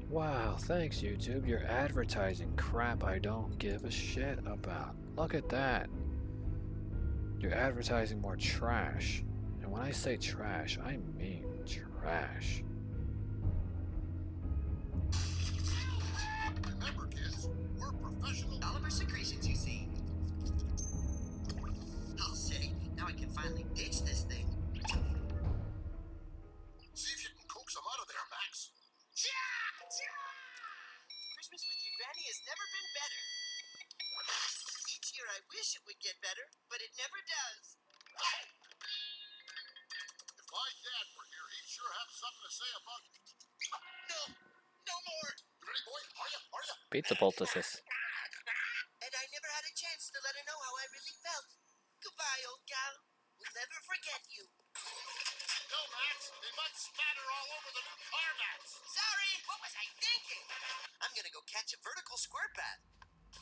Wow, thanks YouTube. You're advertising crap I don't give a shit about. Look at that. You're advertising more trash. And when I say trash, I mean trash. Remember, kids, we're professional. Oliver secretions, you see. I'll say, now I can finally ditch this thing. See if you can coax them out of there, Max. Christmas with your granny has never been better. Each year I wish it would get better, but it never does. If my dad were here, he'd sure have something to say about. No, no more. You ready, boy? Are you? Are you? Pizza poultices. And I never had a chance to let her know how I really felt. Goodbye, old gal. We'll never forget you. No, Max. They might spatter all over the new car mats. Sorry, what was I thinking? I'm gonna go catch a vertical squirt bath.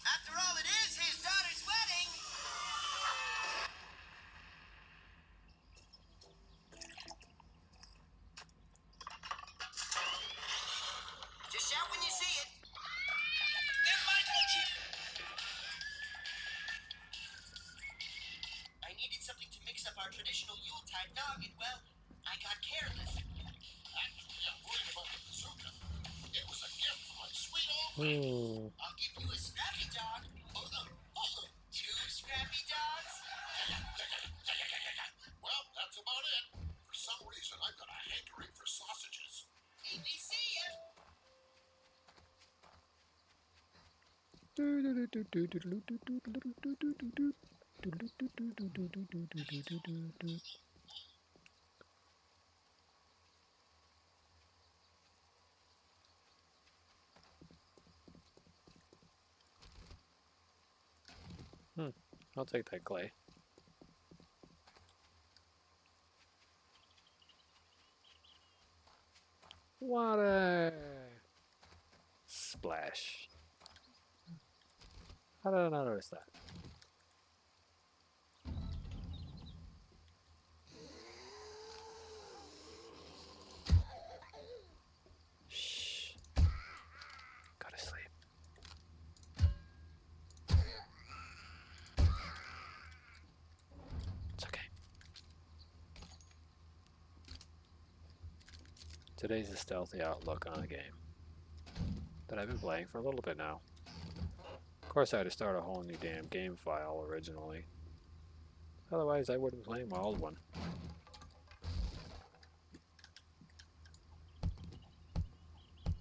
After all, it is his daughter's wedding. Just shout when you see it. Never mind, Mochi. I needed something to mix up our traditional Yuletide dog, and well, I got careless. Actually, I'm worried about the bazooka. It was a gift from my sweet old man. Ooh. I'll give you a scrappy dog. Two scrappy dogs? Well, that's about it. For some reason, I've got a hankering for sausages. ABC ya. I'll take that clay. Water! Splash. How did I not notice that? Shh. Go to sleep. It's okay. Today's a stealthy outlook on a game that I've been playing for a little bit now. Of course, I had to start a whole new damn game file originally. Otherwise, I wouldn't be playing my old one.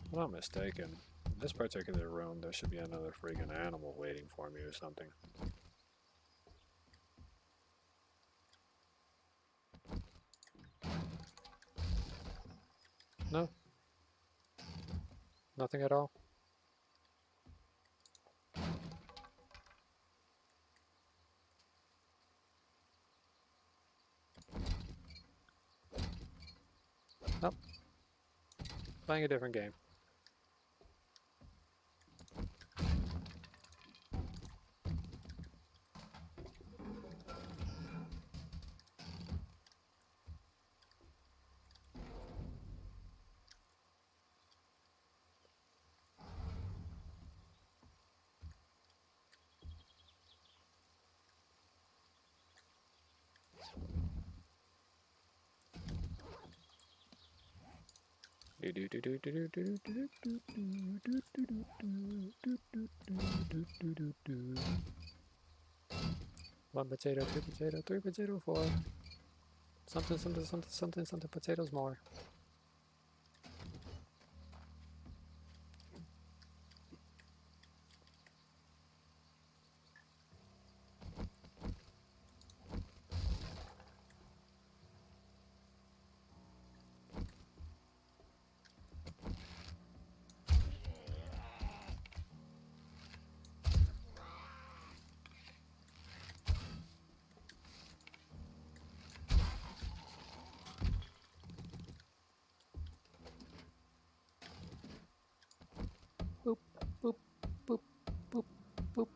If I'm not mistaken, in this particular room, there should be another friggin' animal waiting for me or something. No? Nothing at all? Nope. Playing a different game. One potato, two potato, three potato, four. Something, something, something, something, something, potatoes more. Boop, boop, boop, boop, boop,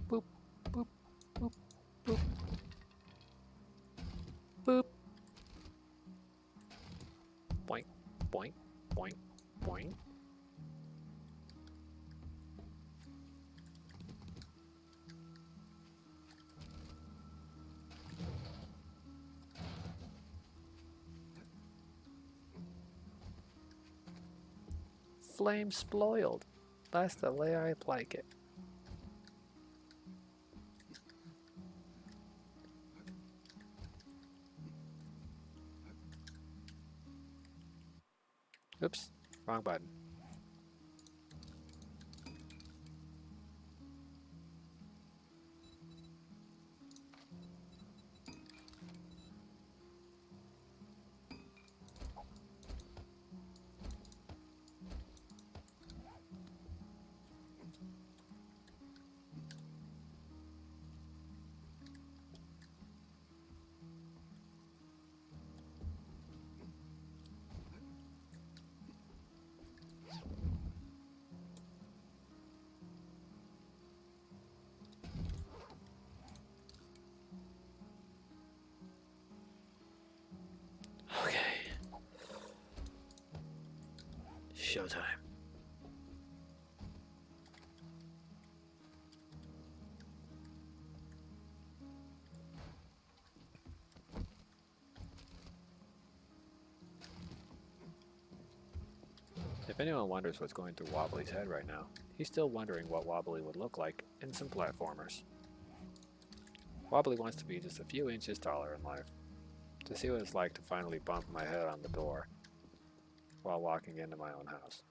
boop, boop, boop, boop, boop. Boink, boink, boink, boink. flame spoiled. That's the way I like it. Oops, wrong button. Okay. Showtime. If anyone wonders what's going through Wobbly's head right now, he's still wondering what Wobbly would look like in some platformers. Wobbly wants to be just a few inches taller in life, to see what it's like to finally bump my head on the door while walking into my own house.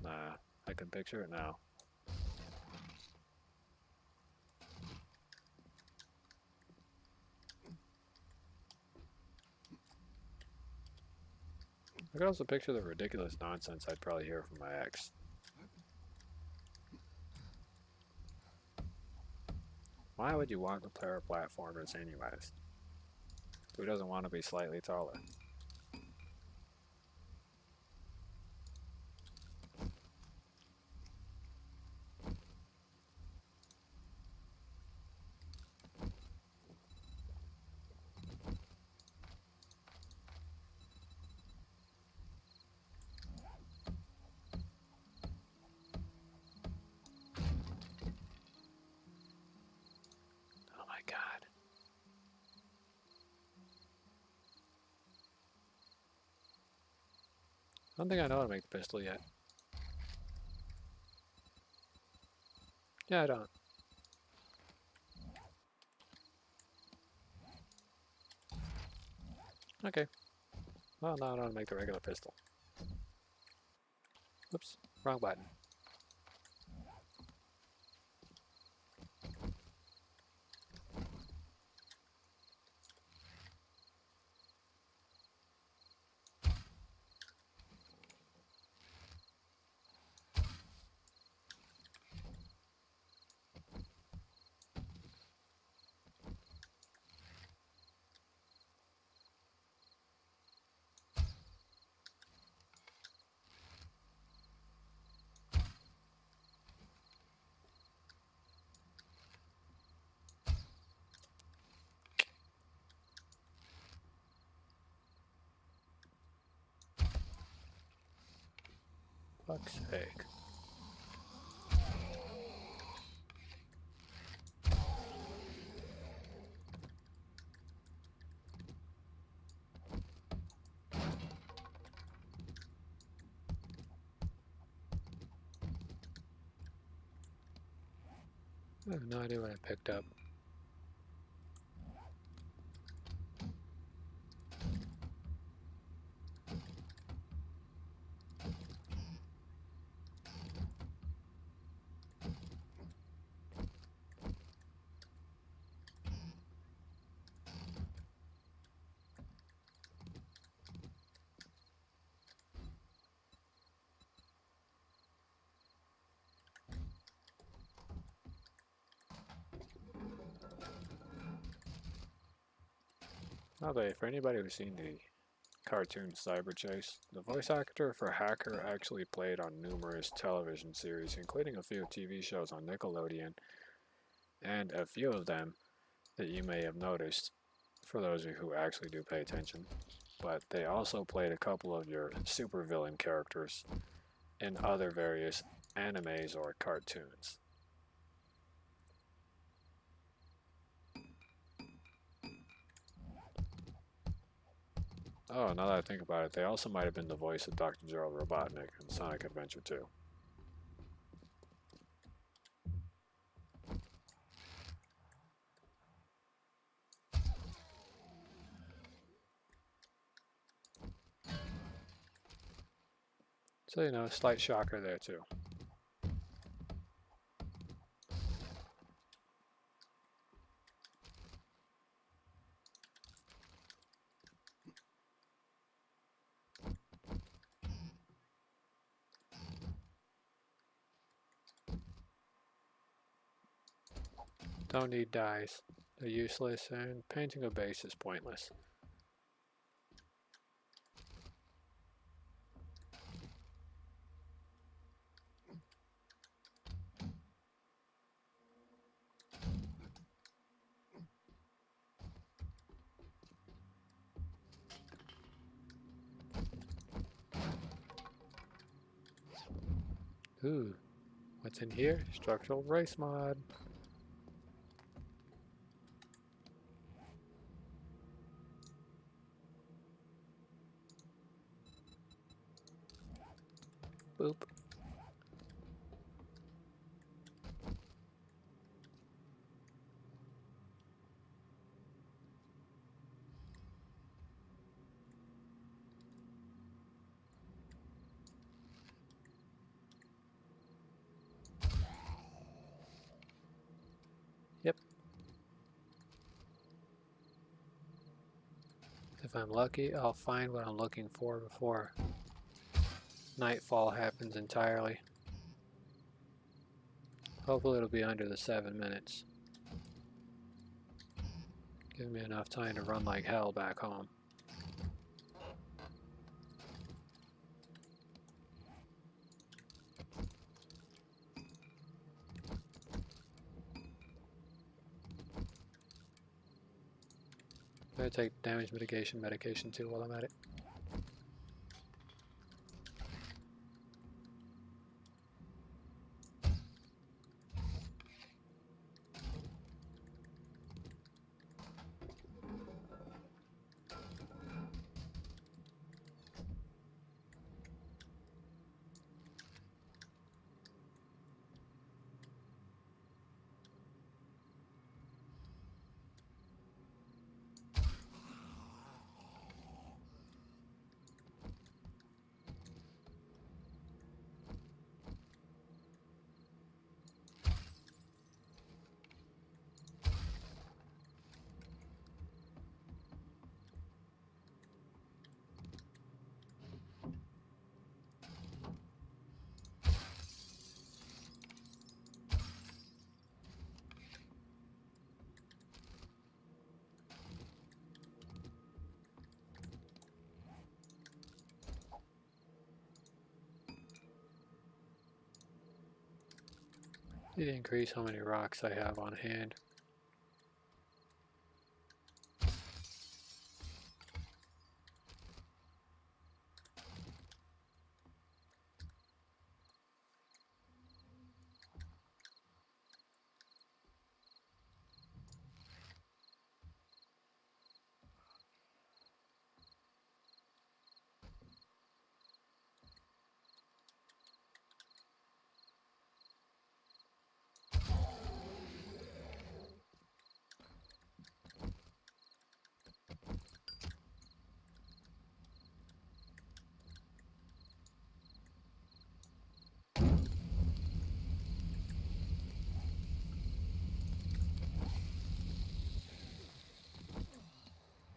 Nah, I can picture it now. I could also picture the ridiculous nonsense I'd probably hear from my ex. Why would you want to play platformers anyways? Who doesn't want to be slightly taller? Oh my god. I don't think I know how to make the pistol yet. Yeah, I don't. Okay. Well, now I know how to make the regular pistol. Oops, wrong button. Fuck's sake. I have no idea what I picked up. Okay, for anybody who's seen the cartoon Cyber Chase, the voice actor for Hacker actually played on numerous television series, including a few TV shows on Nickelodeon, and a few of them that you may have noticed, for those of you who actually do pay attention. But they also played a couple of your supervillain characters in other various animes or cartoons. Oh, now that I think about it, they also might have been the voice of Dr. Gerald Robotnik in Sonic Adventure 2. So, you know, slight shocker there too. Don't need dyes. They're useless, and painting a base is pointless. Ooh, what's in here? Structural race mod. Boop. Yep. If I'm lucky, I'll find what I'm looking for before nightfall happens entirely. Hopefully it'll be under the 7 minutes. Give me enough time to run like hell back home. Better take damage mitigation medication too while I'm at it. Need to increase how many rocks I have on hand.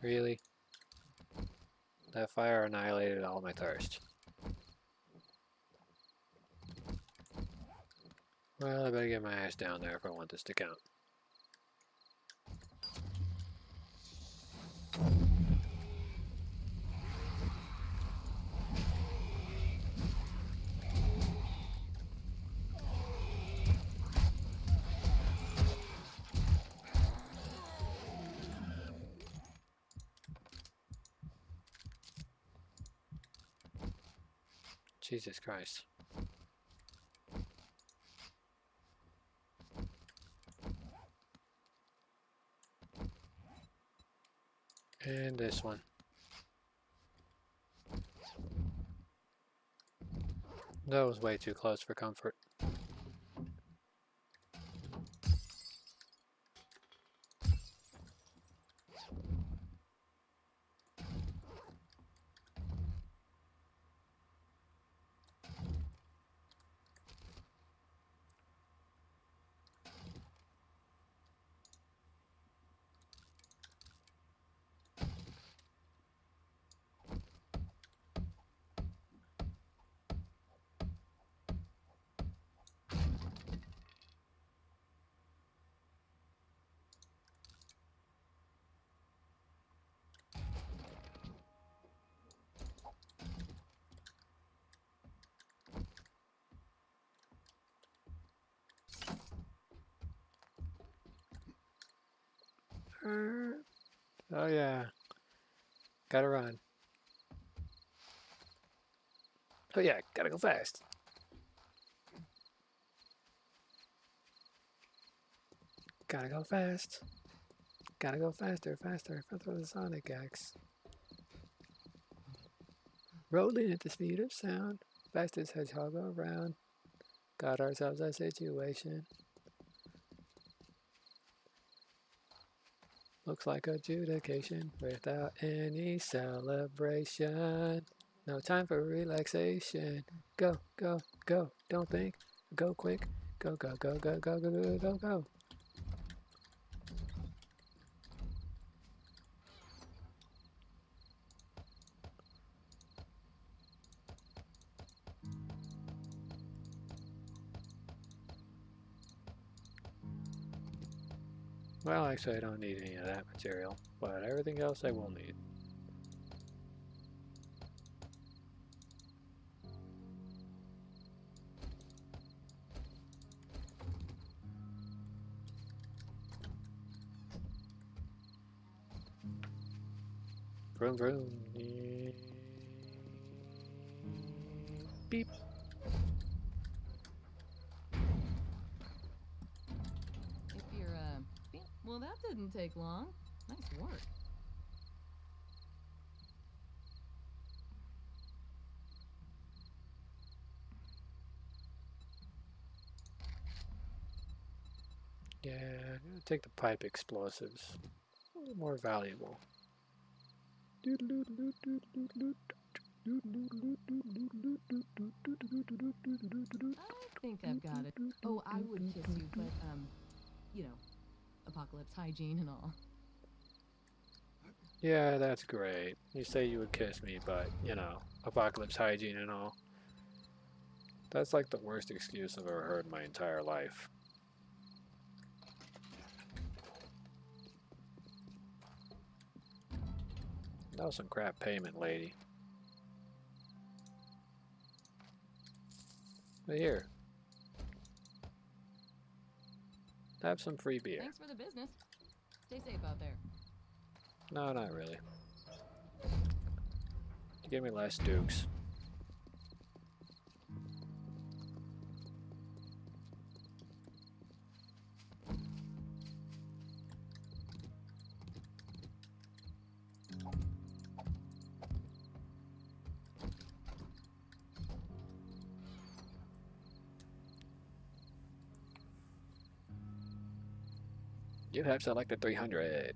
Really? That fire annihilated all my thirst. Well, I better get my ass down there if I want this to count. Jesus Christ. And this one. That was way too close for comfort. Oh yeah, gotta run. Oh yeah, gotta go fast. Gotta go fast. Gotta go faster, faster, faster than Sonic X. Rolling at the speed of sound. Fastest hedgehog around. Got ourselves a situation. Looks like adjudication without any celebration. No time for relaxation. Go, go, go. Don't think. Go quick. Go, go, go, go, go, go, go, go, go. Well, actually, I don't need any of that material, but everything else I will need. Vroom, vroom. Beep. If you're, well, that didn't take long. Nice work. Yeah, I'm gonna take the pipe explosives. A little more valuable. I think I've got it. Oh, I would kiss you, but, you know, apocalypse hygiene and all. Yeah, that's great. You say you would kiss me, but, you know, apocalypse hygiene and all. That's like the worst excuse I've ever heard in my entire life. That was some crap payment, lady. But here. Have some free beer. Thanks for the business. Stay safe out there. No, not really. Give me less dukes. You have selected 300.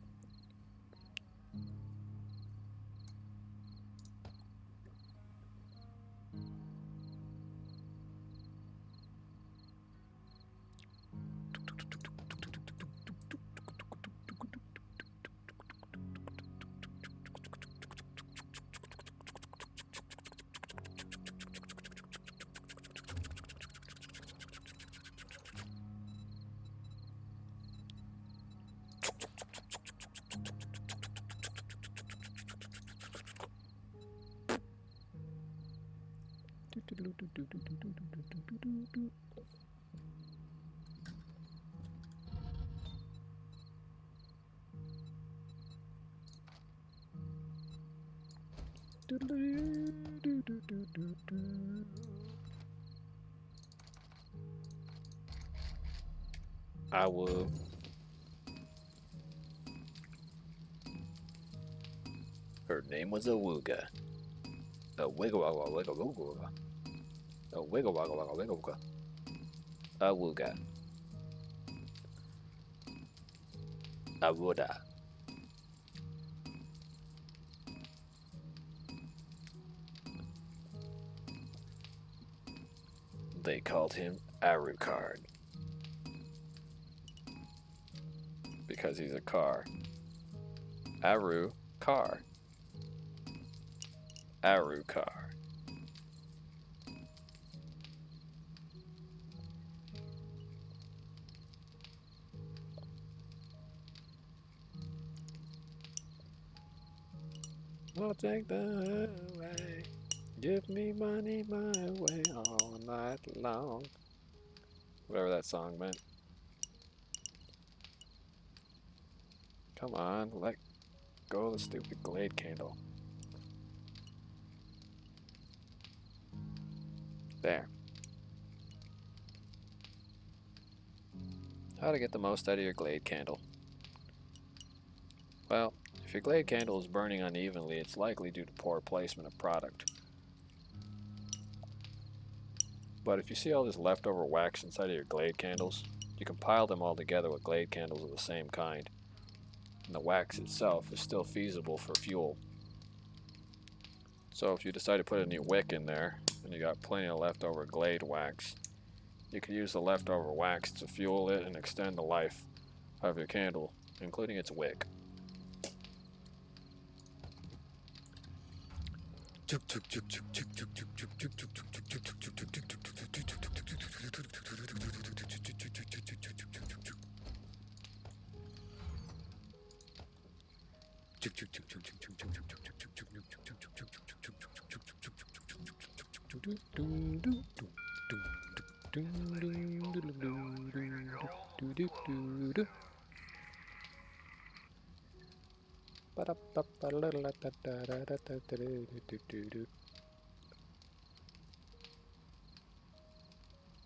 I will. Her name was Awooga. A wiggle wiggle wiggle wiggle. Oh, wiggle waggle waggle wiggle wiggle. Awooga. Awooda. They called him Arucard. Because he's a car. Aru car. Arucard. I'll take that away. Give me money my way all night long. Whatever that song meant. Come on, let go of the stupid Glade candle. There. How to get the most out of your Glade candle. Well, if your Glade candle is burning unevenly, it's likely due to poor placement of product. But if you see all this leftover wax inside of your Glade candles, you can pile them all together with Glade candles of the same kind. And the wax itself is still feasible for fuel. So if you decide to put a new wick in there, and you got plenty of leftover Glade wax, you can use the leftover wax to fuel it and extend the life of your candle, including its wick.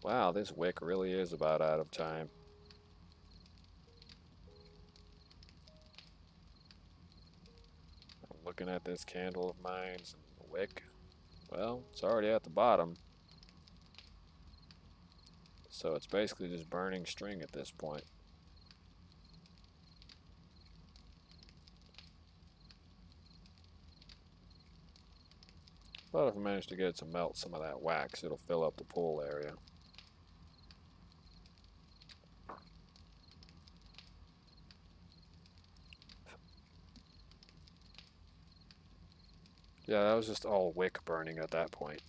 Wow, this wick really is about out of time. I'm looking at this candle of mine and the wick. Well, it's already at the bottom. So it's basically just burning string at this point. But if I manage to get it to melt some of that wax, it'll fill up the pool area. Yeah, that was just all wick burning at that point.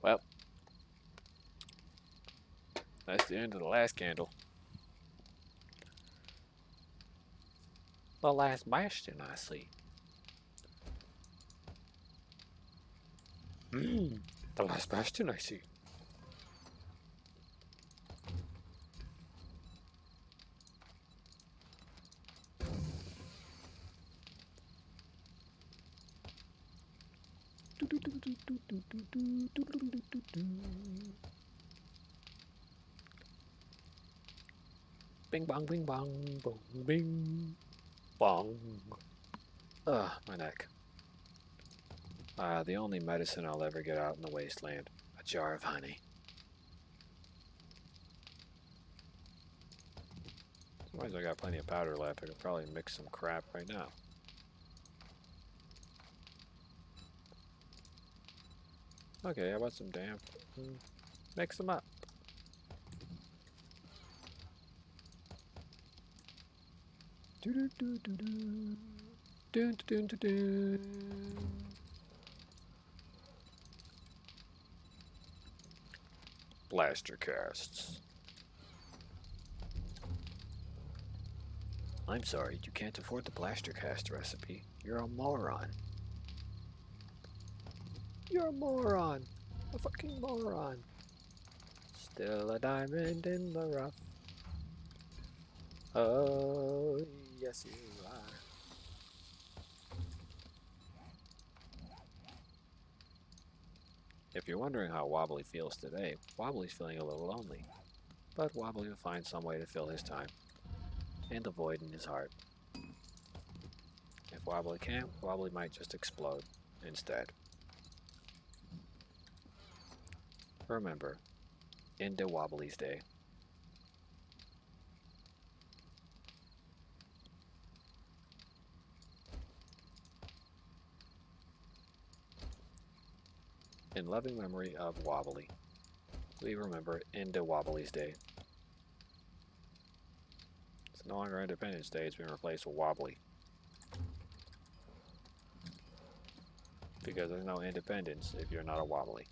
Well, that's the end of the last candle. The last bastion, I see. The last bastion, I see. Bing bong, bing bong, boom, bing, bong. Ugh, my neck. The only medicine I'll ever get out in the wasteland. A jar of honey. Otherwise, I got plenty of powder left. I could probably mix some crap right now. Okay, how about some damp? Mix them up. Blaster casts. I'm sorry, you can't afford the blaster cast recipe. You're a moron. You're a moron. A fucking moron. Still a diamond in the rough. Oh, yes you are. If you're wondering how Wobbly feels today, Wobbly's feeling a little lonely. But Wobbly will find some way to fill his time and the void in his heart. If Wobbly can't, Wobbly might just explode instead. Remember, into Wobbly's day. In loving memory of Wobbly, we remember into Wobbly's day. It's no longer Independence Day, it's been replaced with Wobbly. Because there's no independence if you're not a Wobbly.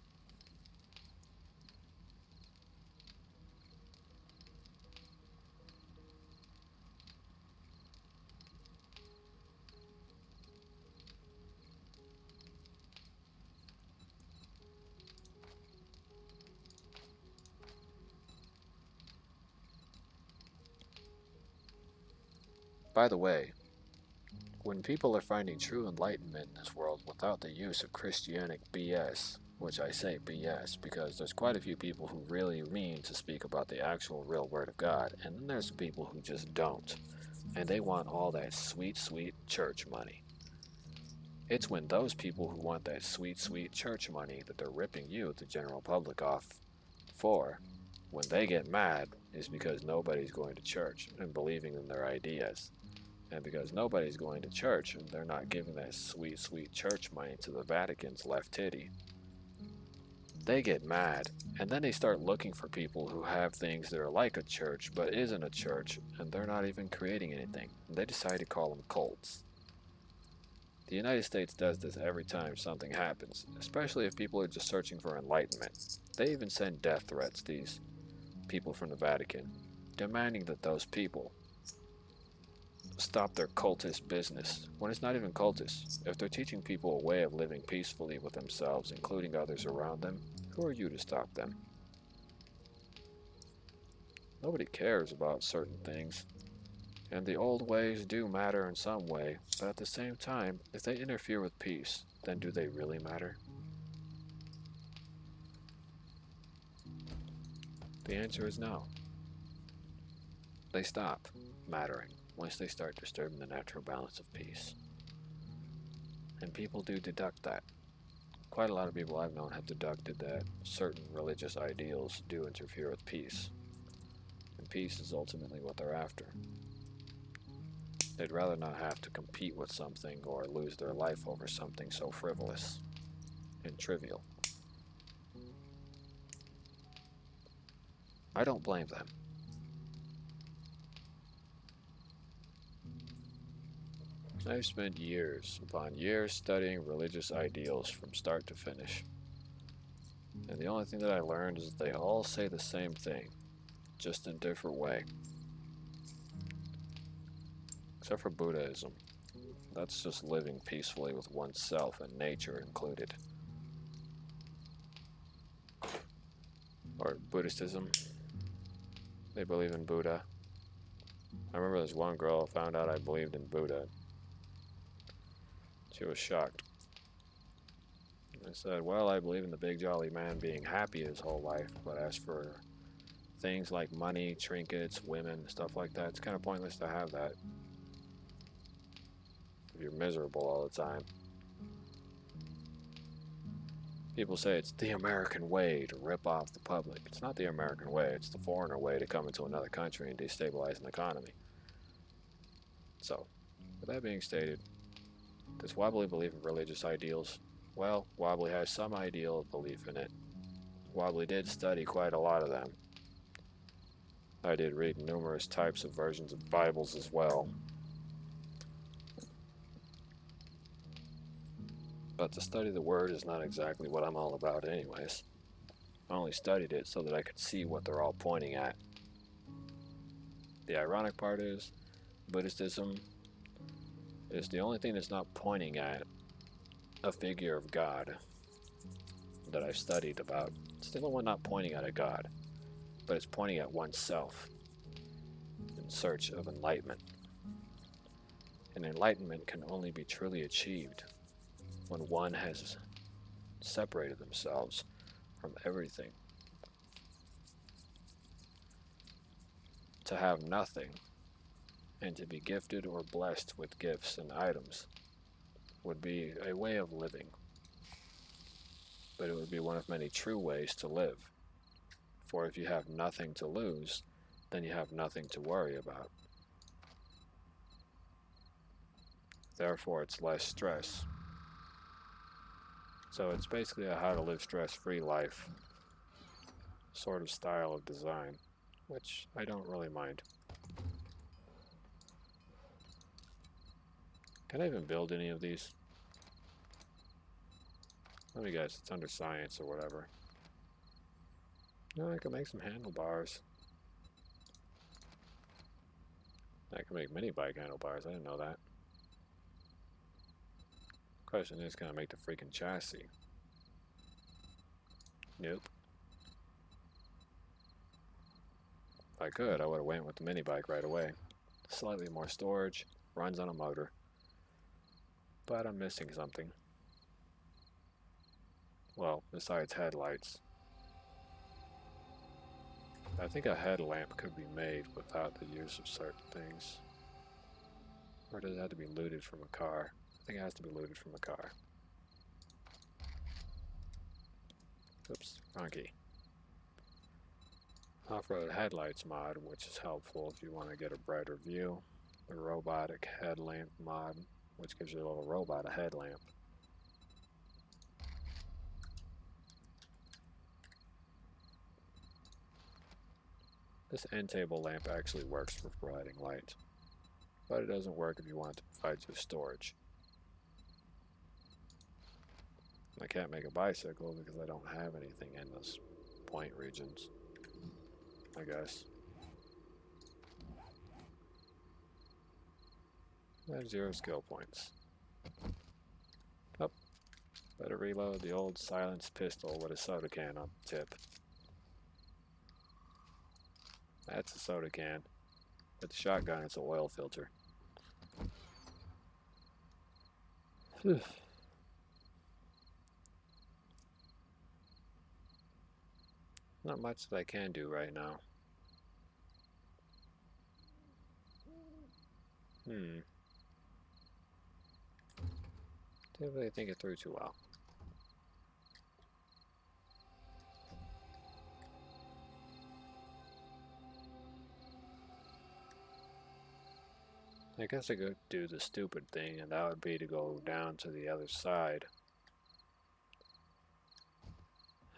By the way, when people are finding true enlightenment in this world without the use of Christianic BS, which I say BS because there's quite a few people who really mean to speak about the actual real Word of God, and then there's the people who just don't, and they want all that sweet, sweet church money. It's when those people who want that sweet, sweet church money that they're ripping you, the general public, off for, when they get mad, is because nobody's going to church and believing in their ideas. And because nobody's going to church and they're not giving that sweet, sweet church money to the Vatican's left titty, they get mad, and then they start looking for people who have things that are like a church but isn't a church, and they're not even creating anything. And they decide to call them cults. The United States does this every time something happens, especially if people are just searching for enlightenment. They even send death threats, these people from the Vatican, demanding that those people stop their cultist business, when it's not even cultist. If they're teaching people a way of living peacefully with themselves, including others around them, who are you to stop them? Nobody cares about certain things, and the old ways do matter in some way, but at the same time, if they interfere with peace, then do they really matter? The answer is no. They stop mattering once they start disturbing the natural balance of peace. And people do deduct that. Quite a lot of people I've known have deducted that certain religious ideals do interfere with peace. And peace is ultimately what they're after. They'd rather not have to compete with something or lose their life over something so frivolous and trivial. I don't blame them. I've spent years upon years studying religious ideals from start to finish. And the only thing that I learned is that they all say the same thing, just in a different way. Except for Buddhism. That's just living peacefully with oneself and nature included. Or Buddhism. They believe in Buddha. I remember this one girl found out I believed in Buddha. She was shocked. I said, well, I believe in the big jolly man being happy his whole life, but as for things like money, trinkets, women, stuff like that, it's kind of pointless to have that if you're miserable all the time. People say it's the American way to rip off the public. It's not the American way, it's the foreigner way to come into another country and destabilize an economy. So, with that being stated, does Wobbly believe in religious ideals? Well, Wobbly has some ideal of belief in it. Wobbly did study quite a lot of them. I did read numerous types of versions of Bibles as well. But to study the Word is not exactly what I'm all about anyways. I only studied it so that I could see what they're all pointing at. The ironic part is, Buddhism is the only thing that's not pointing at a figure of God that I've studied about. It's the only one not pointing at a God, but it's pointing at oneself in search of enlightenment. And enlightenment can only be truly achieved when one has separated themselves from everything. To have nothing, and to be gifted or blessed with gifts and items, would be a way of living. But it would be one of many true ways to live. For if you have nothing to lose, then you have nothing to worry about. Therefore, it's less stress. So it's basically a how to live stress-free life sort of style of design, which I don't really mind. Can I even build any of these? Let me guess, it's under science or whatever. No, I can make some handlebars. I can make mini bike handlebars, I didn't know that. Question is, can I make the freaking chassis? Nope. If I could, I would have went with the mini bike right away. Slightly more storage, runs on a motor. But I'm missing something. Well, besides headlights. I think a headlamp could be made without the use of certain things. Or does it have to be looted from a car? I think it has to be looted from a car. Oops, wrong key. Off-road headlights mod, which is helpful if you want to get a brighter view. The robotic headlamp mod, which gives your little robot a headlamp. This end table lamp actually works for providing light, but it doesn't work if you want to provide just storage. I can't make a bicycle because I don't have anything in those point regions, I guess. I have 0 skill points. Oh, better reload the old silenced pistol with a soda can on the tip. That's a soda can. With the shotgun, it's an oil filter. Whew. Not much that I can do right now. Didn't really think it through too well. I guess I could do the stupid thing, and that would be to go down to the other side.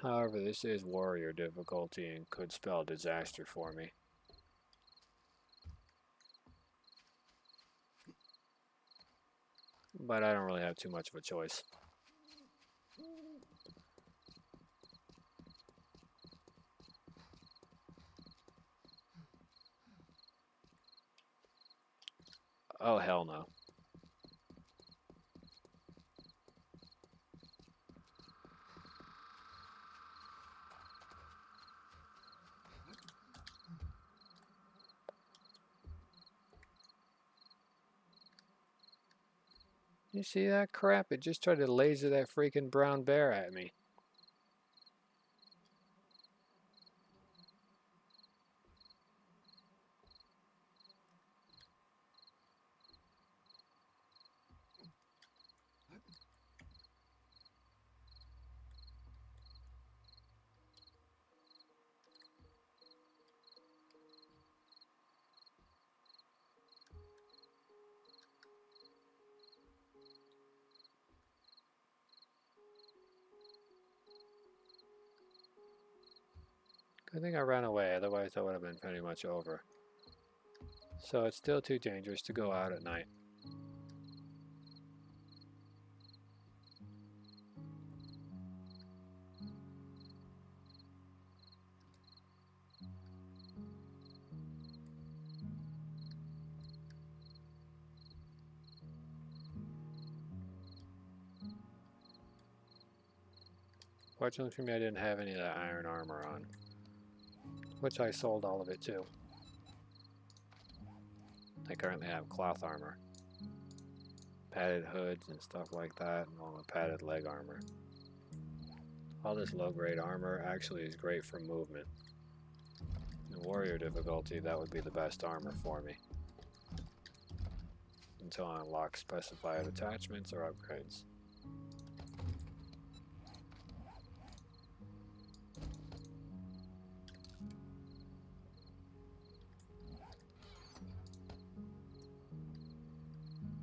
However, this is warrior difficulty and could spell disaster for me. But I don't really have too much of a choice. Oh, hell no. You see that crap? It just tried to laser that freaking brown bear at me. I think I ran away, otherwise I would have been pretty much over. So it's still too dangerous to go out at night. Fortunately for me, I didn't have any of that iron armor on, which I sold all of it too. I currently have cloth armor, padded hoods and stuff like that, along with padded leg armor. All this low-grade armor actually is great for movement. In warrior difficulty, that would be the best armor for me. Until I unlock specified attachments or upgrades.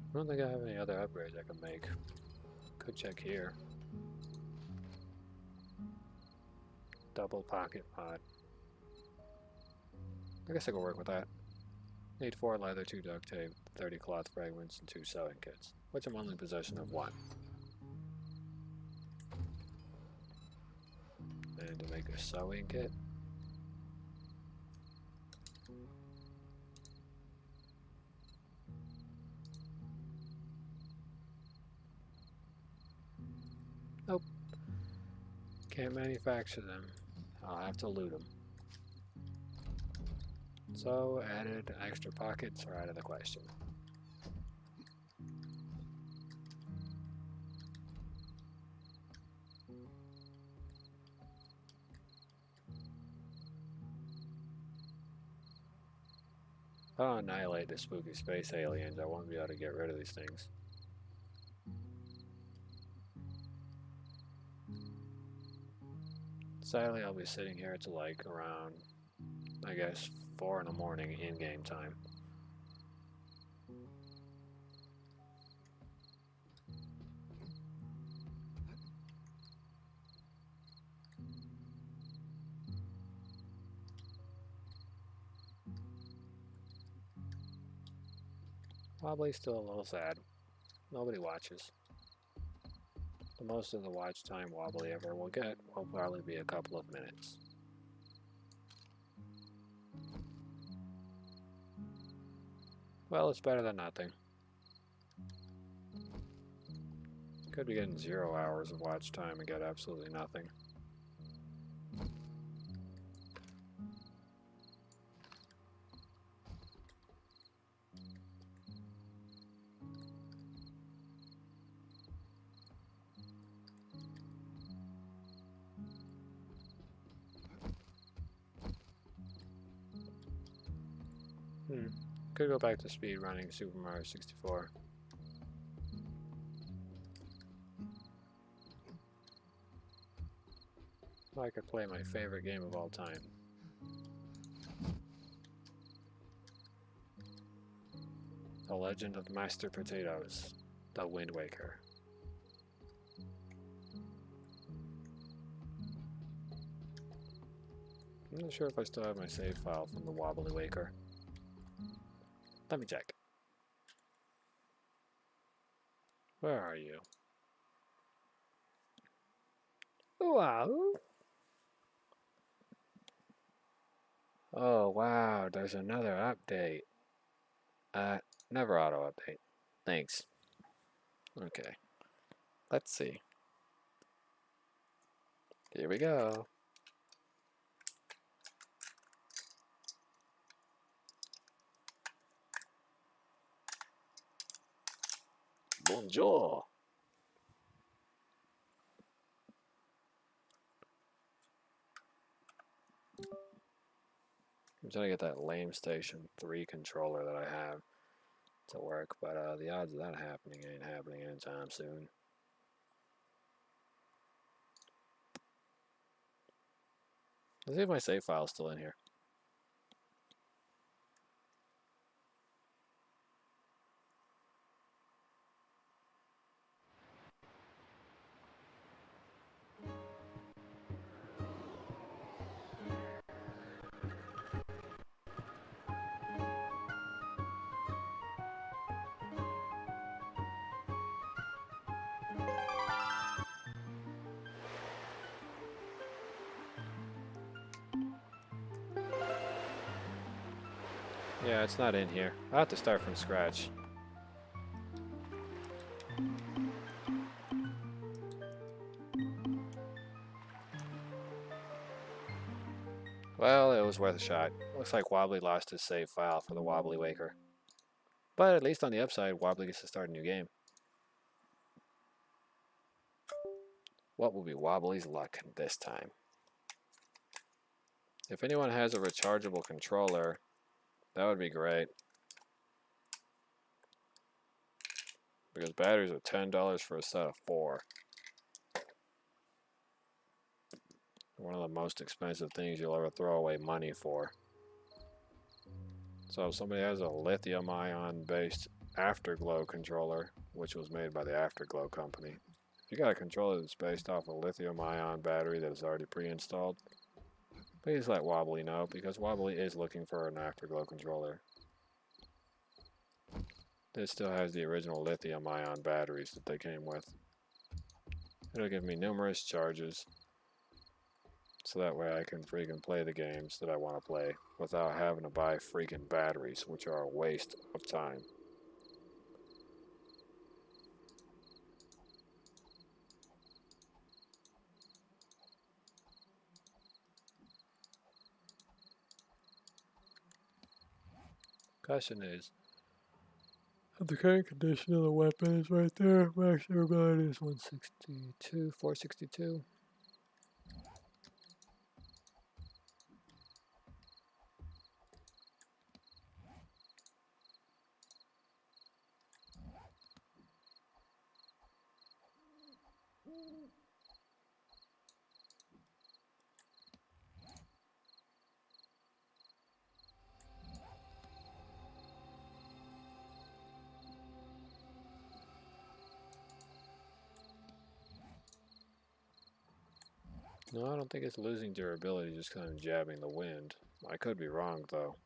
I don't think I have any other upgrades I can make. Could check here. Double pocket mod. I guess I could work with that. Need 4 leather, 2 duct tape, 30 cloth fragments, and 2 sewing kits, which I'm only in possession of 1. And to make a sewing kit, nope. Can't manufacture them. I'll have to loot them. So, added extra pockets are out of the question. If I don't annihilate the spooky space aliens, I won't be able to get rid of these things. Sadly, I'll be sitting here till like around, I guess, 4 in the morning in-game time. Probably still a little sad. Nobody watches. The most of the watch time Wobbly ever will get will probably be a couple of minutes. Well, it's better than nothing. Could be getting 0 hours of watch time and get absolutely nothing. Could go back to speed running Super Mario 64. I could play my favorite game of all time. The Legend of Master Potatoes, The Wind Waker. I'm not sure if I still have my save file from the Wobbly Waker. Let me check. Where are you? Wow. Oh wow, there's another update. Never auto update. Thanks. Okay. Let's see. Here we go. Bonjour. I'm trying to get that lame Station 3 controller that I have to work, but the odds of that happening ain't happening anytime soon. Let's see if my save file's still in here. Yeah, it's not in here. I'll have to start from scratch. Well, it was worth a shot. Looks like Wobbly lost his save file for the Wobbly Waker. But at least on the upside, Wobbly gets to start a new game. What will be Wobbly's luck this time? If anyone has a rechargeable controller, that would be great. Because batteries are $10 for a set of 4. One of the most expensive things you'll ever throw away money for. So if somebody has a lithium-ion based Afterglow controller, which was made by the Afterglow company, if you got a controller that's based off a lithium-ion battery that is already pre-installed, please let Wobbly know, because Wobbly is looking for an Afterglow controller. This still has the original lithium-ion batteries that they came with. It'll give me numerous charges, so that way I can freaking play the games that I want to play without having to buy freaking batteries, which are a waste of time. Question is, the current condition of the weapon is right there. Max durability is 162, 462. No, I don't think it's losing durability just because I'm jabbing the wind. I could be wrong, though.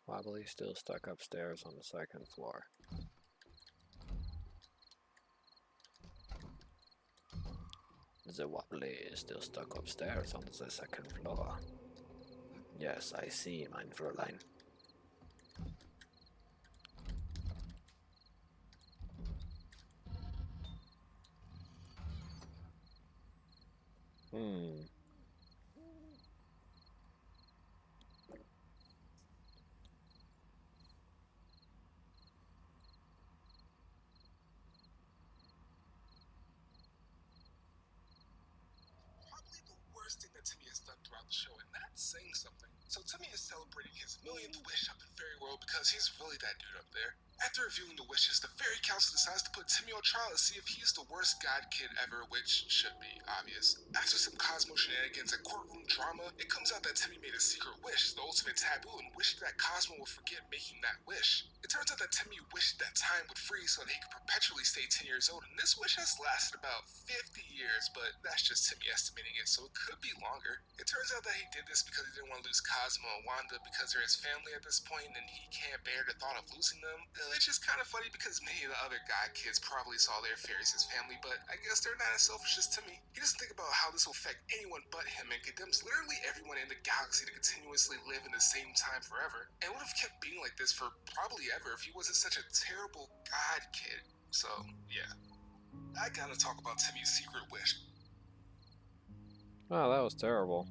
Wobbly still stuck upstairs on the second floor. The Wobbly is still stuck upstairs on the second floor. Yes, I see, mein Fräulein. Probably the worst thing that Timmy has done throughout the show, and that's saying something. So Timmy is celebrating his millionth wish up in Fairy World because he's really that dude up there. After reviewing the wishes, the Fairy Council decides to put Timmy on trial to see if he's the worst god kid ever, which should be obvious. After some Cosmo shenanigans and courtroom drama, it comes out that Timmy made a secret wish, the ultimate taboo, and wished that Cosmo would forget making that wish. It turns out that Timmy wished that time would freeze so that he could perpetually stay 10 years old, and this wish has lasted about 50 years, but that's just Timmy estimating it, so it could be longer. It turns out that he did this because he didn't want to lose Cosmo and Wanda because they're his family at this point, and he can't bear the thought of losing them. Which is kind of funny because many of the other god kids probably saw their fairies as family, but I guess they're not as selfish as Timmy. He doesn't think about how this will affect anyone but him and condemns literally everyone in the galaxy to continuously live in the same time forever, and would have kept being like this for probably ever if he wasn't such a terrible god kid. So, yeah. I gotta talk about Timmy's secret wish. Oh, that was terrible.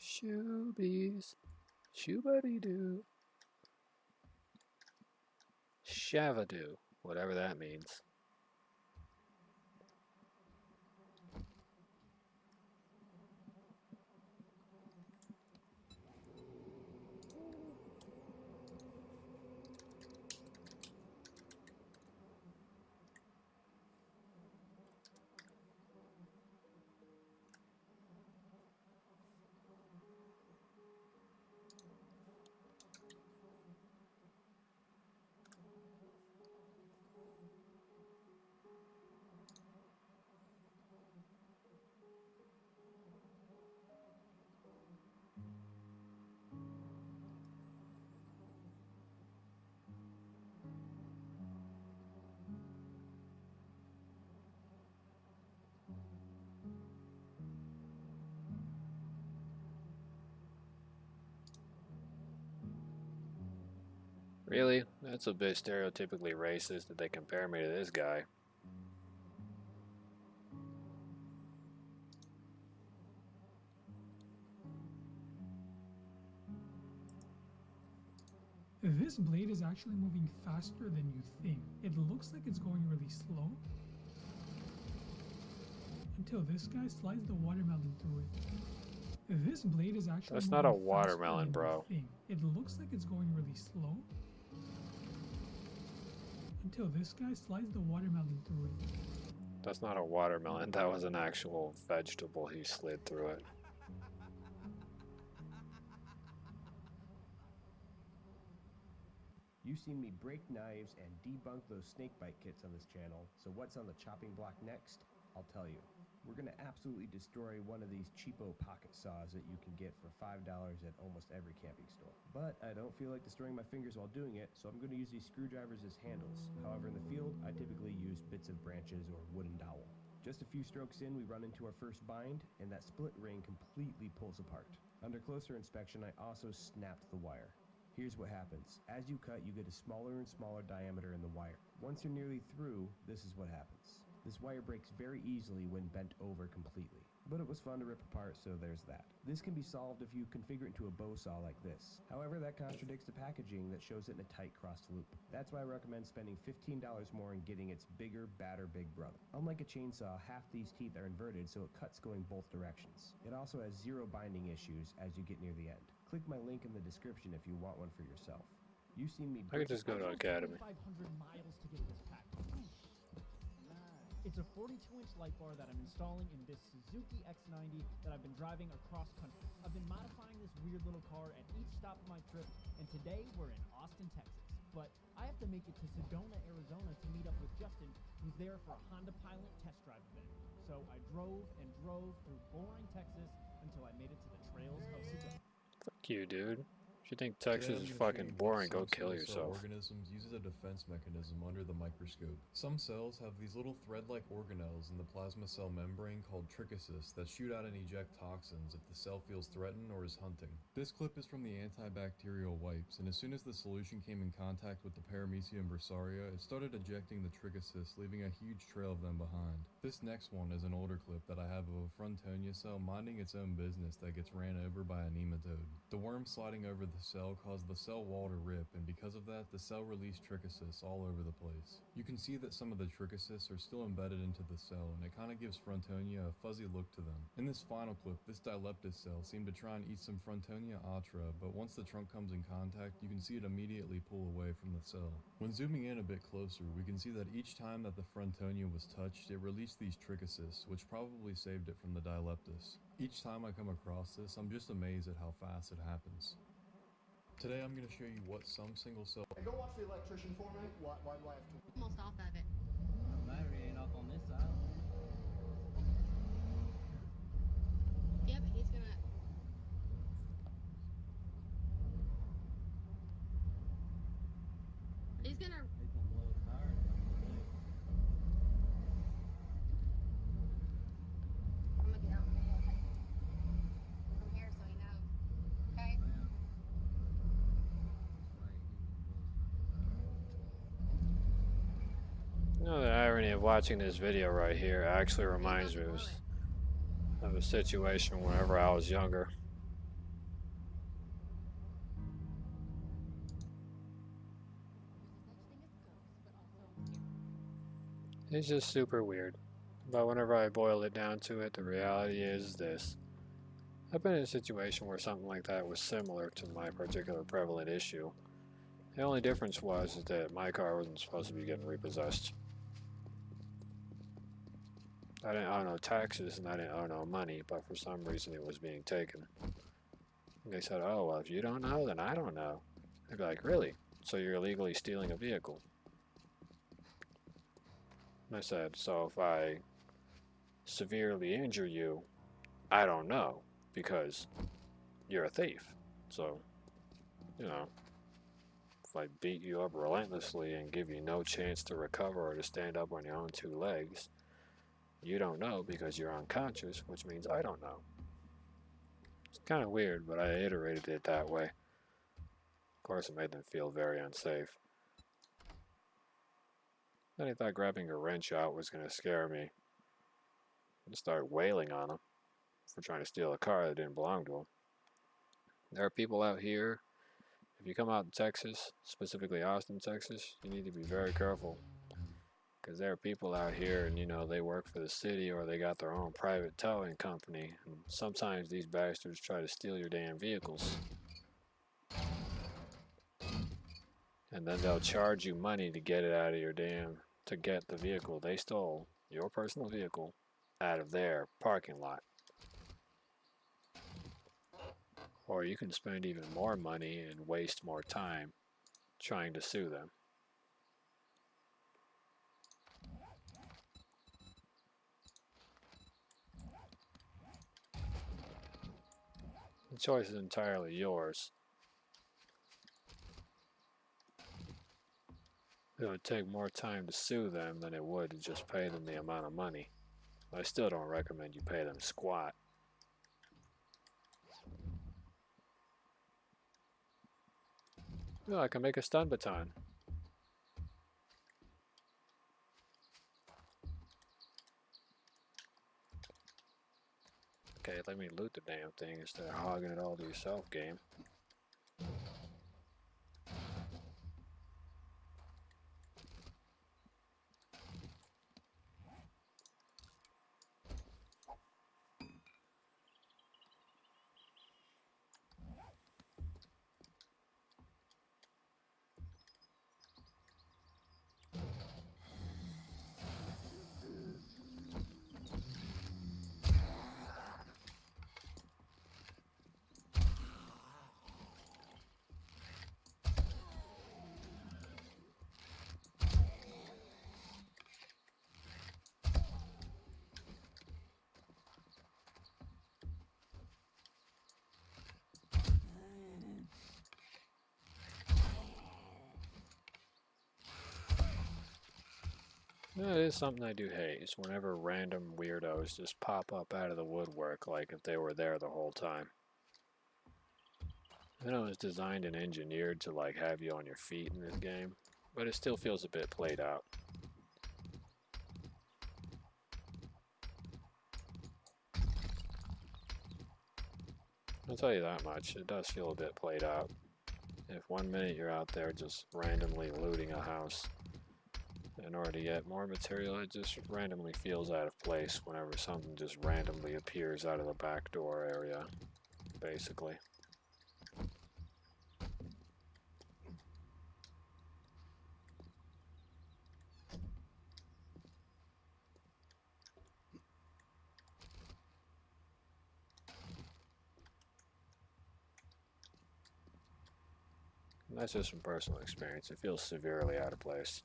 Shoobies. Shoobity-doo. Shavadoo. Whatever that means. Really? That's a bit stereotypically racist that they compare me to this guy. This blade is actually moving faster than you think. It looks like it's going really slow. Until this guy slides the watermelon through it. This blade is actually That's moving not a faster watermelon, than bro. you think. It looks like it's going really slow. Until this guy slides the watermelon through it. That's not a watermelon. That was an actual vegetable. He slid through it. You've seen me break knives and debunk those snakebite kits on this channel, so what's on the chopping block next? I'll tell you. We're gonna absolutely destroy one of these cheapo pocket saws that you can get for $5 at almost every camping store. But I don't feel like destroying my fingers while doing it, so I'm gonna use these screwdrivers as handles. However, in the field, I typically use bits of branches or wooden dowel. Just a few strokes in, we run into our first bind, and that split ring completely pulls apart. Under closer inspection, I also snapped the wire. Here's what happens. As you cut, you get a smaller and smaller diameter in the wire. Once you're nearly through, this is what happens. This wire breaks very easily when bent over completely. But it was fun to rip apart, so there's that. This can be solved if you configure it into a bow saw like this. However, that contradicts the packaging that shows it in a tight crossed loop. That's why I recommend spending $15 more and getting its bigger, badder big brother. Unlike a chainsaw, half these teeth are inverted, so it cuts going both directions. It also has zero binding issues as you get near the end. Click my link in the description if you want one for yourself. You've seen me. I could just go to Academy. 500 miles to get this pack. It's a 42-inch light bar that I'm installing in this Suzuki X90 that I've been driving across country. I've been modifying this weird little car at each stop of my trip, and today we're in Austin, Texas. But I have to make it to Sedona, Arizona to meet up with Justin, who's there for a Honda Pilot test drive event. So I drove and drove through boring Texas until I made it to the trails of Sedona. Fuck you, dude. If you think Texas is fucking boring, go kill yourself. Organisms uses a defense mechanism under the microscope. Some cells have these little thread-like organelles in the plasma cell membrane called trichosis that shoot out and eject toxins if the cell feels threatened or is hunting. This clip is from the antibacterial wipes, and as soon as the solution came in contact with the Paramecium bursaria, it started ejecting the trichosis, leaving a huge trail of them behind. This next one is an older clip that I have of a Frontonia cell minding its own business that gets ran over by a nematode. The worm sliding over the cell caused the cell wall to rip, and because of that, the cell released trichosis all over the place. You can see that some of the trichosis are still embedded into the cell, and it kind of gives Frontonia a fuzzy look to them. In this final clip, this Dileptus cell seemed to try and eat some Frontonia atra, but once the trunk comes in contact, you can see it immediately pull away from the cell. When zooming in a bit closer, we can see that each time that the Frontonia was touched, it released these trichosis, which probably saved it from the Dileptus. Each time I come across this, I'm just amazed at how fast it happens. Today I'm going to show you what some single cell... Hey, go watch the electrician for me. Why do I have to? Almost off of it. The battery ain't off on this side. Yeah, but he's gonna. He's gonna. He's gonna blow his tire. I'm gonna get out from here so he knows. Okay? You know, the irony of watching this video right here actually reminds me of a situation whenever I was younger. It's just super weird. But whenever I boil it down to it, the reality is this. I've been in a situation where something like that was similar to my particular prevalent issue. The only difference was that my car wasn't supposed to be getting repossessed. I didn't owe no taxes and I didn't owe no money, but for some reason it was being taken. And they said, oh, well, if you don't know, then I don't know. I'd be like, really? So you're illegally stealing a vehicle? And I said, so if I severely injure you, I don't know, because you're a thief. So, you know, if I beat you up relentlessly and give you no chance to recover or to stand up on your own two legs, you don't know because you're unconscious, which means I don't know. It's kind of weird, but I iterated it that way. Of course, it made them feel very unsafe. Then I thought grabbing a wrench out was going to scare me. And start wailing on them for trying to steal a car that didn't belong to them. There are people out here, if you come out in Texas, specifically Austin, Texas, you need to be very careful. Because there are people out here and, you know, they work for the city or they got their own private towing company. And sometimes these bastards try to steal your damn vehicles. And then they'll charge you money to get it out of your to get the vehicle they stole, your personal vehicle, out of their parking lot. Or you can spend even more money and waste more time trying to sue them. The choice is entirely yours. It would take more time to sue them than it would to just pay them the amount of money. I still don't recommend you pay them squat. No, I can make a stun baton. Okay, let me loot the damn thing instead of hogging it all to yourself, game. That is something I do hate, is whenever random weirdos just pop up out of the woodwork like if they were there the whole time. I know it's designed and engineered to like have you on your feet in this game, but it still feels a bit played out. I'll tell you that much, it does feel a bit played out. If 1 minute you're out there just randomly looting a house in order to get more material, it just randomly feels out of place whenever something just randomly appears out of the back door area, basically. And that's just from personal experience, it feels severely out of place.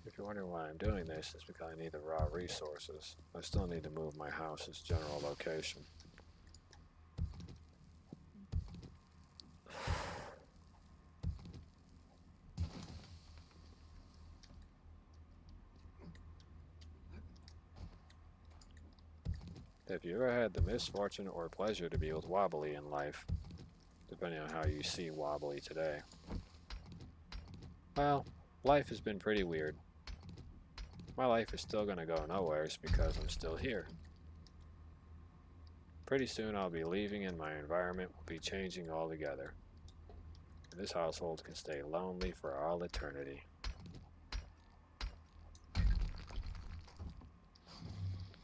If you're wondering why I'm doing this, it's because I need the raw resources. I still need to move my house's general location. Have you ever had the misfortune or pleasure to be with wobbly in life? Depending on how you see wobbly today. Well, life has been pretty weird. My life is still gonna go nowheres because I'm still here. Pretty soon I'll be leaving and my environment will be changing altogether. This household can stay lonely for all eternity.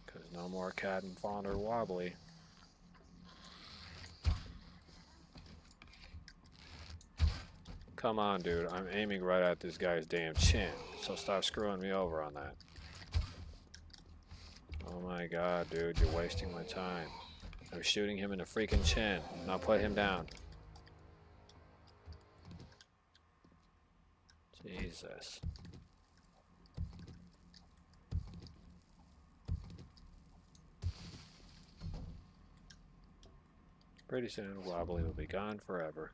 Because no more cat and fawn or wobbly. Come on, dude. I'm aiming right at this guy's damn chin. So stop screwing me over on that. Oh my god, dude. You're wasting my time. I'm shooting him in the freaking chin. Now put him down. Jesus. Pretty soon, Wobbly will be gone forever.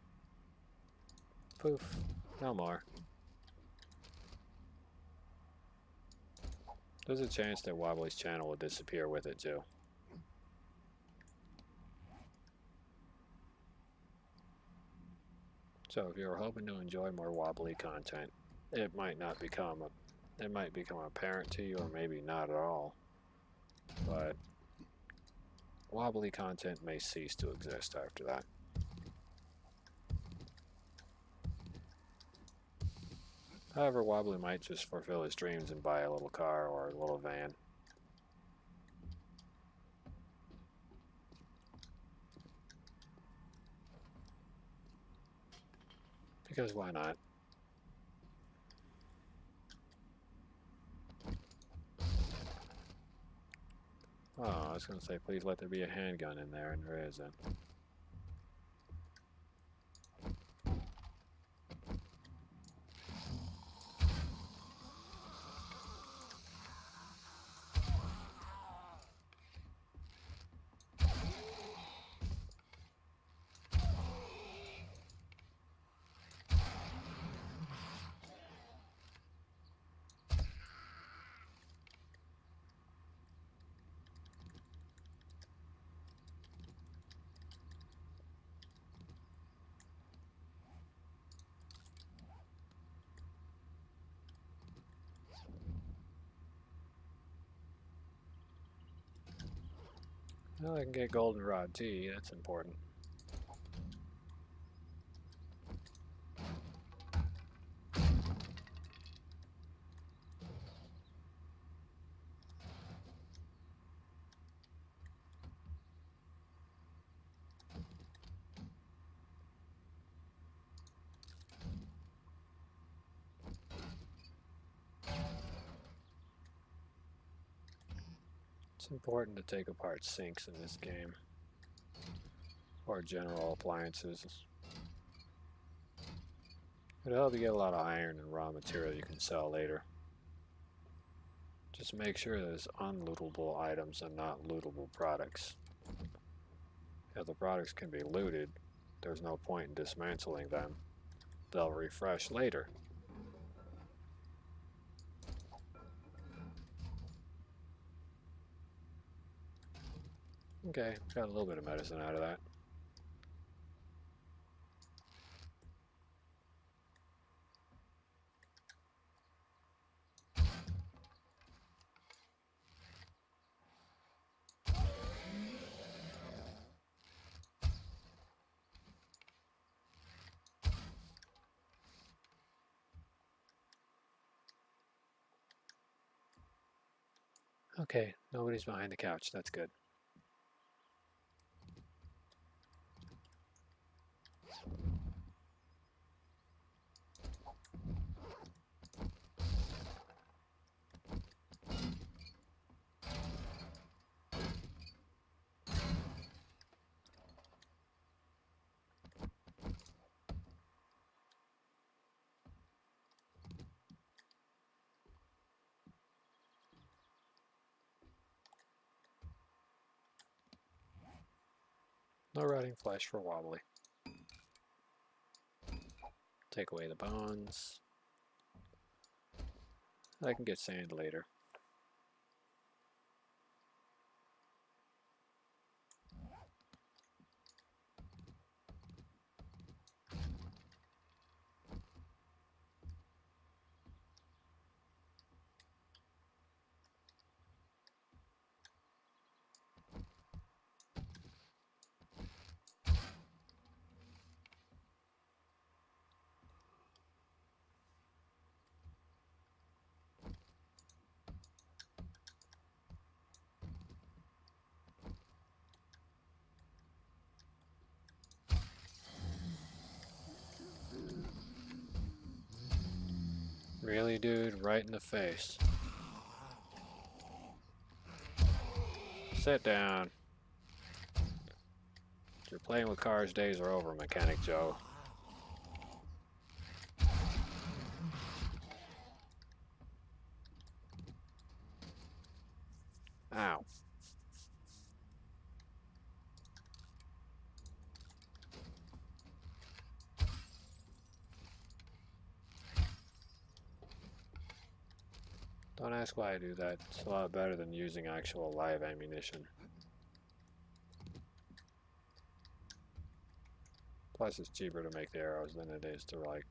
Poof. No more. There's a chance that Wobbly's channel will disappear with it too. So if you're hoping to enjoy more Wobbly content, it might become apparent to you, or maybe not at all. But Wobbly content may cease to exist after that. However, Wobbly might just fulfill his dreams and buy a little car or a little van. Because why not? Oh, I was going to say, please let there be a handgun in there, and there isn't. Well, I can get goldenrod tea, that's important. It's important to take apart sinks in this game, or general appliances. It'll help you get a lot of iron and raw material you can sell later. Just make sure there's unlootable items and not lootable products. If the products can be looted, there's no point in dismantling them. They'll refresh later. Okay, got a little bit of medicine out of that. Okay, nobody's behind the couch, that's good. No rotting flesh for Wobbly. Take away the bones. I can get sand later. Really, dude? Right in the face. Sit down. Your playing with cars days are over, Mechanic Joe. Ow. Don't ask why I do that. It's a lot better than using actual live ammunition. Plus, it's cheaper to make the arrows than it is to, like,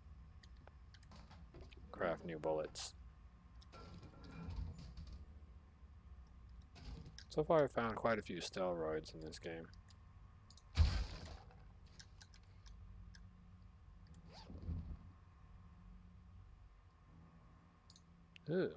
craft new bullets. So far, I've found quite a few steroids in this game. Ooh.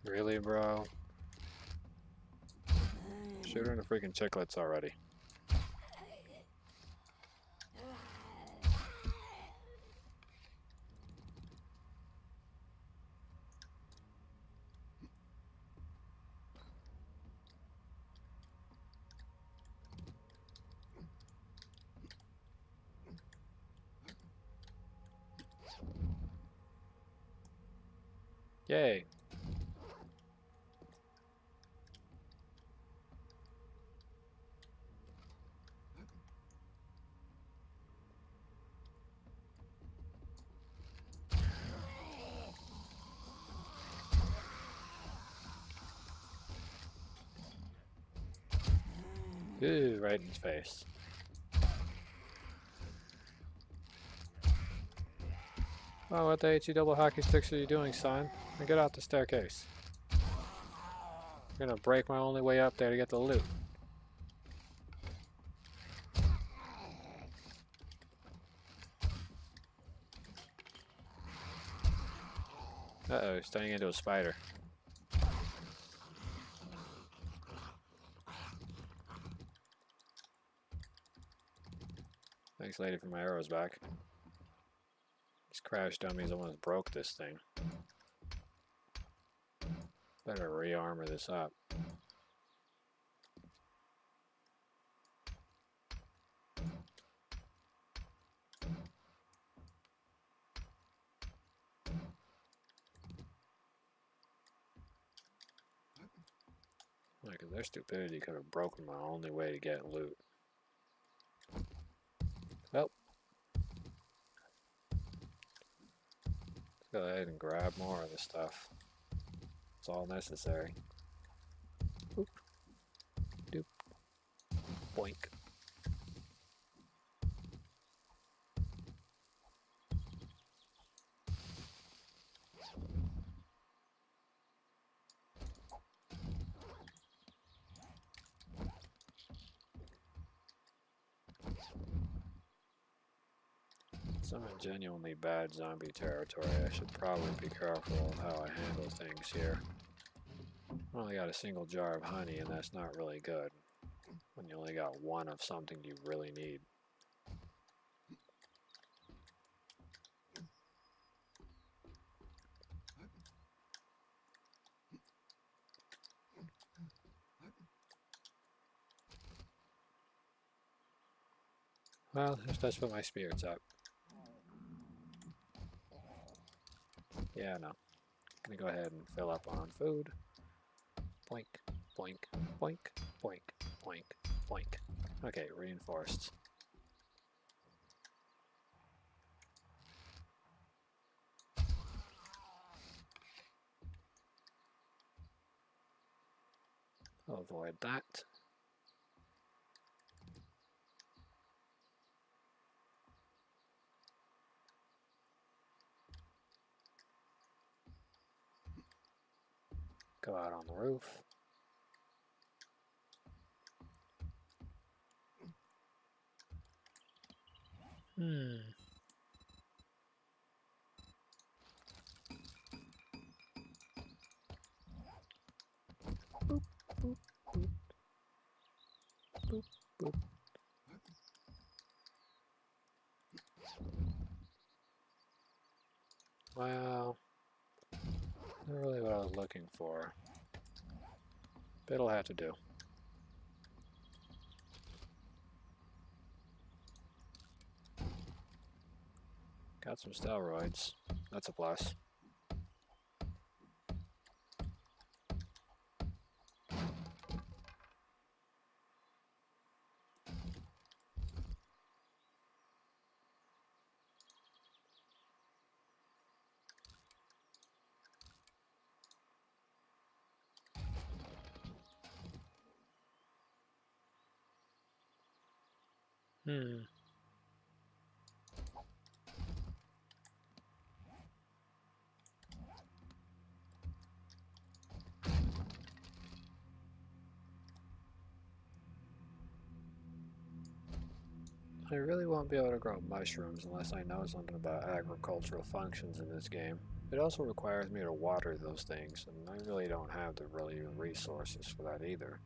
Really, bro? Shoot her in the freaking chicklets already. Yay. Ooh, right in his face. Oh, what the HE double hockey sticks are you doing, son? Now get out the staircase. You're gonna break my only way up there to get the loot. Uh-oh, he's turning into a spider. Thanks, lady, for my arrows back. These crash dummies almost broke this thing. Better re-armor this up. Like, their stupidity could have broken my only way to get loot. Well, let's go ahead and grab more of this stuff. It's all necessary. Oop. Doop. Boink. Some genuinely bad zombie territory. I should probably be careful of how I handle things here. I only got a single jar of honey, and that's not really good when you only got one of something you really need. Well, let's put my spirits up. Yeah, no. Gonna go ahead and fill up on food. Boink, boink, boink, boink, boink, boink. Okay, reinforced. I'll avoid that. Go out on the roof. Well, not really what I was looking for. But it'll have to do. Got some steroids. That's a plus. I really won't be able to grow mushrooms unless I know something about agricultural functions in this game. It also requires me to water those things, and I really don't have the resources for that either.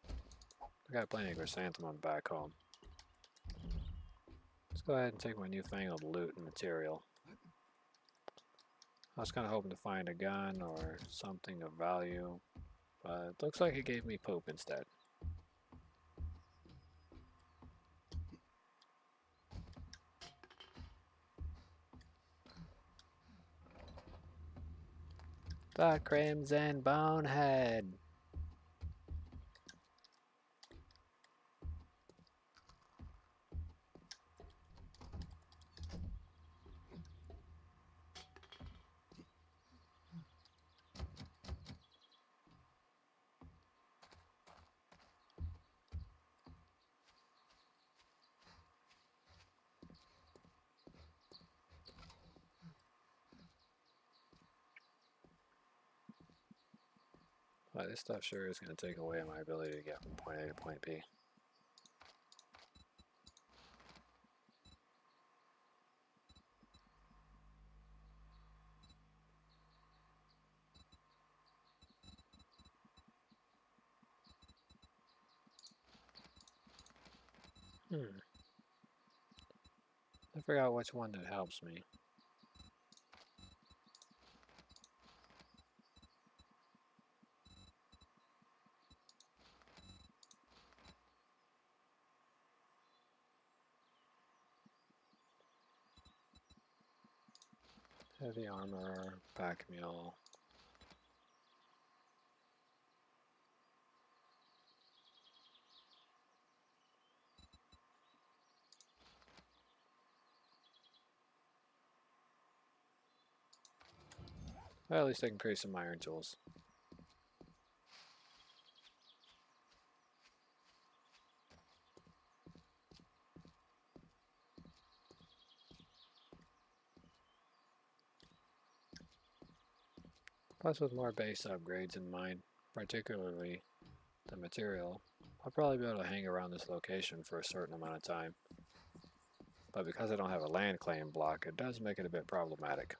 I got plenty of chrysanthemum back home. Let's go ahead and take my newfangled loot and material. I was kind of hoping to find a gun or something of value, but it looks like it gave me poop instead. The Crimson Bonehead! Well, this stuff sure is going to take away my ability to get from point A to point B. I forgot which one that helps me. Heavy armor, pack mule. Well, at least I can create some iron tools. Plus with more base upgrades in mind, particularly the material, I'll probably be able to hang around this location for a certain amount of time. But because I don't have a land claim block, it does make it a bit problematic.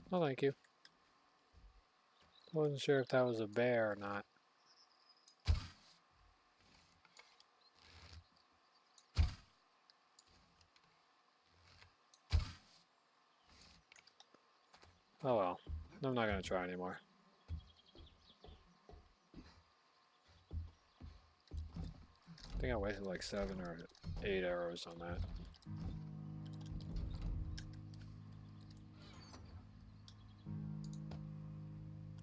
Oh, thank you. I wasn't sure if that was a bear or not. Oh well, I'm not going to try anymore. I think I wasted like 7 or 8 arrows on that.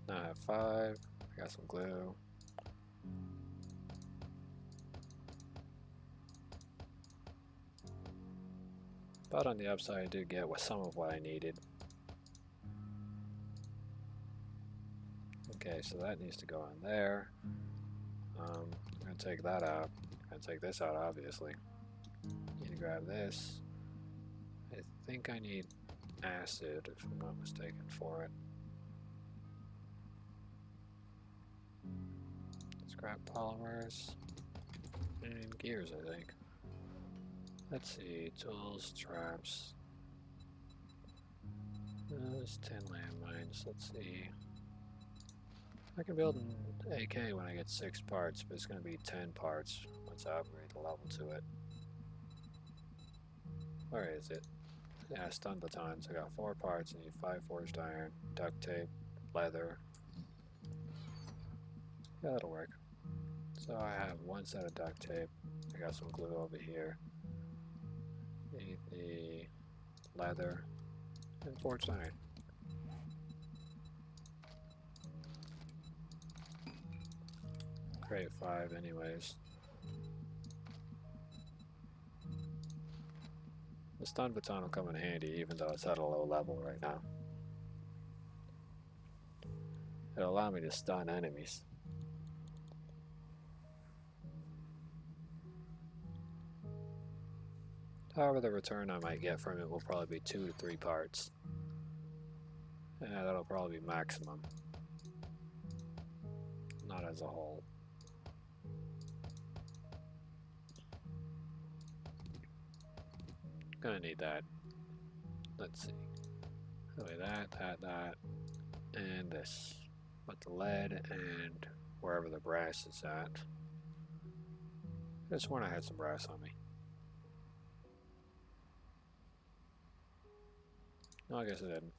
Now I have 5. I got some glue. But on the upside, I did get some of what I needed. Okay, so that needs to go on there. I'm going to take that out. I'm going to take this out, obviously. Need to grab this. I think I need acid, if I'm not mistaken, for it. Scrap polymers. And gears, I think. Let's see. Tools, traps. There's 10 landmines. Let's see. I can build an AK when I get 6 parts, but it's going to be 10 parts once I upgrade the level to it. Where is it? Yeah, stun batons. I got 4 parts. I need 5 forged iron, duct tape, leather. Yeah, that'll work. So I have 1 set of duct tape. I got some glue over here. Need the leather and forged iron. Crate 5 anyways. The stun baton will come in handy even though it's at a low level right now. It'll allow me to stun enemies. However, the return I might get from it will probably be 2 to 3 parts. Yeah, that'll probably be maximum. Not as a whole. Gonna need that. Let's see. Okay, that, and this. But the lead and wherever the brass is at. I just sworn I had some brass on me. No, I guess I didn't.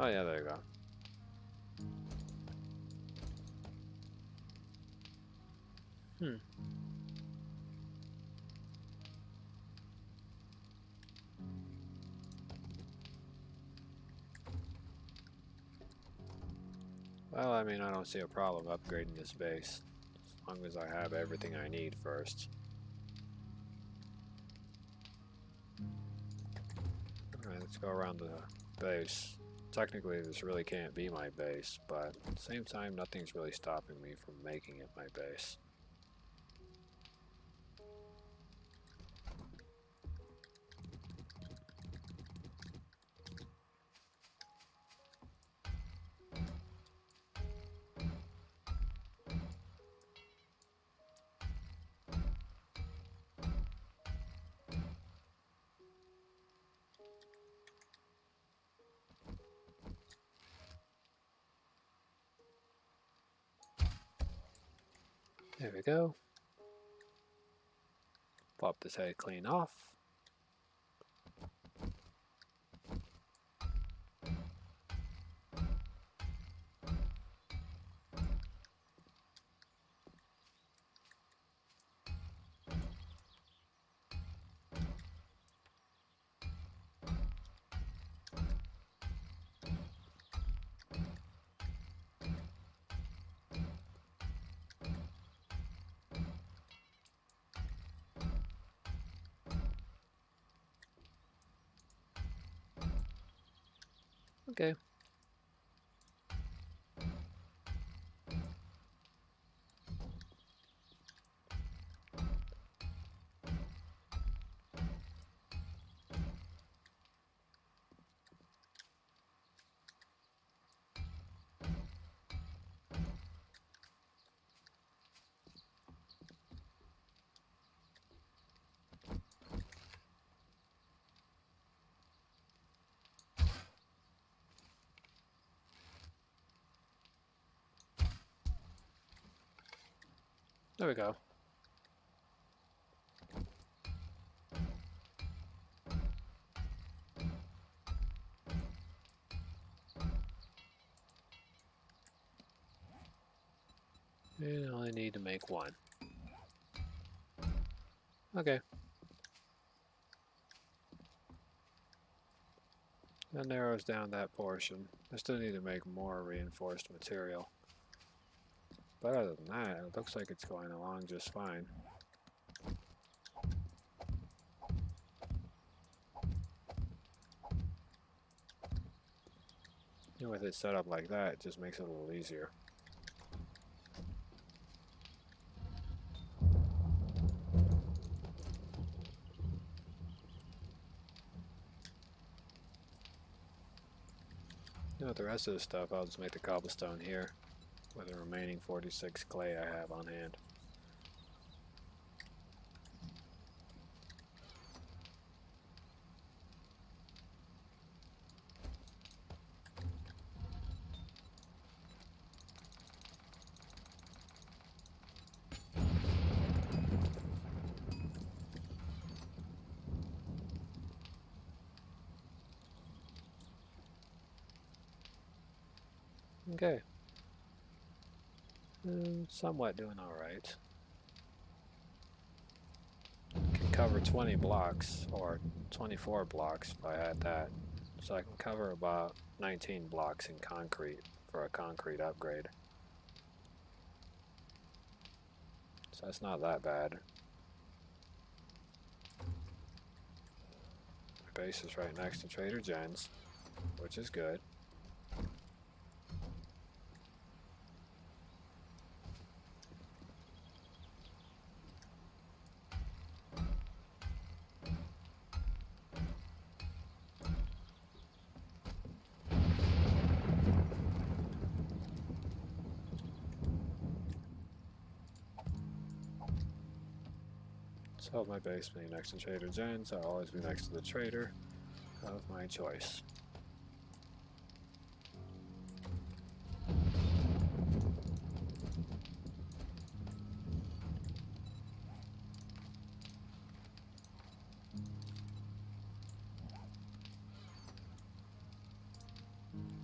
Oh yeah, there you go. Well, I mean, I don't see a problem upgrading this base, as long as I have everything I need first. Alright, let's go around the base. Technically, this really can't be my base, but at the same time, nothing's really stopping me from making it my base. There we go. Pop this head clean off. Okay. There we go. And I only need to make 1. Okay. That narrows down that portion. I still need to make more reinforced material. But other than that, it looks like it's going along just fine. And with it set up like that, it just makes it a little easier. You know, with the rest of the stuff, I'll just make the cobblestone here with the remaining 46 clay I have on hand. Okay. Somewhat doing alright. Can cover 20 blocks, or 24 blocks if I had that. So I can cover about 19 blocks in concrete for a concrete upgrade. So that's not that bad. My base is right next to Trader Jen's, which is good. So my base being next to Trader Jen's, I'll always be next to the trader of my choice.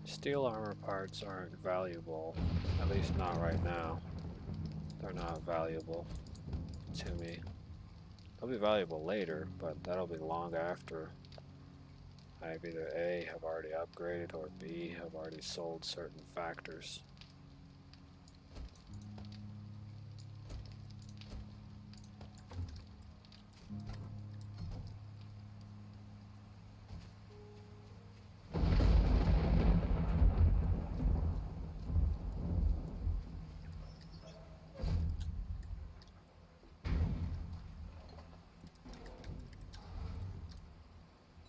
Steel armor parts aren't valuable, at least not right now. They're not valuable to me. They'll be valuable later, but that'll be long after I've either A, have already upgraded, or B, have already sold certain factors.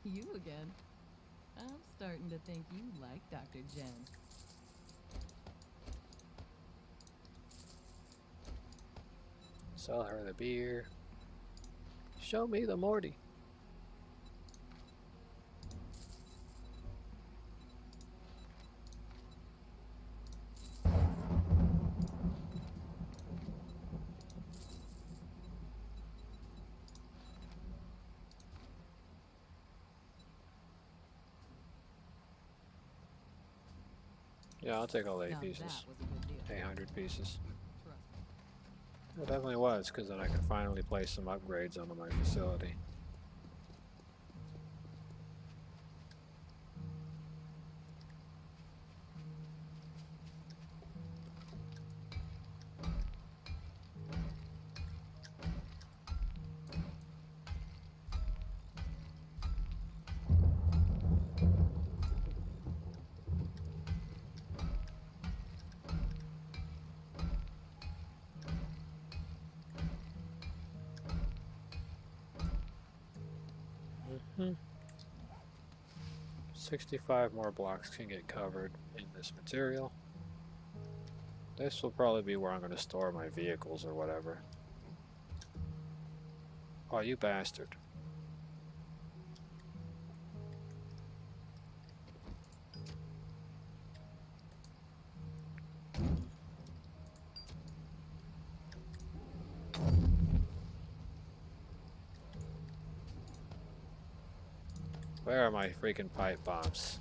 You again. I'm starting to think you like Dr. Jen. Sell her the beer. Show me the Morty. Yeah, I'll take all 8 Now pieces. that was a good deal. 800 pieces. Trust me. It definitely was, because then I could finally place some upgrades onto my facility. Hmm. 65 more blocks can get covered in this material. This will probably be where I'm going to store my vehicles or whatever. Oh, you bastard. Where are my freaking pipe bombs?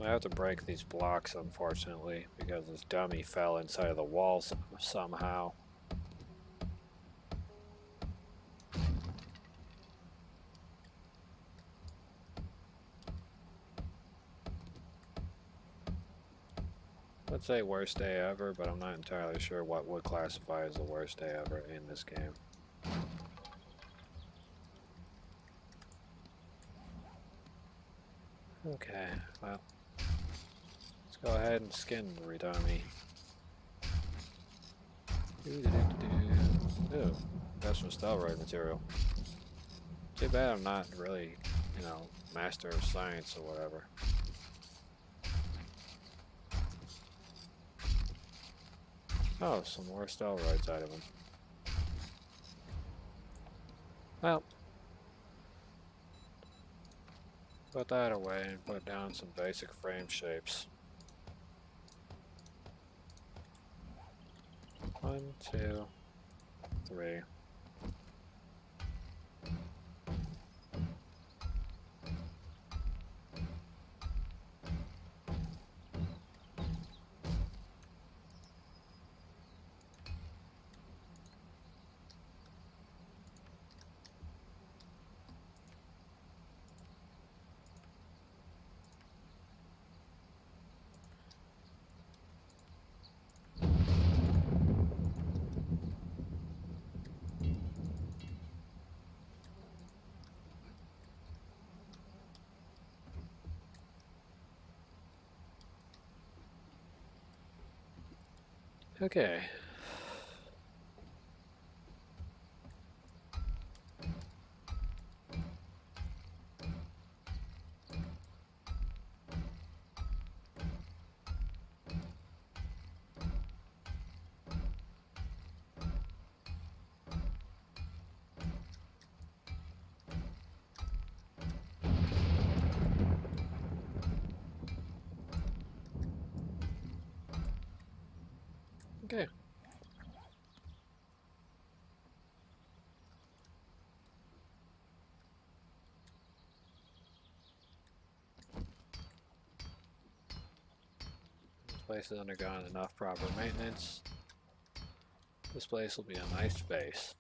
I have to break these blocks, unfortunately, because this dummy fell inside of the wall somehow. I'd say worst day ever, but I'm not entirely sure what would classify as the worst day ever in this game. Okay, well, let's go ahead and skin the dummy. Ooh, got some steroid material. Too bad I'm not really, you know, master of science or whatever. Oh, some more steroids out of him. Well, put that away and put down some basic frame shapes. 1, 2, 3. Okay. Okay. This place has undergone enough proper maintenance. This place will be a nice space.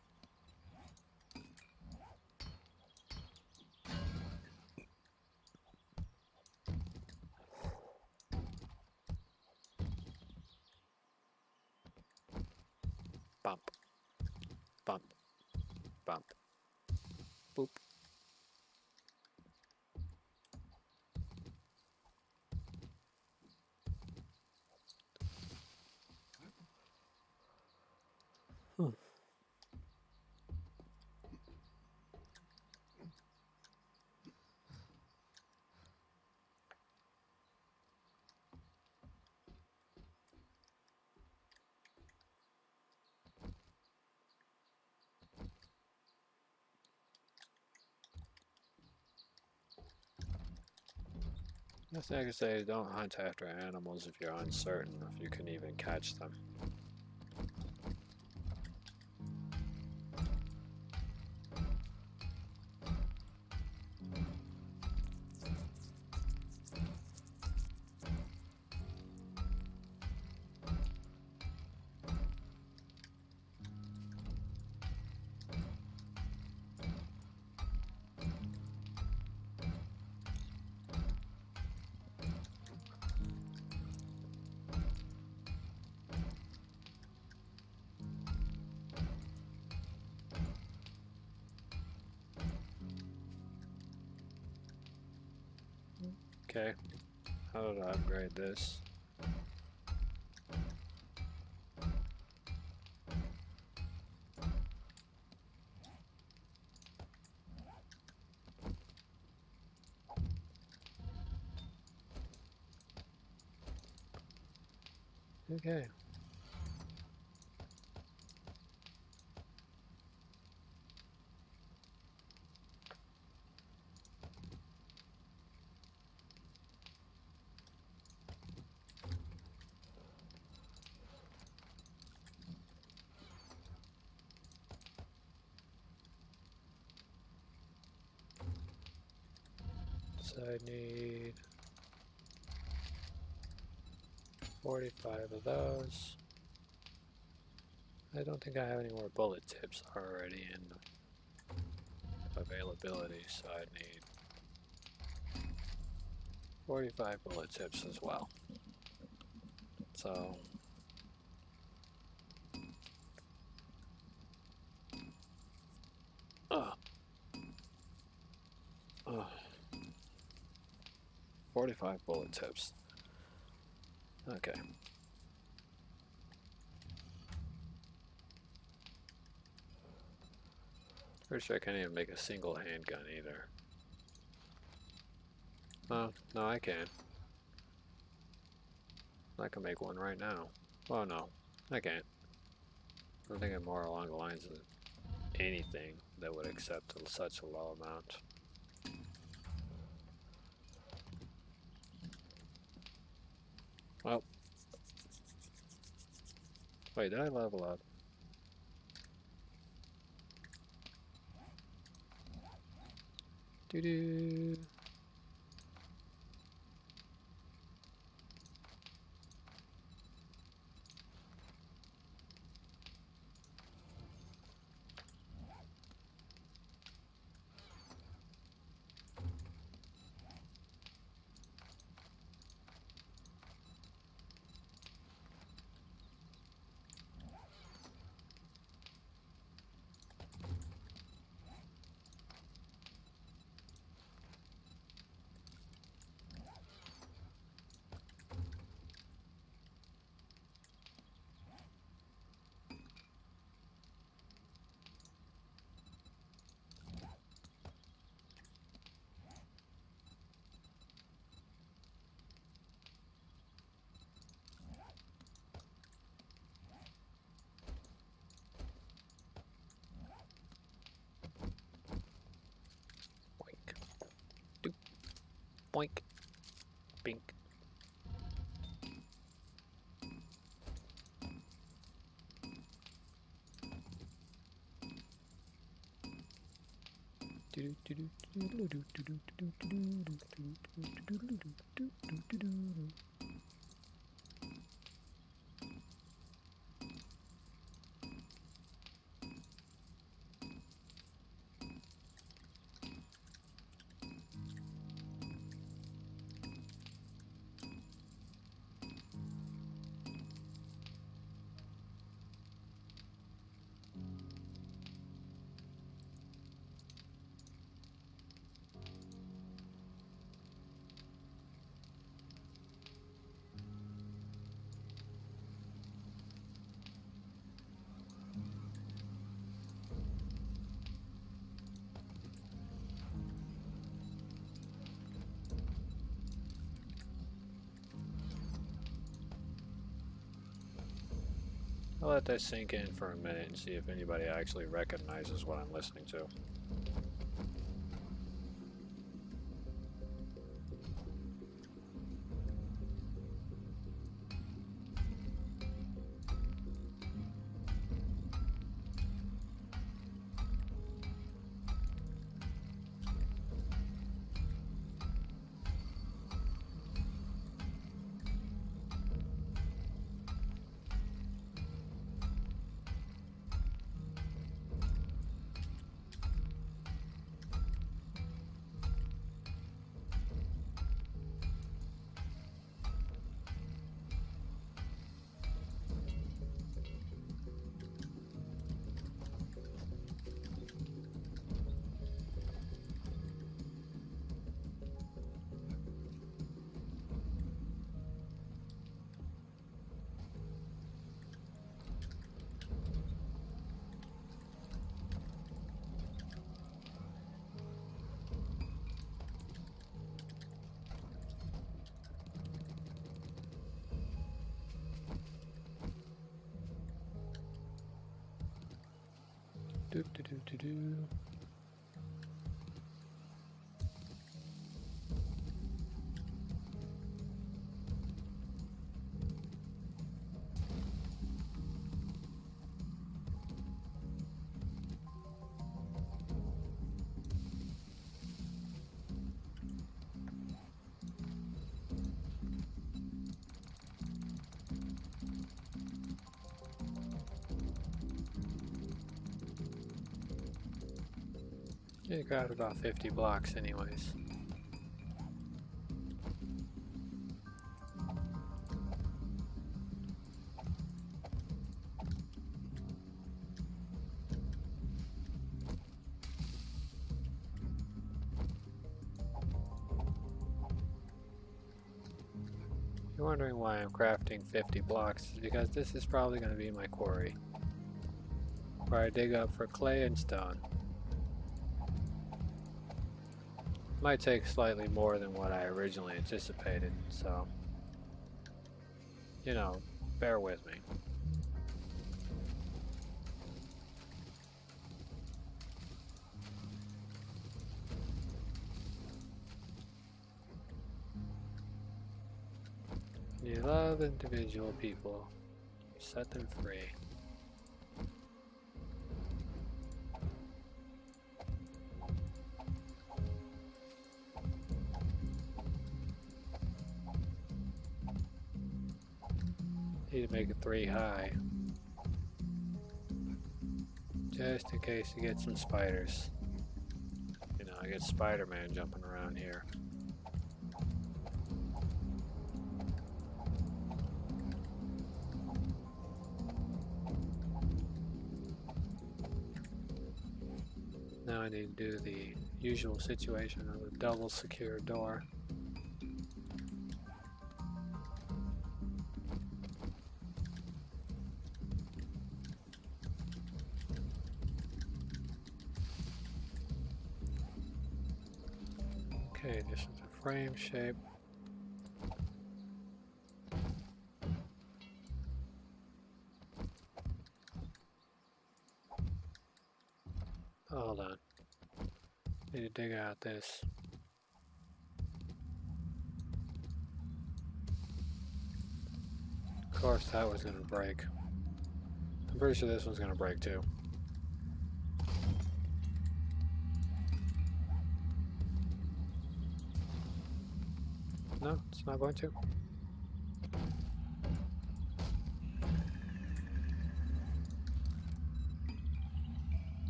Bump. Bump. Bump. Boop. Best thing I can say is don't hunt after animals if you're uncertain if you can even catch them. Okay, how did I upgrade this? Okay. So I need 45 of those. I don't think I have any more bullet tips already in availability, so I need 45 bullet tips as well. So, uh, 45 bullet tips. Okay. Pretty sure I can't even make a single handgun either. Oh, no, I can. I can make one right now. Oh no, I can't. I'm thinking more along the lines of anything that would accept such a low amount. Well, wait, did I level up? Doo-doo. Boink. Bink. I'll let that sink in for a minute and see if anybody actually recognizes what I'm listening to. Do do do do do. You got about 50 blocks anyways. You're wondering why I'm crafting 50 blocks, it's because this is probably going to be my quarry, where I dig up for clay and stone. Might take slightly more than what I originally anticipated, so, you know, bear with me. You love individual people. Set them free. Need to make it 3 high. Just in case you get some spiders. You know, I get Spider-Man jumping around here. Now I need to do the usual situation of a double secure door. Okay, this is a frame shape. Hold on. Need to dig out this. Of course that was gonna break. I'm pretty sure this one's gonna break too. No, it's not going to.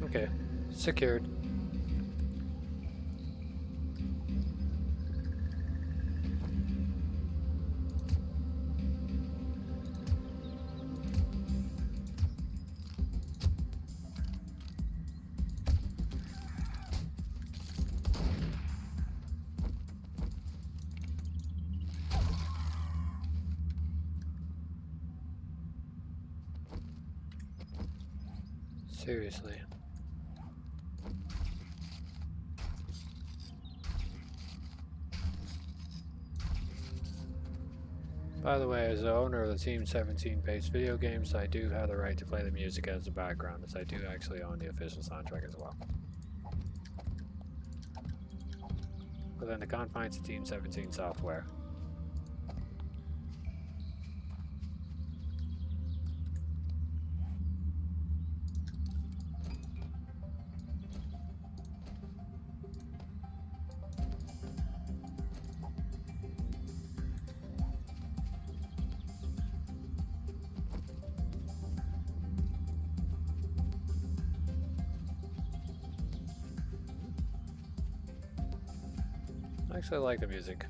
Okay, secured. Seriously. By the way, as the owner of the Team 17 based video games, I do have the right to play the music as the background, as I do actually own the official soundtrack as well. Within the confines of Team 17 software. I actually like the music.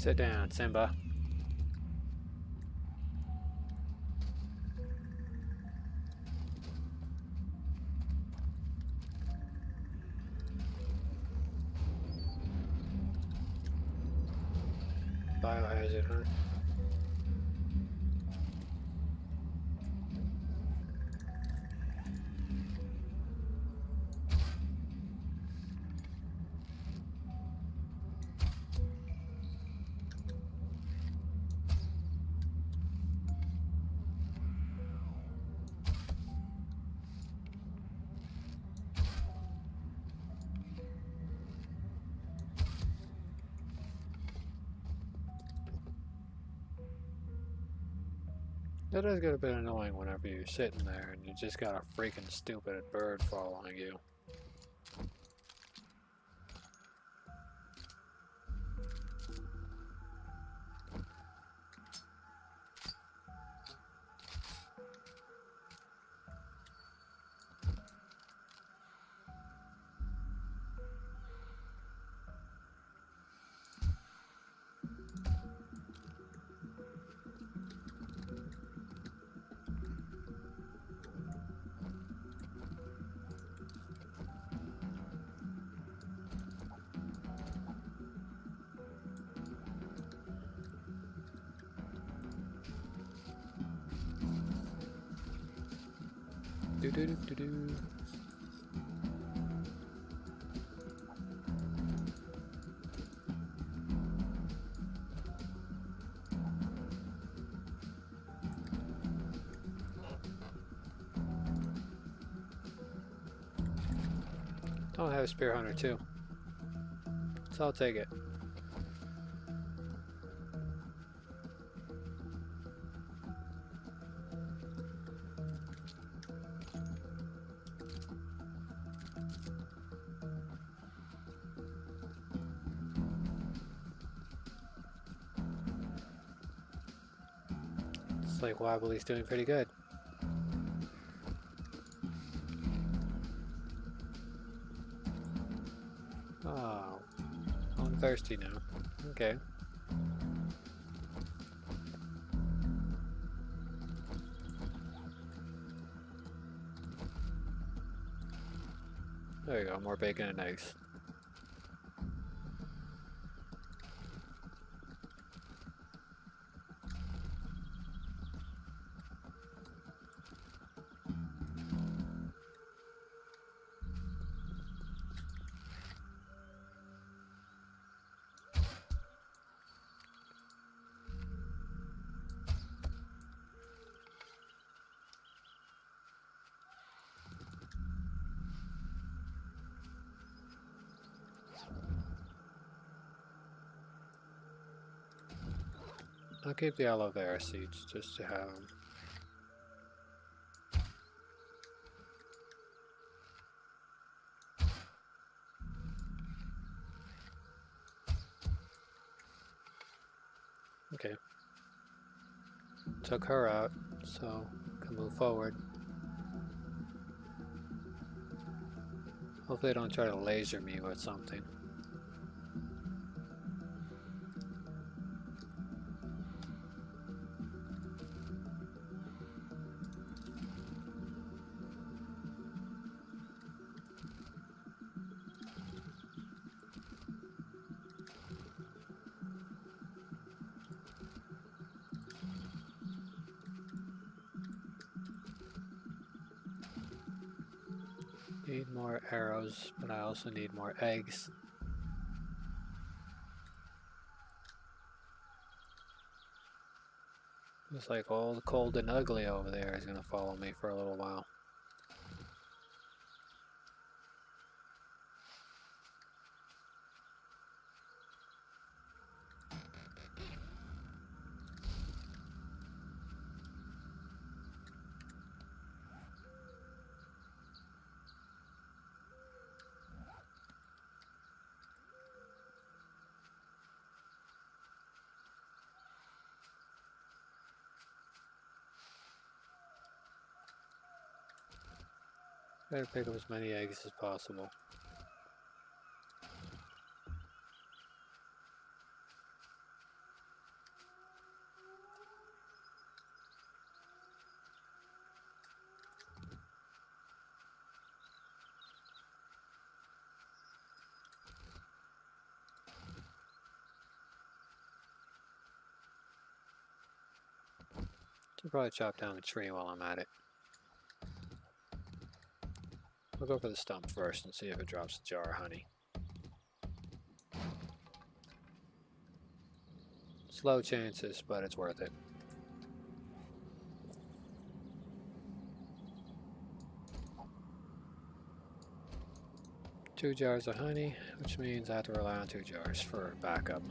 Sit down, Simba. Biohazard, huh? That does get a bit annoying whenever you're sitting there and you just got a freaking stupid bird following you. Do do do do do. Don't have a spear hunter too, so I'll take it. It's like Wobbly's doing pretty good. Oh, I'm thirsty now. Okay. There you go, more bacon and eggs. I'll keep the aloe vera seeds just to have them. Okay. Took her out, so can move forward. Hopefully they don't try to laser me with something. Need more arrows, but I also need more eggs. Looks like old, cold, and ugly over there is gonna follow me for a little while. Try to pick up as many eggs as possible. Should probably chop down the tree while I'm at it. We'll go for the stump first and see if it drops a jar of honey. Slow chances, but it's worth it. Two jars of honey, which means I have to rely on 2 jars for backup.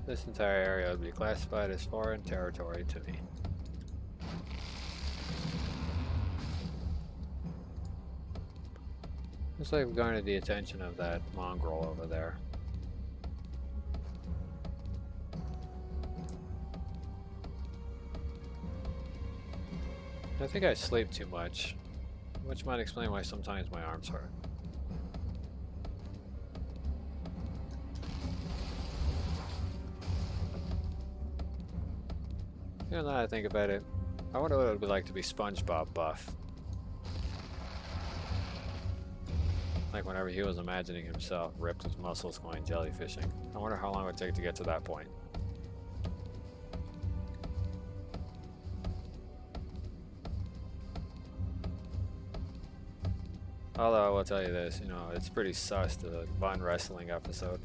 This entire area would be classified as foreign territory to me. Looks like we've garnered the attention of that mongrel over there. I think I sleep too much, which might explain why sometimes my arms hurt. You know, now that I think about it, I wonder what it would be like to be SpongeBob buff. Like whenever he was imagining himself ripped with muscles going jellyfishing. I wonder how long it would take to get to that point. Although I will tell you this, you know, it's pretty sus, the Von Wrestling episode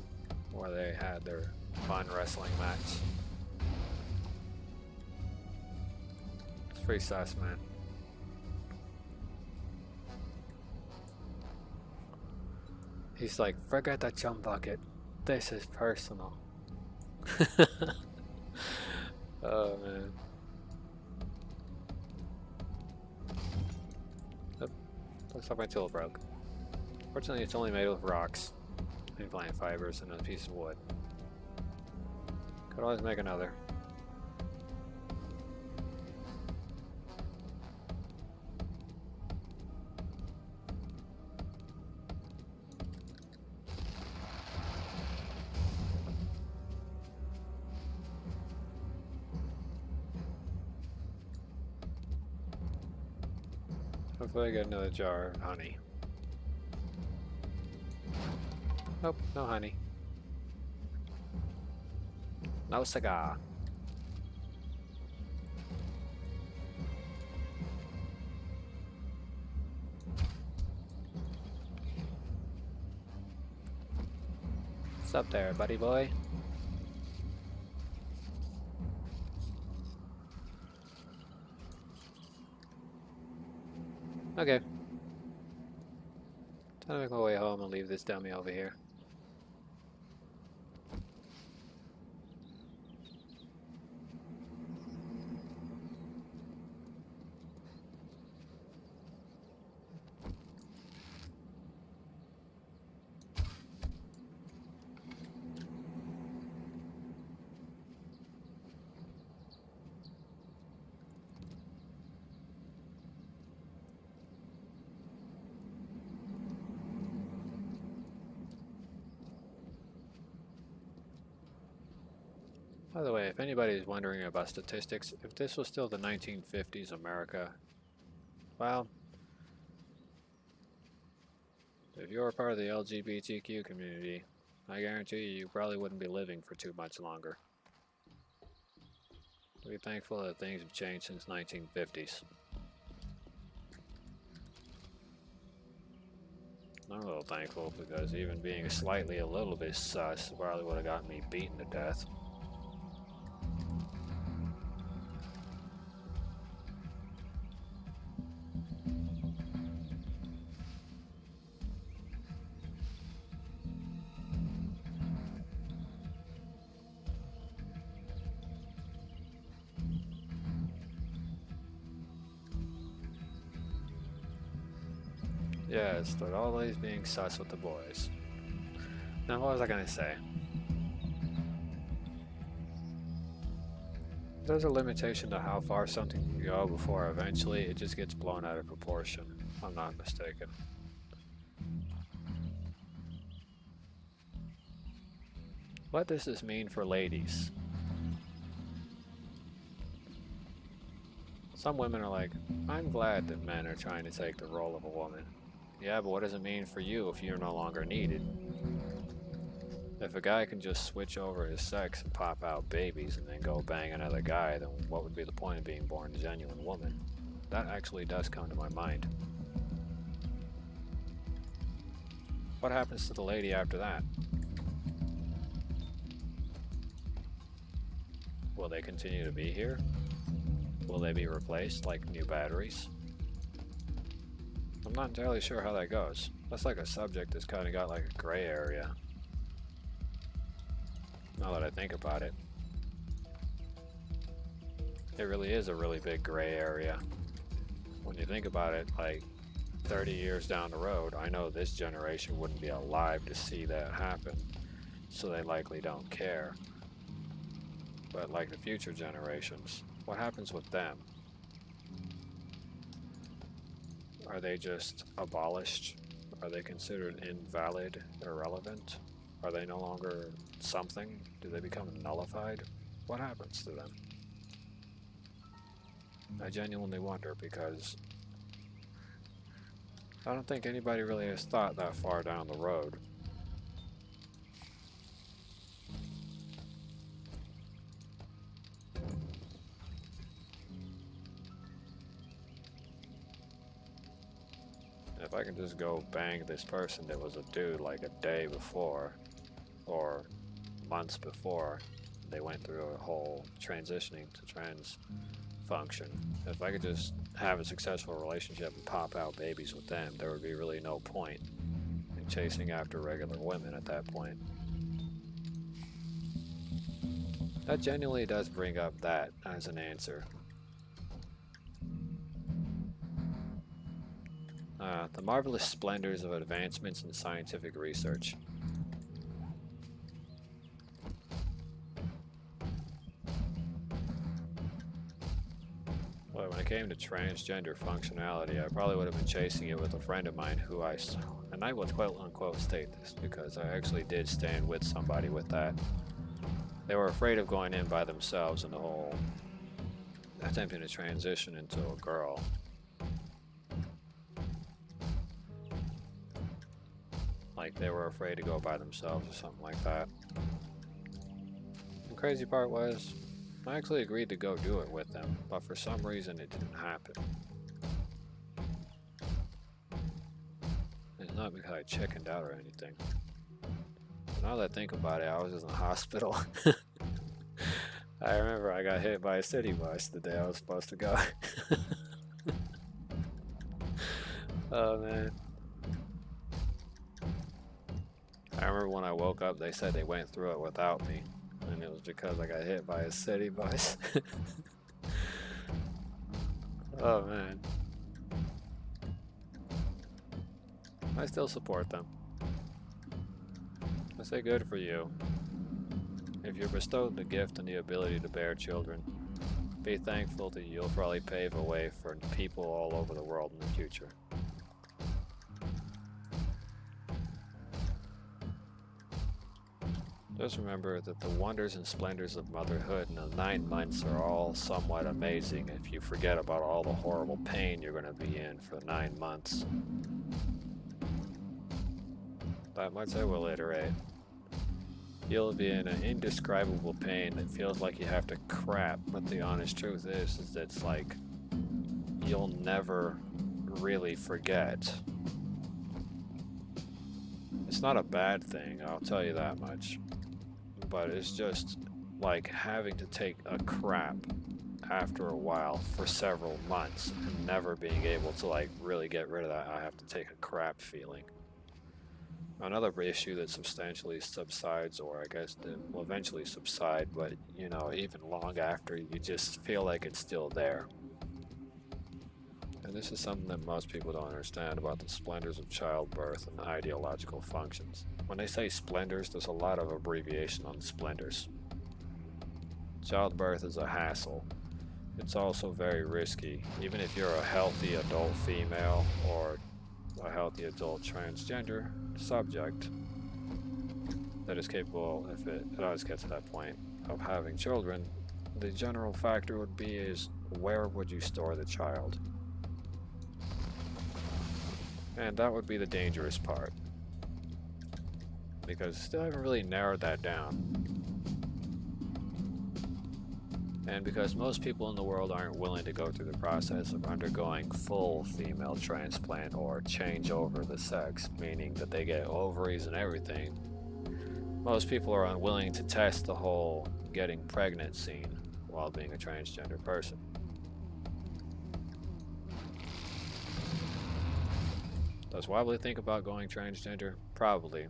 where they had their Von Wrestling match. It's pretty sus, man. He's like, forget the chum bucket. This is personal. Oh, man. Looks like my tool broke. Fortunately, it's only made with rocks, and plant fibers, and a piece of wood. Could always make another. Hopefully I get another jar of honey. Nope, no honey. No cigar. What's up there, buddy boy? Okay. Time to make my way home and leave this dummy over here. By the way, if anybody is wondering about statistics, if this was still the 1950s America, well, if you're a part of the LGBTQ community, I guarantee you probably wouldn't be living for too much longer. Be thankful that things have changed since 1950s. I'm a little thankful because even being slightly a little bit sus probably would have gotten me beaten to death. Yes, they're always being sus with the boys. Now, what was I gonna say? There's a limitation to how far something can go before eventually it just gets blown out of proportion. If I'm not mistaken. What does this mean for ladies? Some women are like, I'm glad that men are trying to take the role of a woman. Yeah, but what does it mean for you if you're no longer needed? If a guy can just switch over his sex and pop out babies and then go bang another guy, then what would be the point of being born a genuine woman? That actually does come to my mind. What happens to the lady after that? Will they continue to be here? Will they be replaced like new batteries? I'm not entirely sure how that goes. That's like a subject that's kind of got like a gray area. Now that I think about it. It really is a really big gray area. When you think about it, like 30 years down the road, I know this generation wouldn't be alive to see that happen, so they likely don't care. But like the future generations, what happens with them? Are they just abolished? Are they considered invalid, irrelevant? Are they no longer something? Do they become nullified? What happens to them? I genuinely wonder, because I don't think anybody really has thought that far down the road. If I can just go bang this person that was a dude like a day before, or months before they went through a whole transitioning to trans function, if I could just have a successful relationship and pop out babies with them, there would be really no point in chasing after regular women at that point. That genuinely does bring up that as an answer. The marvelous splendors of advancements in scientific research. Well, when it came to transgender functionality, I probably would have been chasing it with a friend of mine who and I will quote unquote state this because I actually did stand with somebody with that. They were afraid of going in by themselves and the whole attempting to transition into a girl. Like they were afraid to go by themselves or something like that. The crazy part was, I actually agreed to go do it with them, but for some reason it didn't happen. It's not because I chickened out or anything. But now that I think about it, I was in the hospital. I remember I got hit by a city bus the day I was supposed to go. Oh man. I remember when I woke up, they said they went through it without me, and it was because I got hit by a city bus. Oh man. I still support them. I say good for you. If you're bestowed the gift and the ability to bear children, be thankful that you'll probably pave a way for people all over the world in the future. Just remember that the wonders and splendors of motherhood in the 9 months are all somewhat amazing if you forget about all the horrible pain you're going to be in for 9 months. That much I will iterate. You'll be in an indescribable pain that feels like you have to crap, but the honest truth is that it's like you'll never really forget. It's not a bad thing, I'll tell you that much. But it's just like having to take a crap after a while for several months and never being able to like really get rid of that I have to take a crap feeling. Another issue that substantially subsides, or I guess that will eventually subside, but you know, even long after, you just feel like it's still there. And this is something that most people don't understand about the splendors of childbirth and ideological functions. When they say splendors, there's a lot of abbreviation on splendors. Childbirth is a hassle. It's also very risky. Even if you're a healthy adult female or a healthy adult transgender subject that is capable, if it does get to that point, of having children, the general factor would be is where would you store the child? And that would be the dangerous part. Because still haven't really narrowed that down. And because most people in the world aren't willing to go through the process of undergoing full female transplant or change over the sex, meaning that they get ovaries and everything, most people are unwilling to test the whole getting pregnant scene while being a transgender person. Does Wobbly think about going transgender? Probably.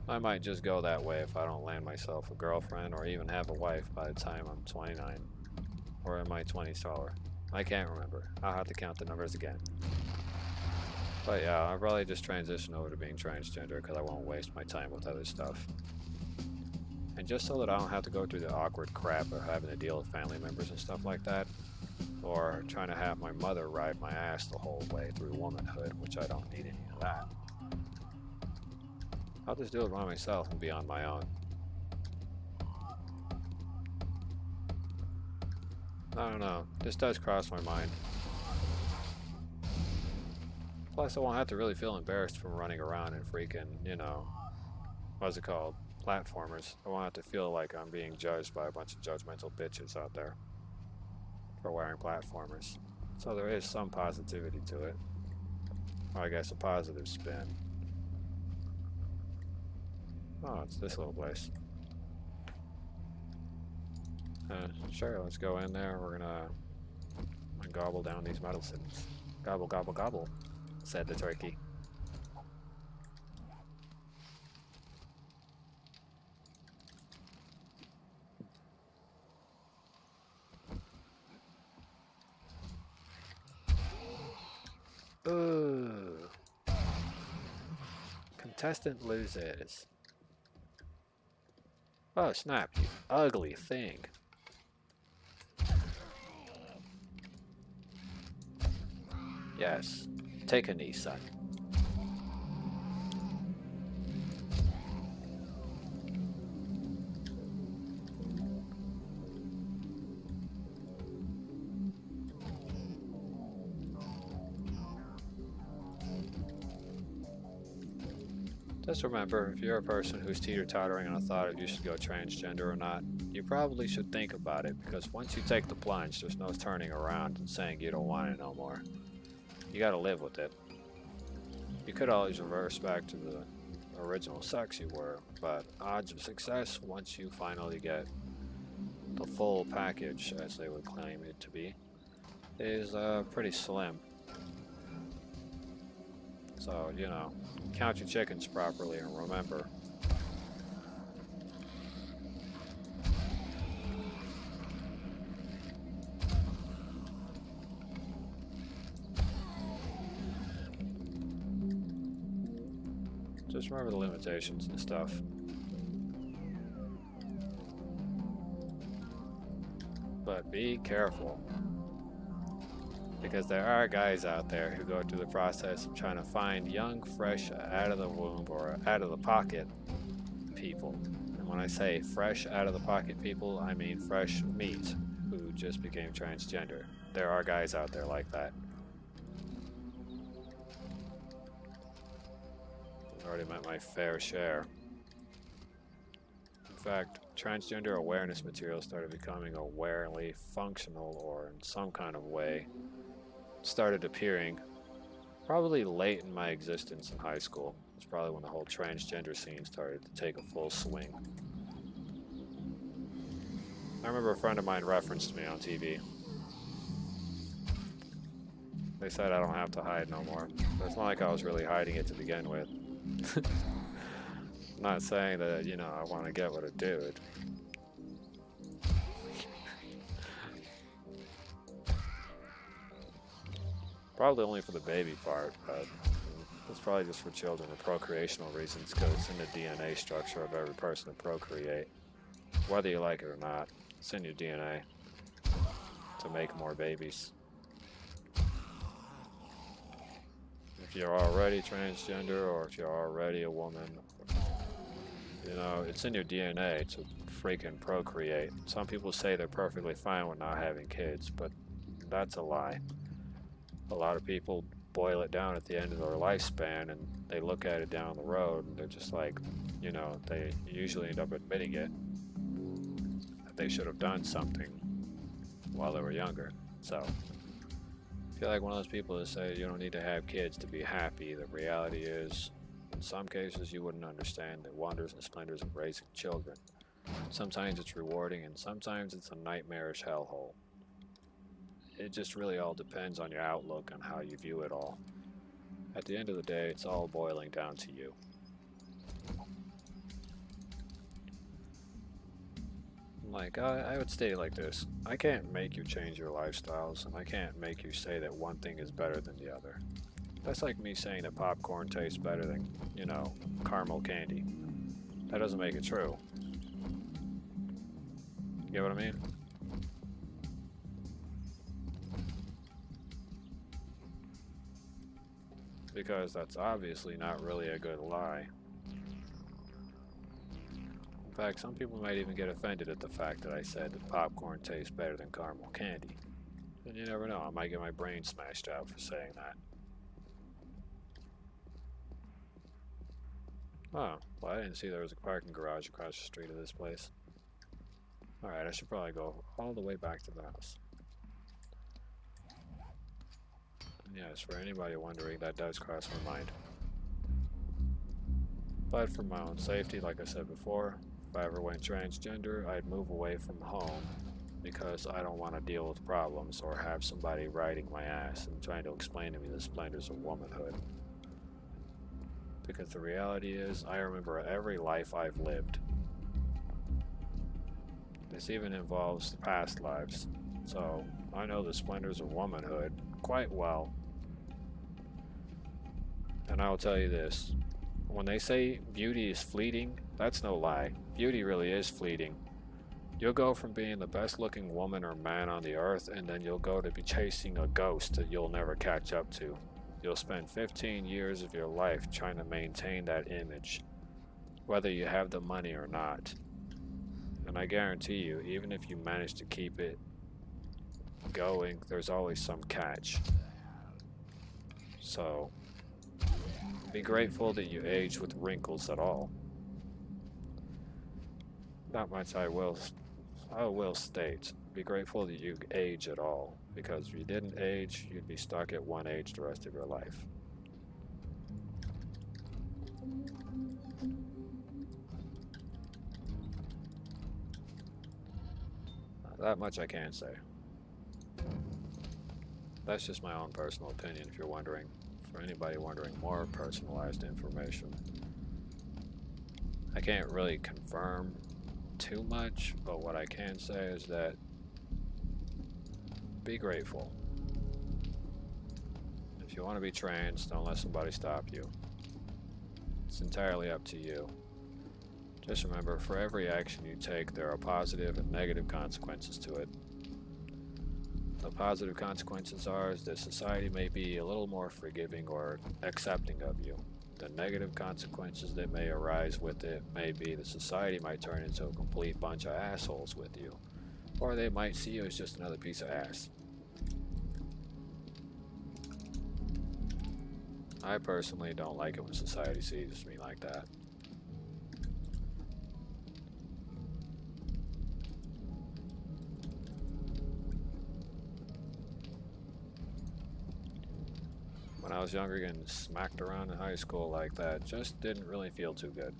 I might just go that way if I don't land myself a girlfriend or even have a wife by the time I'm 29. Or in my 20s taller. I can't remember. I'll have to count the numbers again. But yeah, I'll probably just transition over to being transgender because I won't waste my time with other stuff. And just so that I don't have to go through the awkward crap of having to deal with family members and stuff like that, or trying to have my mother ride my ass the whole way through womanhood, which I don't need any of that. I'll just do it by myself and be on my own. I don't know, this does cross my mind. Plus I won't have to really feel embarrassed from running around in freaking, you know, what's it called? Platformers. I won't have to feel like I'm being judged by a bunch of judgmental bitches out there for wearing platformers. So there is some positivity to it. Or I guess a positive spin. Oh, it's this little place. Sure, let's go in there. We're gonna gobble down these medicines. Gobble, gobble, gobble, said the turkey. Ooh. Contestant loses. Oh snap, you ugly thing. Yes, take a knee, son. Just remember, if you're a person who's teeter-tottering on a thought if you should go transgender or not, you probably should think about it, because once you take the plunge, there's no turning around and saying you don't want it no more. You gotta live with it. You could always reverse back to the original sex you were, but odds of success once you finally get the full package, as they would claim it to be, is pretty slim. So, you know, count your chickens properly and remember. Just remember the limitations and stuff. But be careful. Because there are guys out there who go through the process of trying to find young, fresh, out of the womb or out of the pocket people. And when I say fresh, out of the pocket people, I mean fresh meat who just became transgender. There are guys out there like that. I've already met my fair share. In fact, transgender awareness material started becoming awarely functional, or in some kind of way started appearing probably late in my existence in high school. It's probably when the whole transgender scene started to take a full swing. I remember a friend of mine referenced me on TV. They said I don't have to hide no more. But it's not like I was really hiding it to begin with. I'm not saying that, you know, I want to get with a dude. Probably only for the baby part, but it's probably just for children or procreational reasons because it's in the DNA structure of every person to procreate. Whether you like it or not, it's in your DNA to make more babies. If you're already transgender or if you're already a woman, you know, it's in your DNA to freaking procreate. Some people say they're perfectly fine with not having kids, but that's a lie. A lot of people boil it down at the end of their lifespan and they look at it down the road and they're just like, you know, they usually end up admitting it, that they should have done something while they were younger. So, I feel like one of those people that say you don't need to have kids to be happy. The reality is, in some cases, you wouldn't understand the wonders and splendors of raising children. Sometimes it's rewarding, and sometimes it's a nightmarish hellhole. It just really all depends on your outlook on how you view it all. At the end of the day, it's all boiling down to you. Like, I would state it like this. I can't make you change your lifestyles, and I can't make you say that one thing is better than the other. That's like me saying that popcorn tastes better than, you know, caramel candy. That doesn't make it true. You get what I mean? Because that's obviously not really a good lie. In fact, some people might even get offended at the fact that I said that popcorn tastes better than caramel candy. And you never know, I might get my brain smashed out for saying that. Oh, well, I didn't see there was a parking garage across the street of this place. Alright, I should probably go all the way back to the house. And yes, for anybody wondering, that does cross my mind. But for my own safety, like I said before, if I ever went transgender, I'd move away from home because I don't want to deal with problems or have somebody riding my ass and trying to explain to me the splendors of womanhood. Because the reality is, I remember every life I've lived. This even involves past lives, so I know the splendors of womanhood quite well. And I'll tell you this, when they say beauty is fleeting, that's no lie. Beauty really is fleeting. You'll go from being the best looking woman or man on the earth, and then you'll go to be chasing a ghost that you'll never catch up to. You'll spend 15 years of your life trying to maintain that image, whether you have the money or not. And I guarantee you, even if you manage to keep it going, there's always some catch. So, be grateful that you age with wrinkles at all. Not much I will state. Be grateful that you age at all, because if you didn't age, you'd be stuck at one age the rest of your life. That much I can say. That's just my own personal opinion, if you're wondering. For anybody wondering more personalized information. I can't really confirm too much, but what I can say is that be grateful. If you want to be trans, don't let somebody stop you. It's entirely up to you. Just remember, for every action you take, there are positive and negative consequences to it. The positive consequences are is that society may be a little more forgiving or accepting of you. The negative consequences that may arise with it may be that society might turn into a complete bunch of assholes with you. Or they might see you as just another piece of ass. I personally don't like it when society sees me like that. When I was younger, getting smacked around in high school like that just didn't really feel too good.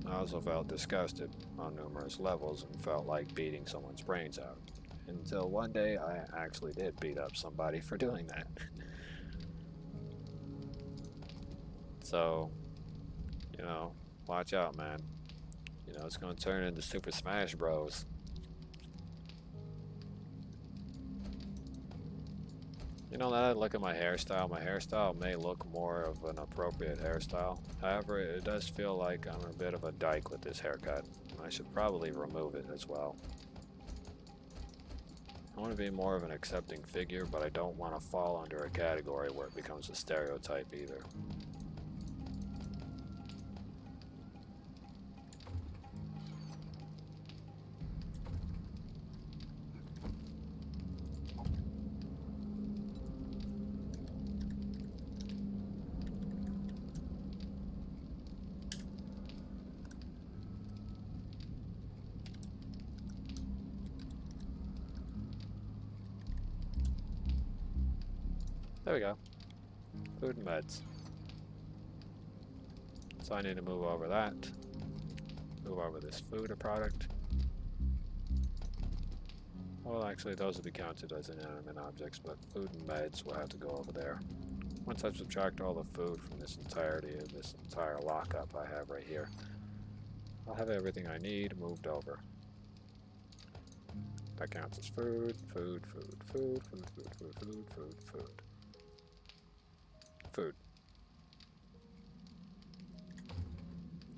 I also felt disgusted on numerous levels and felt like beating someone's brains out. Until one day I actually did beat up somebody for doing that. So, you know, watch out, man. You know, it's gonna turn into Super Smash Bros. You know, that I look at my hairstyle may look more of an appropriate hairstyle. However, it does feel like I'm a bit of a dyke with this haircut. I should probably remove it as well. I want to be more of an accepting figure, but I don't want to fall under a category where it becomes a stereotype either. There we go. Food and meds. So I need to move over that. Move over this food product. Well, actually, those will be counted as inanimate objects, but food and meds will have to go over there. Once I subtract all the food from this entirety of this entire lockup I have right here, I'll have everything I need moved over. That counts as food, food, food, food, food, food, food, food, food, food. Food.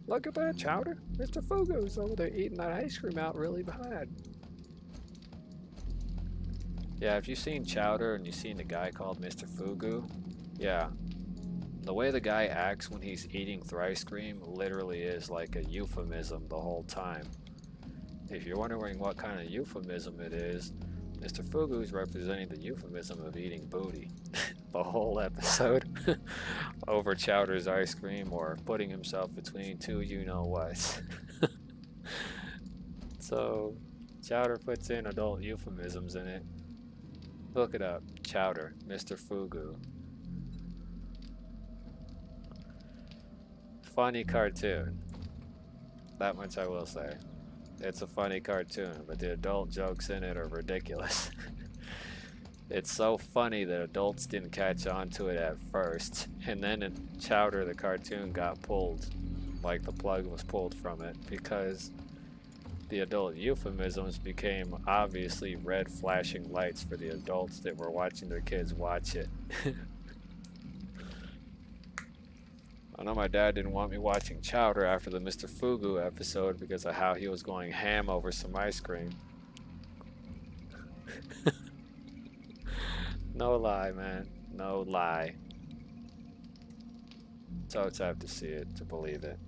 Look at that, Chowder. Mr. Fugu's over there eating that ice cream out really bad. Yeah, if you've seen Chowder and you've seen the guy called Mr. Fugu, yeah. The way the guy acts when he's eating ice cream literally is like a euphemism the whole time. If you're wondering what kind of euphemism it is, Mr. Fugu's representing the euphemism of eating booty. The whole episode. Over Chowder's ice cream or putting himself between two you-know-whats. So, Chowder puts in adult euphemisms in it. Look it up. Chowder, Mr. Fugu. Funny cartoon. That much I will say. It's a funny cartoon, but the adult jokes in it are ridiculous. It's so funny that adults didn't catch on to it at first, and then in Chowder the cartoon got pulled, like the plug was pulled from it, because the adult euphemisms became obviously red flashing lights for the adults that were watching their kids watch it. I know my dad didn't want me watching Chowder after the Mr. Fugu episode because of how he was going ham over some ice cream. No lie, man. No lie. Totes have to see it to believe it.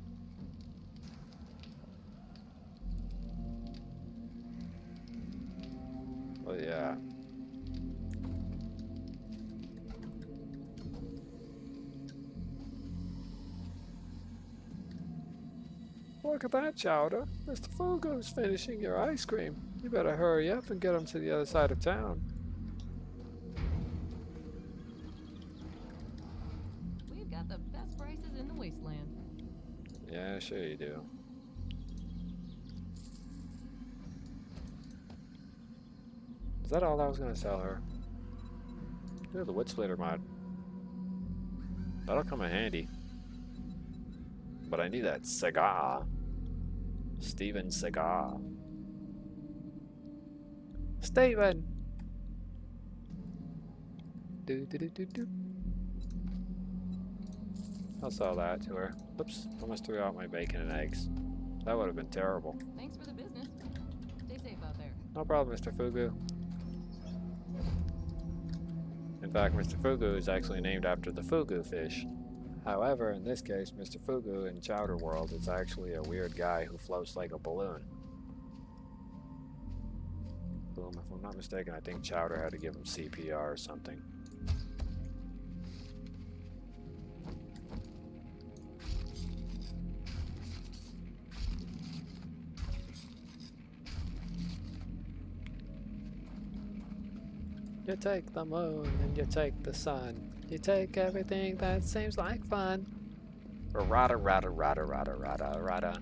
But yeah. Look at that, Chowder. Mr. Fugu's finishing your ice cream. You better hurry up and get him to the other side of town. We've got the best prices in the wasteland. Yeah, sure you do. Is that all I was gonna sell her? Ooh, the wood splitter mod. That'll come in handy. But I need that cigar. Steven Cigar. Steven! Do do do do do. I'll sell that to her. Oops, almost threw out my bacon and eggs. That would have been terrible. Thanks for the business. Stay safe out there. No problem, Mr. Fugu. In fact, Mr. Fugu is actually named after the fugu fish. However, in this case, Mr. Fugu in Chowder World is actually a weird guy who floats like a balloon. Boom, if I'm not mistaken, I think Chowder had to give him CPR or something. You take the moon and you take the sun. You take everything that seems like fun. Rada rada rada rada rada rada.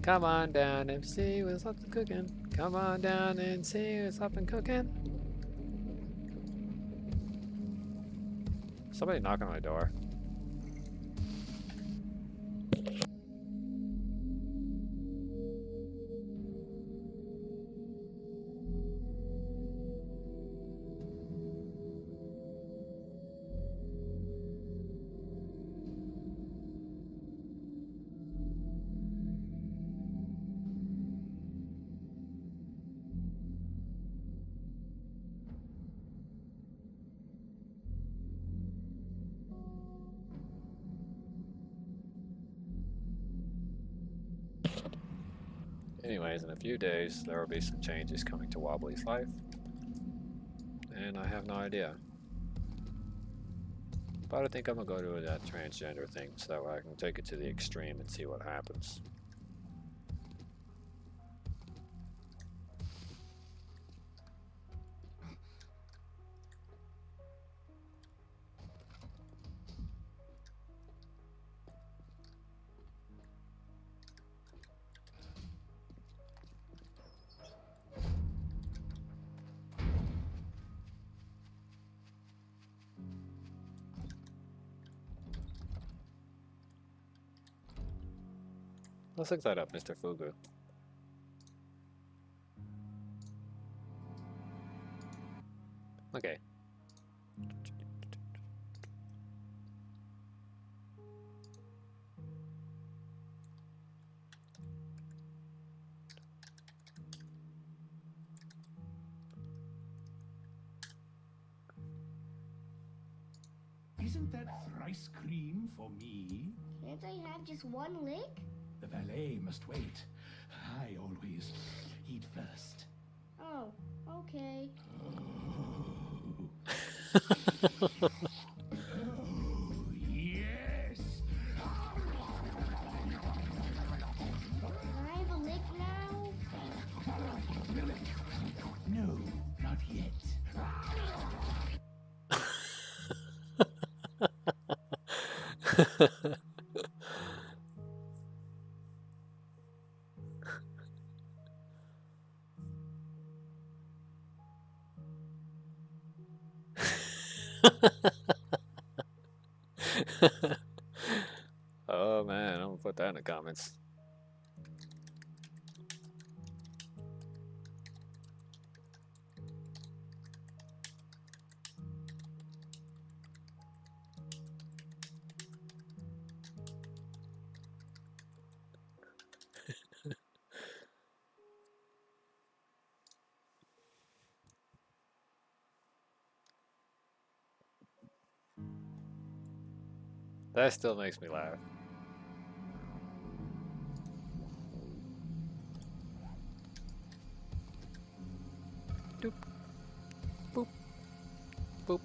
Come on down and see what's up and cooking. Come on down and see what's up and cooking. Somebody knocking on my door. Anyways, in a few days, there will be some changes coming to Wobbly's life. And I have no idea. But I think I'm gonna go to that transgender thing so I can take it to the extreme and see what happens. Let's look that up, Mr. Fugu. Okay. Isn't that thrice cream for me? Can't I have just one lick? The valet must wait. I always eat first. Oh, okay. Oh, yes! Can I have a lick now? No, not yet. Oh man, I'm gonna put that in the comments. That still makes me laugh. Doop. Boop. Boop.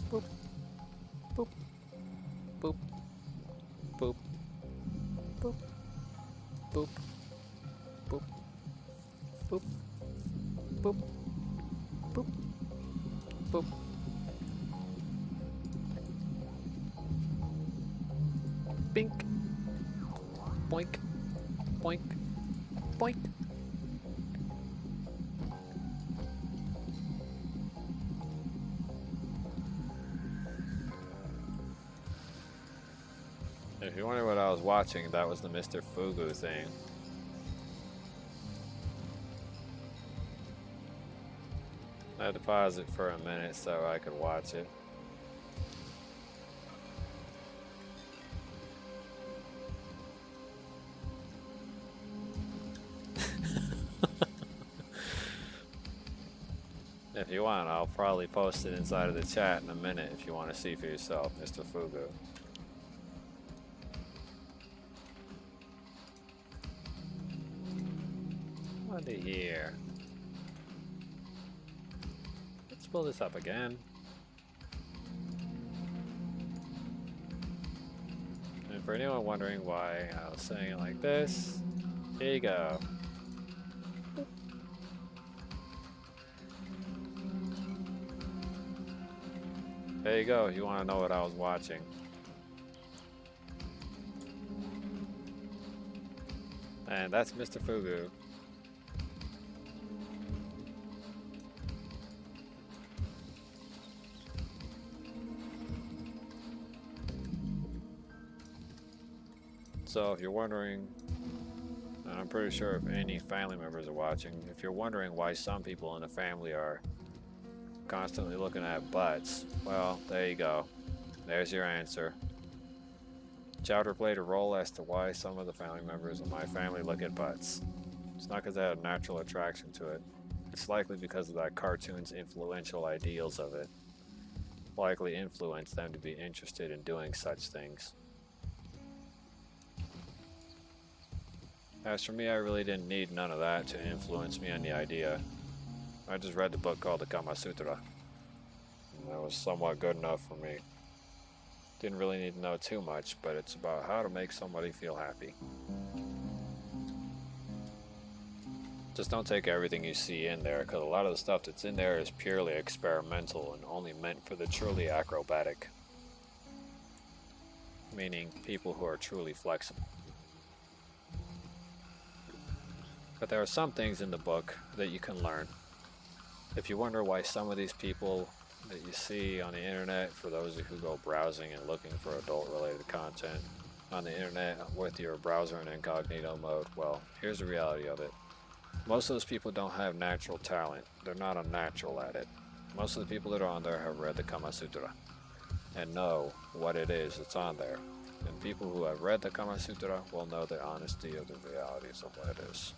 Boop. Boop. Boop. Boop. Boop. Boop. Boop. Boop. Boop. Boop. Boop. Bink. Boink. Boink. Boink. If you wonder what I was watching, that was the Mr. Fugu thing. I had to pause it for a minute so I could watch it. If you want, I'll probably post it inside of the chat in a minute if you want to see for yourself, Mr. Fugu. What do you hear? Let's pull this up again. And for anyone wondering why I was saying it like this, here you go. There you go, if you want to know what I was watching. And that's Mr. Fugu. So if you're wondering, and I'm pretty sure if any family members are watching, if you're wondering why some people in the family are constantly looking at butts, well, there you go. There's your answer. Chowder played a role as to why some of the family members in my family look at butts. It's not because they have a natural attraction to it. It's likely because of that cartoon's influential ideals of it. Likely influenced them to be interested in doing such things. As for me, I really didn't need none of that to influence me on the idea. I just read the book called the Kama Sutra. And that was somewhat good enough for me. Didn't really need to know too much, but it's about how to make somebody feel happy. Just don't take everything you see in there, because a lot of the stuff that's in there is purely experimental and only meant for the truly acrobatic. Meaning people who are truly flexible. But there are some things in the book that you can learn. If you wonder why some of these people that you see on the internet, for those who go browsing and looking for adult-related content on the internet with your browser in incognito mode, well, here's the reality of it. Most of those people don't have natural talent. They're not a natural at it. Most of the people that are on there have read the Kama Sutra and know what it is that's on there. And people who have read the Kama Sutra will know the honesty of the realities of what it is.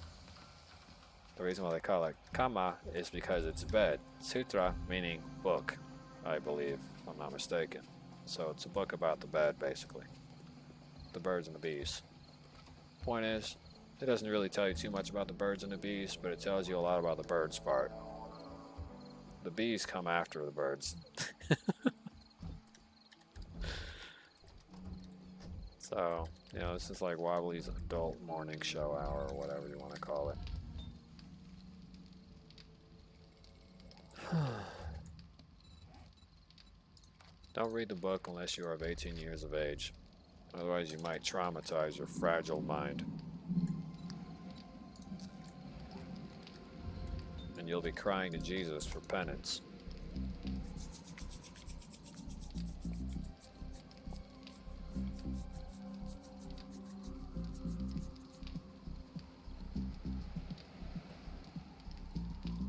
The reason why they call it Kama is because it's bed. Sutra meaning book, I believe, if I'm not mistaken. So it's a book about the bed, basically. The birds and the bees. Point is, it doesn't really tell you too much about the birds and the bees, but it tells you a lot about the birds part. The bees come after the birds. So, you know, this is like Wobbly's adult morning show hour, or whatever you want to call it. Don't read the book unless you are of 18 years of age. Otherwise you might traumatize your fragile mind. And you'll be crying to Jesus for penance.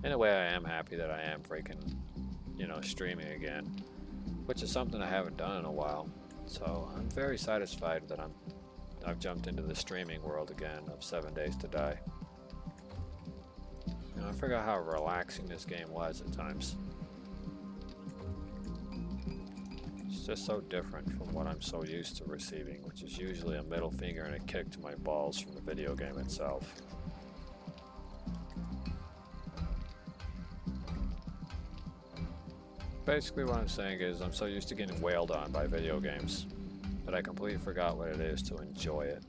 In a way, I am happy that I am freaking, you know, streaming again, which is something I haven't done in a while. So I'm very satisfied that I've jumped into the streaming world again of 7 Days to Die. You know, I forgot how relaxing this game was at times. It's just so different from what I'm so used to receiving, which is usually a middle finger and a kick to my balls from the video game itself. Basically what I'm saying is I'm so used to getting wailed on by video games that I completely forgot what it is to enjoy it.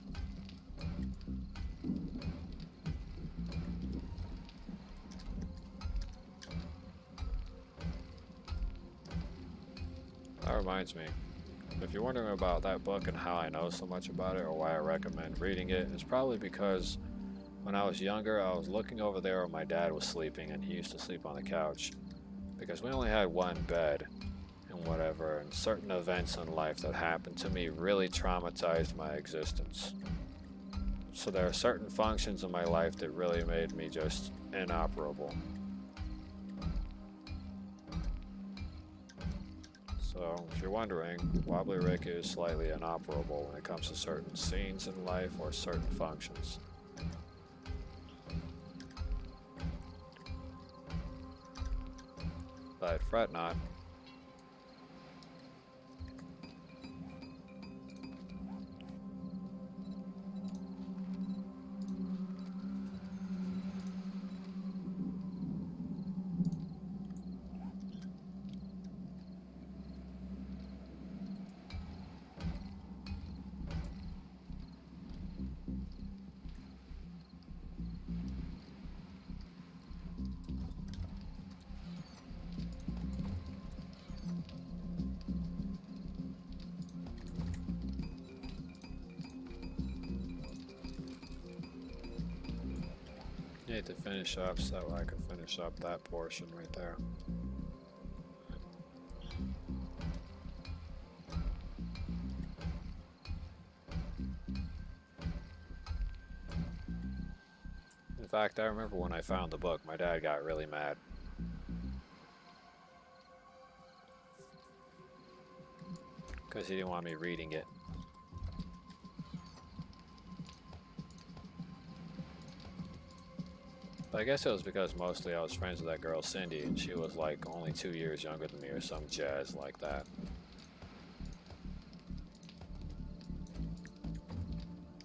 That reminds me, if you're wondering about that book and how I know so much about it or why I recommend reading it, it's probably because when I was younger I was looking over there where my dad was sleeping, and he used to sleep on the couch. Because we only had one bed and whatever, and certain events in life that happened to me really traumatized my existence. So there are certain functions in my life that really made me just inoperable. So if you're wondering, Wobbly Rick is slightly inoperable when it comes to certain scenes in life or certain functions. But fret not. Need to finish up so I can finish up that portion right there. In fact, I remember when I found the book, my dad got really mad. Because he didn't want me reading it. But I guess it was because mostly I was friends with that girl Cindy, and she was like only 2 years younger than me or some jazz like that.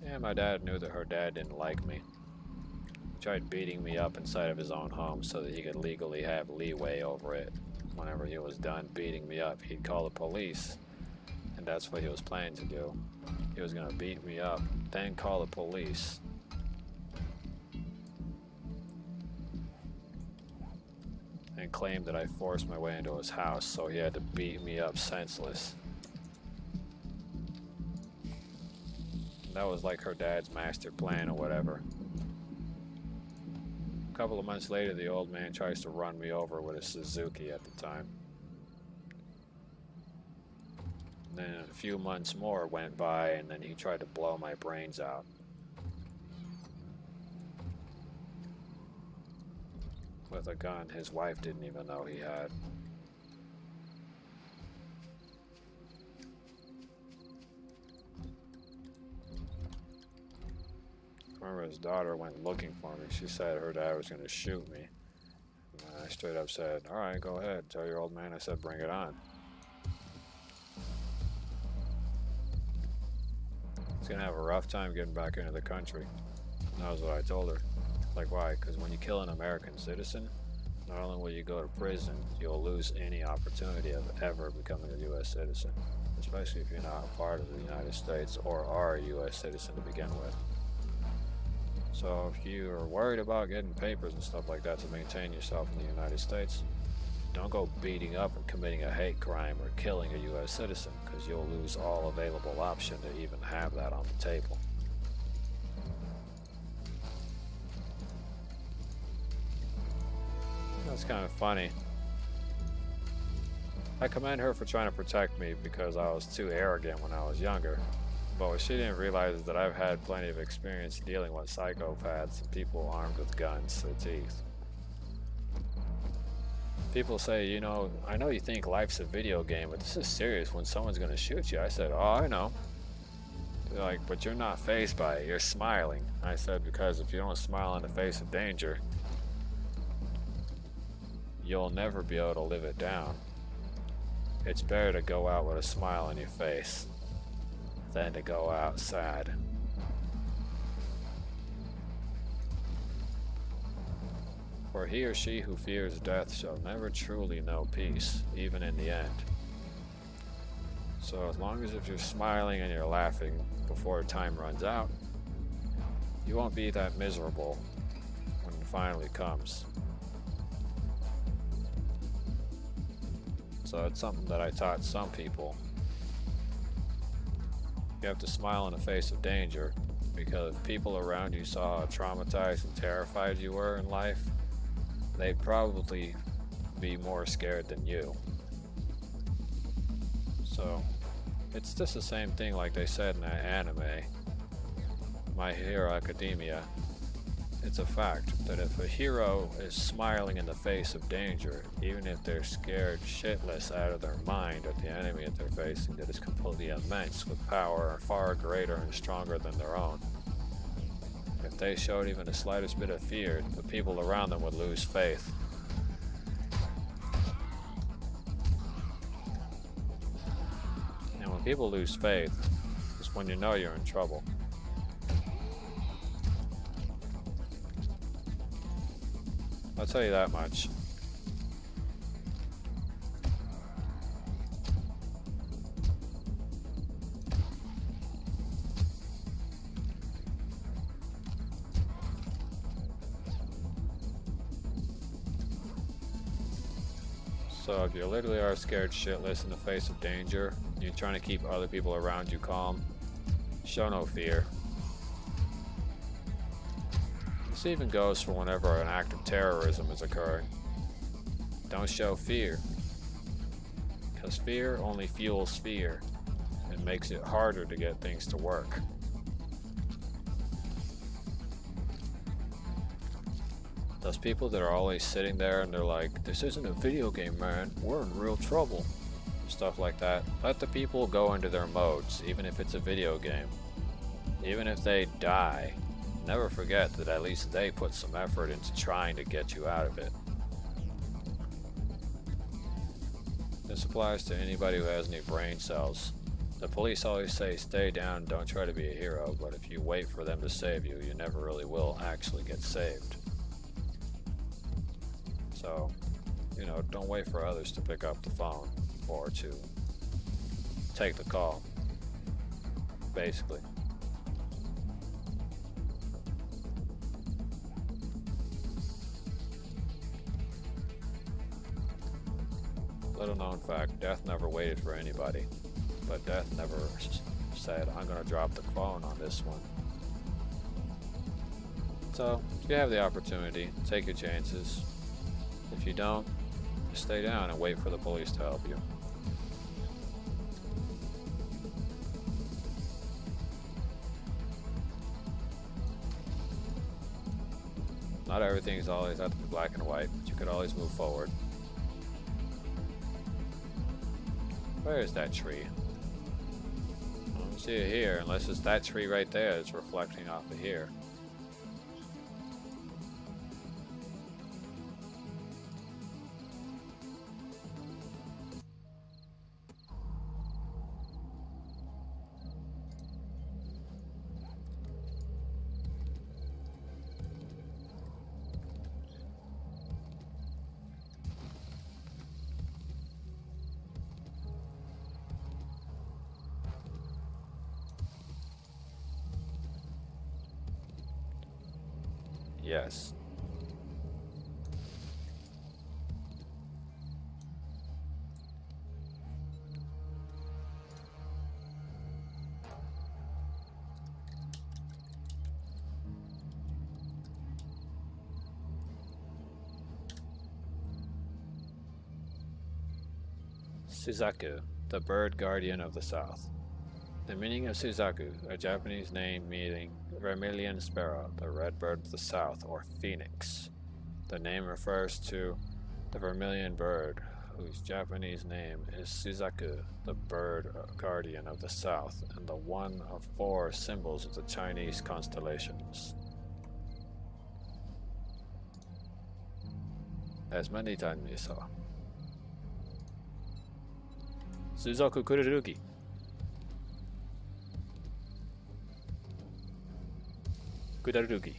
Yeah, my dad knew that her dad didn't like me. He tried beating me up inside of his own home so that he could legally have leeway over it. Whenever he was done beating me up, he'd call the police. And that's what he was planning to do. He was gonna beat me up, then call the police. And claim that I forced my way into his house, so he had to beat me up senseless. That was like her dad's master plan or whatever. A couple of months later, the old man tries to run me over with a Suzuki at the time. And then a few months more went by, and then he tried to blow my brains out. With a gun his wife didn't even know he had. I remember his daughter went looking for me. She said her dad was going to shoot me. And I straight up said, "Alright, go ahead. Tell your old man I said bring it on." He's going to have a rough time getting back into the country. And that was what I told her. Like, why? Because when you kill an American citizen, not only will you go to prison, you'll lose any opportunity of ever becoming a U.S. citizen. Especially if you're not a part of the United States or are a U.S. citizen to begin with. So if you are worried about getting papers and stuff like that to maintain yourself in the United States, don't go beating up and committing a hate crime or killing a U.S. citizen, because you'll lose all available option to even have that on the table. That's kind of funny. I commend her for trying to protect me because I was too arrogant when I was younger. But what she didn't realize is that I've had plenty of experience dealing with psychopaths and people armed with guns to the teeth. People say, you know, I know you think life's a video game, but this is serious when someone's gonna shoot you. I said, oh, I know. They're like, but you're not fazed by it, you're smiling. I said, because if you don't smile in the face of danger, you'll never be able to live it down. It's better to go out with a smile on your face than to go out sad. For he or she who fears death shall never truly know peace, even in the end. So as long as if you're smiling and you're laughing before time runs out, you won't be that miserable when it finally comes. So it's something that I taught some people. You have to smile in the face of danger, because if people around you saw how traumatized and terrified you were in life, they'd probably be more scared than you. So it's just the same thing like they said in that anime, My Hero Academia. It's a fact that if a hero is smiling in the face of danger, even if they're scared shitless out of their mind at the enemy that they're facing that is completely immense with power far greater and stronger than their own, if they showed even the slightest bit of fear, the people around them would lose faith. And when people lose faith, it's when you know you're in trouble. I'll tell you that much. So if you literally are scared shitless in the face of danger, and you're trying to keep other people around you calm, show no fear. This even goes for whenever an act of terrorism is occurring. Don't show fear, because fear only fuels fear and makes it harder to get things to work. Those people that are always sitting there and they're like, this isn't a video game, man, we're in real trouble. Stuff like that. Let the people go into their modes, even if it's a video game. Even if they die, never forget that at least they put some effort into trying to get you out of it. This applies to anybody who has any brain cells. The police always say stay down, don't try to be a hero, but if you wait for them to save you, you never really will actually get saved. So, you know, don't wait for others to pick up the phone or to take the call, basically. Little known fact, Death never waited for anybody, but Death never said, I'm gonna drop the phone on this one. So, if you have the opportunity, take your chances. If you don't, just stay down and wait for the police to help you. Not everything's always have to be black and white, but you could always move forward. Where is that tree? I don't see it here, unless it's that tree right there that's reflecting off of here. Yes. Suzaku, the bird guardian of the south. The meaning of Suzaku, a Japanese name meaning vermilion sparrow, the red bird of the south, or phoenix. The name refers to the vermilion bird, whose Japanese name is Suzaku, the bird guardian of the south, and the one of 4 symbols of the Chinese constellations. As many times you saw. Suzaku Kururugi. Kudarugi.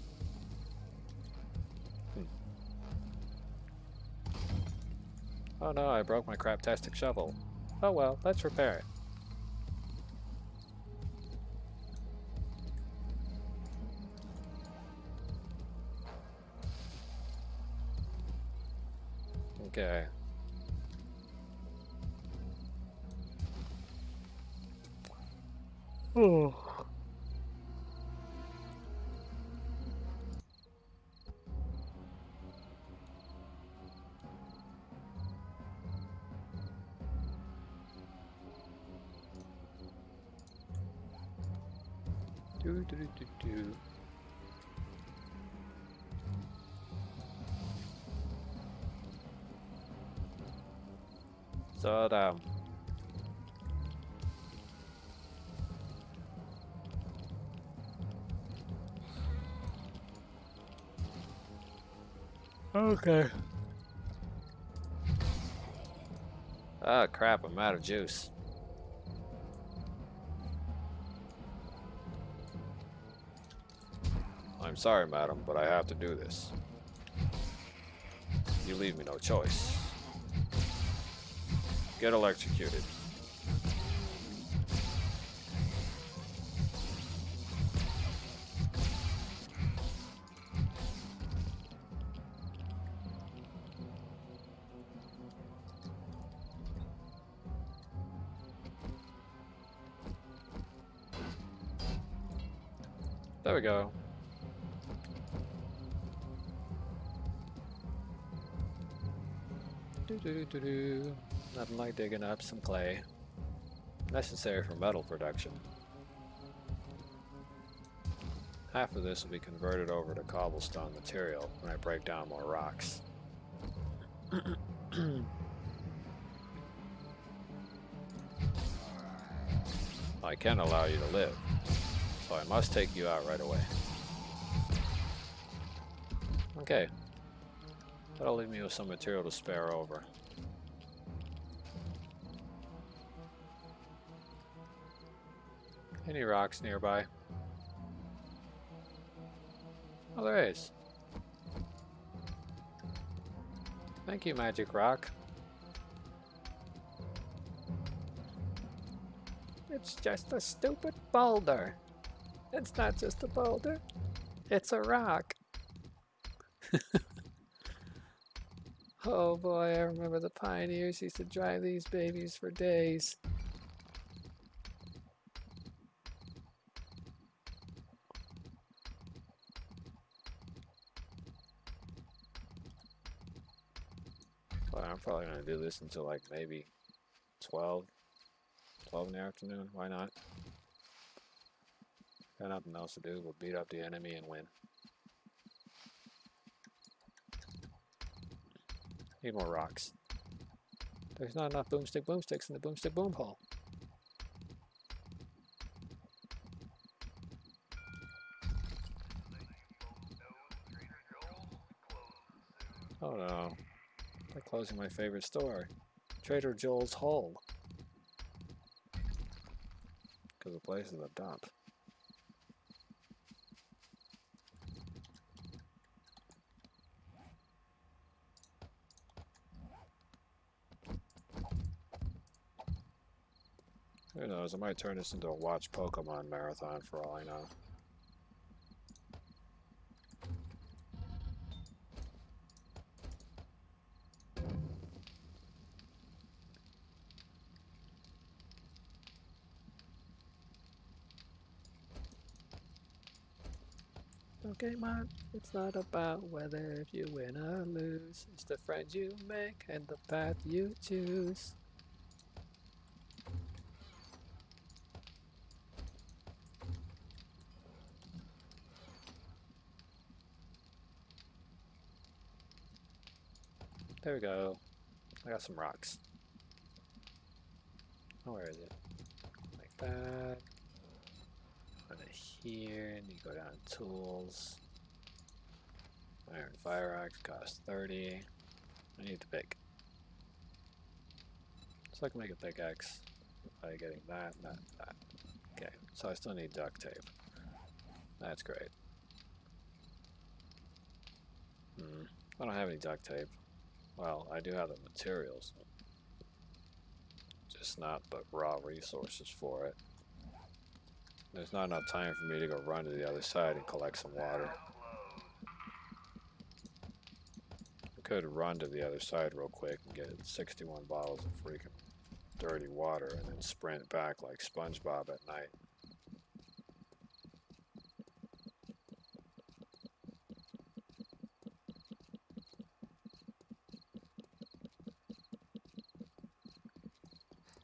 Oh no, I broke my craptastic shovel. Oh well, let's repair it. Okay. Oh. Do. So okay. Ah, crap, I'm out of juice. I'm sorry, madam, but I have to do this. You leave me no choice. Get electrocuted. There we go. Nothing like digging up some clay. Necessary for metal production. Half of this will be converted over to cobblestone material when I break down more rocks. I can allow you to live, so I must take you out right away. Okay. That'll leave me with some material to spare over. Any rocks nearby? Oh, there is. Thank you, Magic Rock. It's just a stupid boulder. It's not just a boulder. It's a rock. Oh boy, I remember the pioneers used to drive these babies for days. Well, I'm probably going to do this until like maybe 12 in the afternoon. Why not? Got nothing else to do but beat up the enemy and win. Need more rocks. There's not enough boomsticks in the boomstick boom hole. Oh no. They're closing my favorite store. Trader Joel's Hole. Because the place is a dump. Who knows, I might turn this into a watch Pokemon marathon for all I know. Pokemon, it's not about whether if you win or lose. It's the friends you make and the path you choose. There we go. I got some rocks. Oh, where is it? Like that. Go to here, and you go down to tools. Iron fire axe costs 30. I need the pick. So I can make a pickaxe by getting that, and that. Okay, so I still need duct tape. That's great. I don't have any duct tape. Well, I do have the materials. Just not the raw resources for it. There's not enough time for me to go run to the other side and collect some water. I could run to the other side real quick and get 61 bottles of freaking dirty water and then sprint back like SpongeBob at night.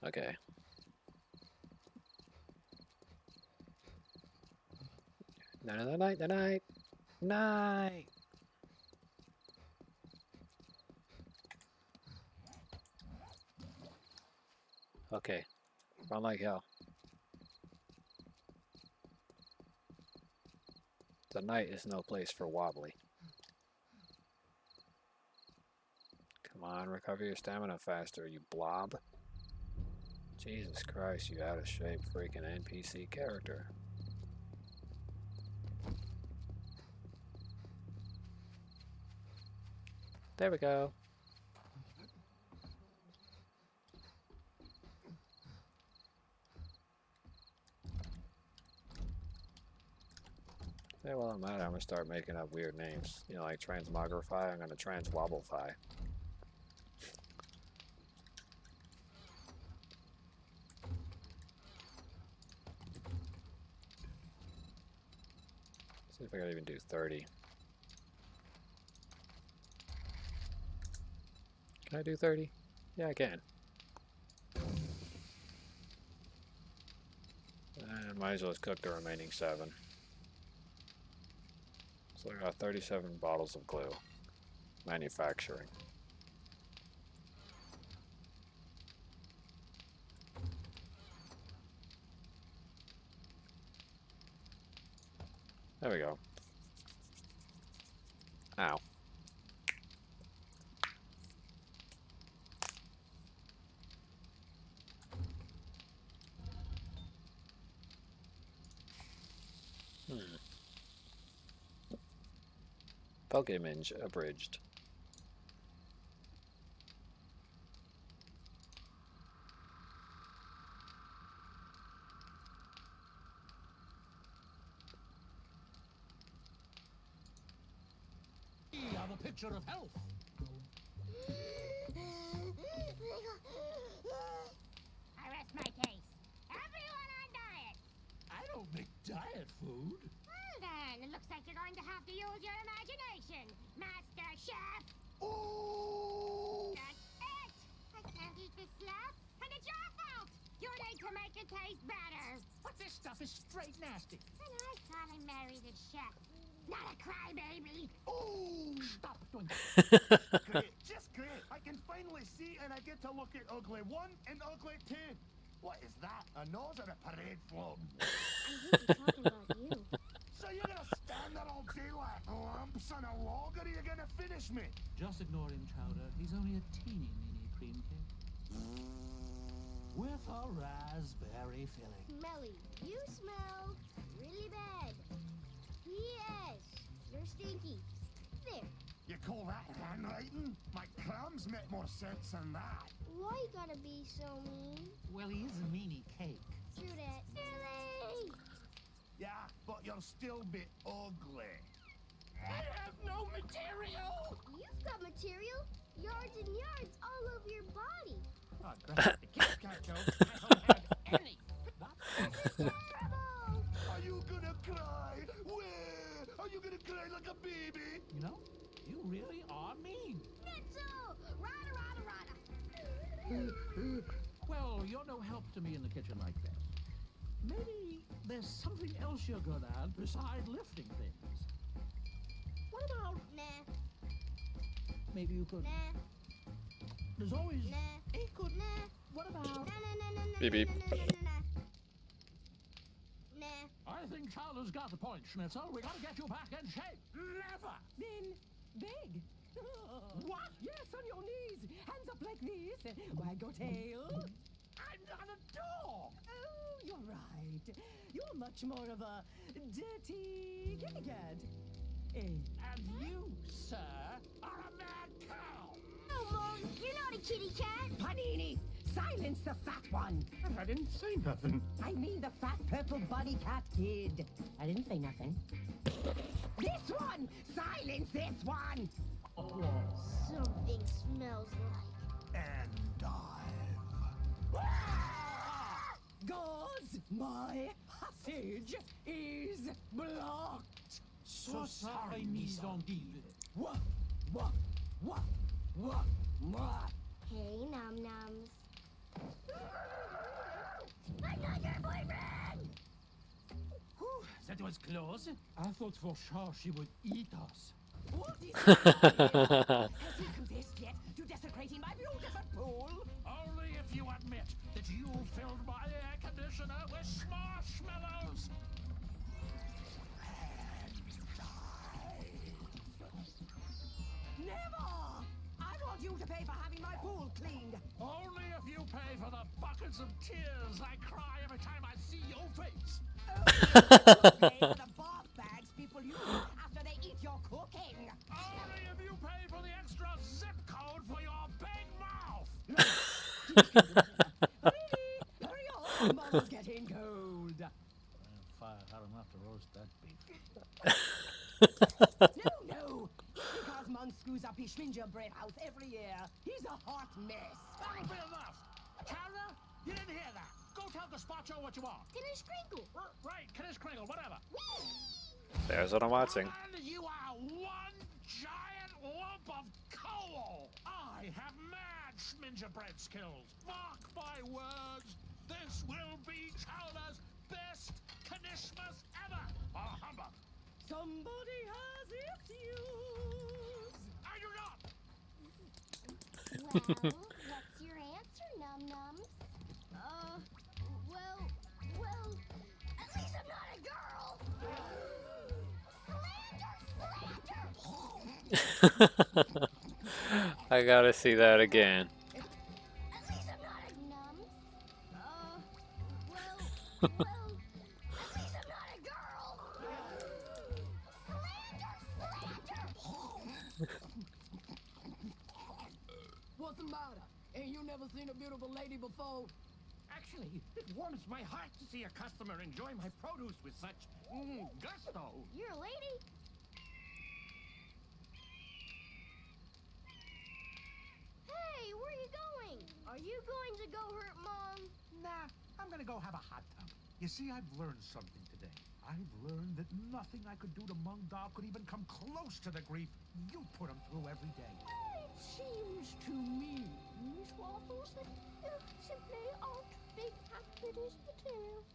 Okay. Night. Okay. Run like hell. The night is no place for wobbly. Come on, recover your stamina faster, you blob. Jesus Christ, you out of shape freaking NPC character. There we go. Yeah, well, I'm at it. I'm gonna start making up weird names. You know, like Transmogrify, I'm gonna Transwobblefy. See if I can even do 30. Can I do 30? Yeah, I can. And might as well just cook the remaining 7. So I got 37 bottles of glue. Manufacturing. There we go. Ow. Pokémon abridged. I'm a picture of health. I rest my case. Everyone on diet. I don't make diet food. Well then, it looks like you're going to have to use your imagination, Master Chef. Oh! That's it. I can't eat this slab, and it's your fault. You need to make it taste better. But this stuff is straight nasty. And I thought I married a chef, not a crybaby. Oh! Stop doing that. Great, just great. I can finally see and I get to look at Ugly 1 and Ugly 2. What is that? A nose or a parade float? I think he's talking about you. So you're gonna stand there all day like lumps on a log, or are you gonna finish me? Just ignore him, Chowder. He's only a teeny weeny cream cake. With a raspberry filling. Melly, you smell really bad. P.S. You're stinky. There. You call that handwriting? My crumbs make more sense than that. Why you gotta be so mean? Well, he is a meanie cake. True that. Silly! Yeah, but you'll still be ugly. I have no material! You've got material. Yards and yards all over your body. Oh, great. The kids can't joke. I don't have any. That's terrible! Are you gonna cry? Where? Are you gonna cry like a baby? You know, you really are mean. Nitzo! Rada, rada, rada! Well, you're no help to me in the kitchen like that. Maybe there's something else you're good at besides lifting things. What about... Nah. Maybe you could... Nah. There's always... Nah. It could... Nah. What about... Nah, nah, nah, nah, Beep, beep. nah, nah, nah, nah, nah. Nah. I think Chowder's got the point, Schnitzel. We gotta get you back in shape. Never! Then beg. What? Yes, on your knees. Hands up like this. Wag your tail. I'm not a dog! Oh, you're right. You're much more of a dirty kitty cat. And you, sir, are a mad cow! No, Mom, you're not a kitty cat. Panini, silence the fat one. I didn't say nothing. I mean the fat purple bunny cat kid. I didn't say nothing. This one! Silence this one! Something smells like. And dive. Gods, my passage is blocked. So sorry, Miss Dondille. What? What? Hey, Num Nums. I'm not your boyfriend! Whew, that was close. I thought for sure she would eat us. What is Has he confessed yet to desecrating my beautiful pool? Only if you admit that you filled my air conditioner with marshmallows. Never! I want you to pay for having my pool cleaned. Only if you pay for the buckets of tears I cry every time I see your face. Pay for the bath bags people use after they eat your cooking. Only if you pay for the extra zip code for your big mouth. Really? Hurry up! Mama's getting cold. Fire, I don't have to roast that beef. No! Because Mom screws up his gingerbread house every year. He's a hot mess. That'll be enough. Tara, you didn't hear that. Go tell Gazpacho what you want. Knish Crinkle. Right, Knish Kringle, whatever. There's what I'm watching. And you are one giant lump of coal. I have mad gingerbread skills. Mark my words. This will be Chowder's best Knishmas ever. Humbug. Somebody has issues. I do not. Well, what's your answer, Num Nums? Well, at least I'm not a girl. Slander! I gotta see that again. At least I'm not a Nums. Well, at least I'm not a girl. ever seen a beautiful lady before? Actually, it warms my heart to see a customer enjoy my produce with such gusto. You're a lady? Hey, where are you going? Are you going to go hurt Mom? Nah, I'm gonna go have a hot tub. You see, I've learned something today. I've learned that nothing I could do to Mung Da could even come close to the grief you put him through every day. It seems to me, Miss Waffles, that you simply aren't big happiness material.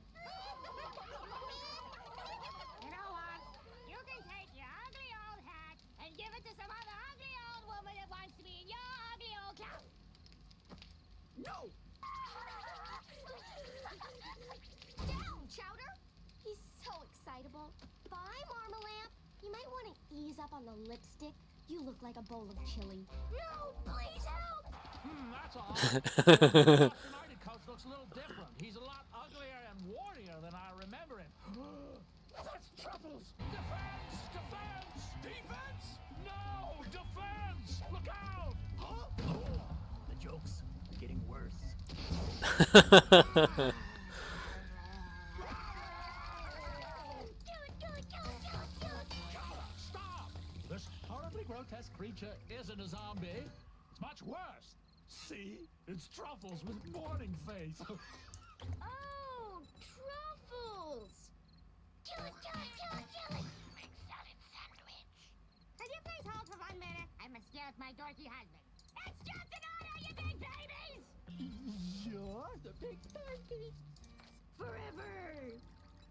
You know what? You can take your ugly old hat and give it to some other ugly old woman that wants to be in your ugly old town. No! Down, Chowder! He's so excitable. Bye, Marmalamp. You might want to ease up on the lipstick. You look like a bowl of chili. No, please help! That's all. The United coach looks a little different. He's a lot uglier and warrior than I remember him. That's Truffles! Defense! Defense! Defense! No! Defense! Look out! The jokes are getting worse. Stop! This horribly grotesque creature isn't a zombie. It's much worse. See? It's Truffles with morning face. Oh, Truffles! Kill it, kill it, kill it, kill it! Big salad sandwich. Could you please hold for 1 minute? I must get my dorky husband. It's just an order, you big babies! You're the big baby. Forever!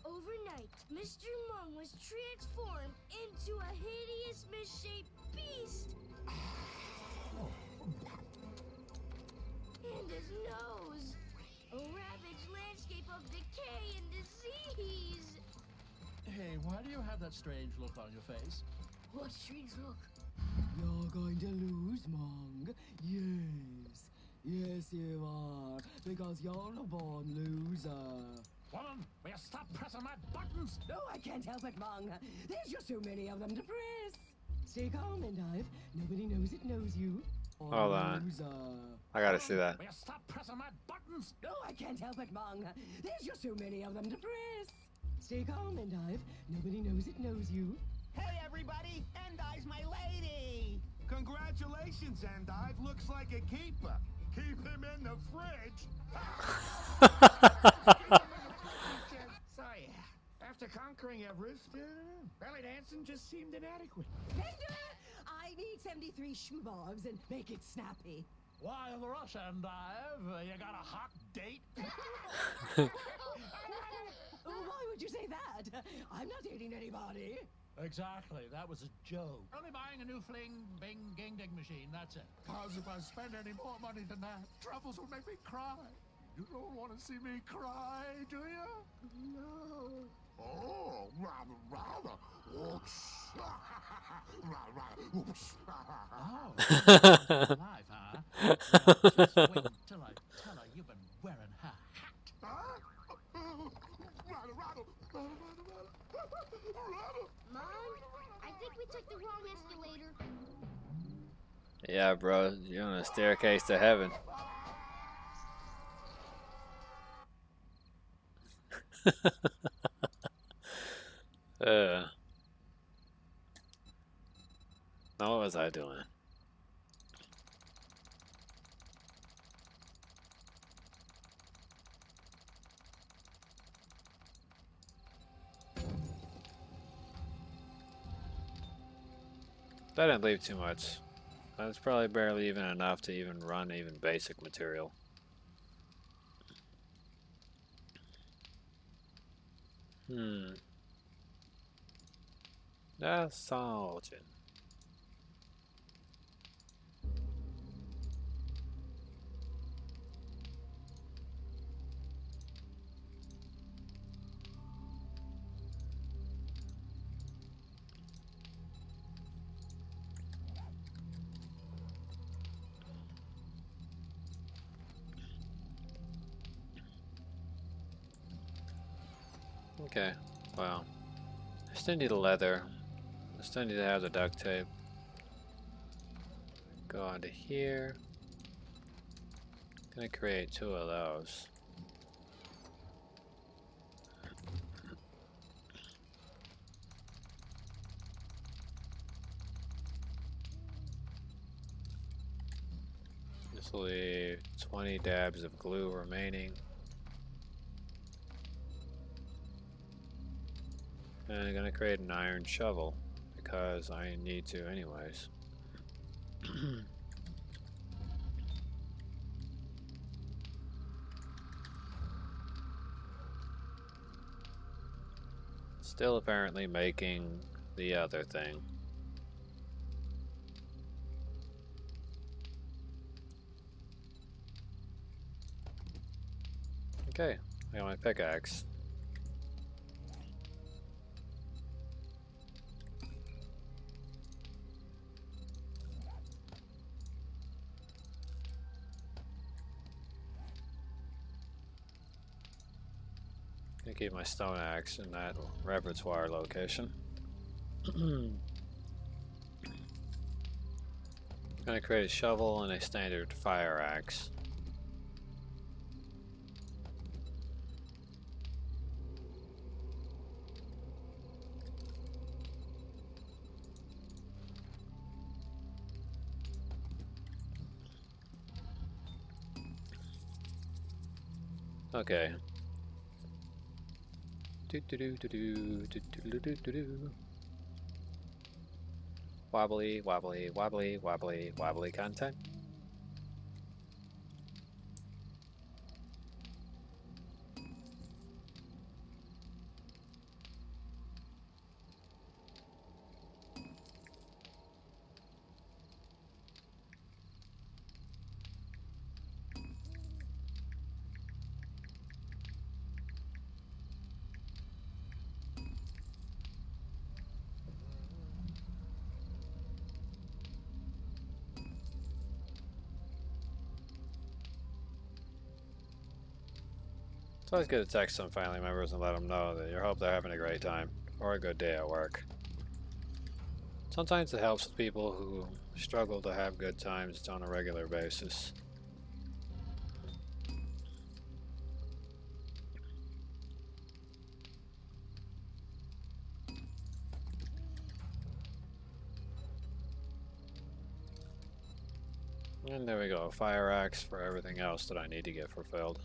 Overnight, Mr. Mung was transformed into a hideous misshaped beast. And his nose. A ravaged landscape of decay and disease. Hey, why do you have that strange look on your face? What strange look? You're going to lose, Mung. Yes. Yes, you are. Because you're a born loser. Woman, will you stop pressing my buttons? No, I can't help it, Mung. There's just so many of them to press. Stay calm, Endive. Nobody knows it knows you. Or Hold on. loser. I gotta see that. Will you stop pressing my buttons? No, I can't help it, Mung. There's just so many of them to press. Stay calm, Endive. Nobody knows it knows you. Hey, everybody! Endive's my lady! Congratulations, Endive. Looks like a keeper. Keep him in the fridge. Sorry. After conquering Everest, belly dancing just seemed inadequate. I need 73 schmobs and make it snappy. Why in the rush, Endive? You got a hot date? Why would you say that? I'm not dating anybody. Exactly, that was a joke. Only buying a new fling, bing, ging, dig machine, that's it. Cause if I spend any more money than that, Truffles will make me cry. You don't want to see me cry, do you? No. Oh, rather. Oops. Oops. Oh, alive, huh? Well, just wait till I tell her you've been wearing her hat. Mom, I think we took the wrong escalator. Yeah, bro, you're on a staircase to heaven. Now what was I doing? That didn't leave too much. That's probably barely even enough to even run even basic material. Nostalgia. Okay, well, I still need the leather. I still need to have the duct tape. Go on to here. Gonna create 2 of those. Just leave 20 dabs of glue remaining. And I'm gonna create an iron shovel because I need to anyways. Still apparently making the other thing. Okay, I got my pickaxe. Gonna keep my stone axe in that repertoire location. Gonna create a shovel and a standard fire axe. Okay. Wobbly, wobbly, wobbly, wobbly, wobbly content. It's always good to text some family members and let them know that you hope they're having a great time or a good day at work. Sometimes it helps with people who struggle to have good times on a regular basis. And there we go, a fire axe for everything else that I need to get fulfilled.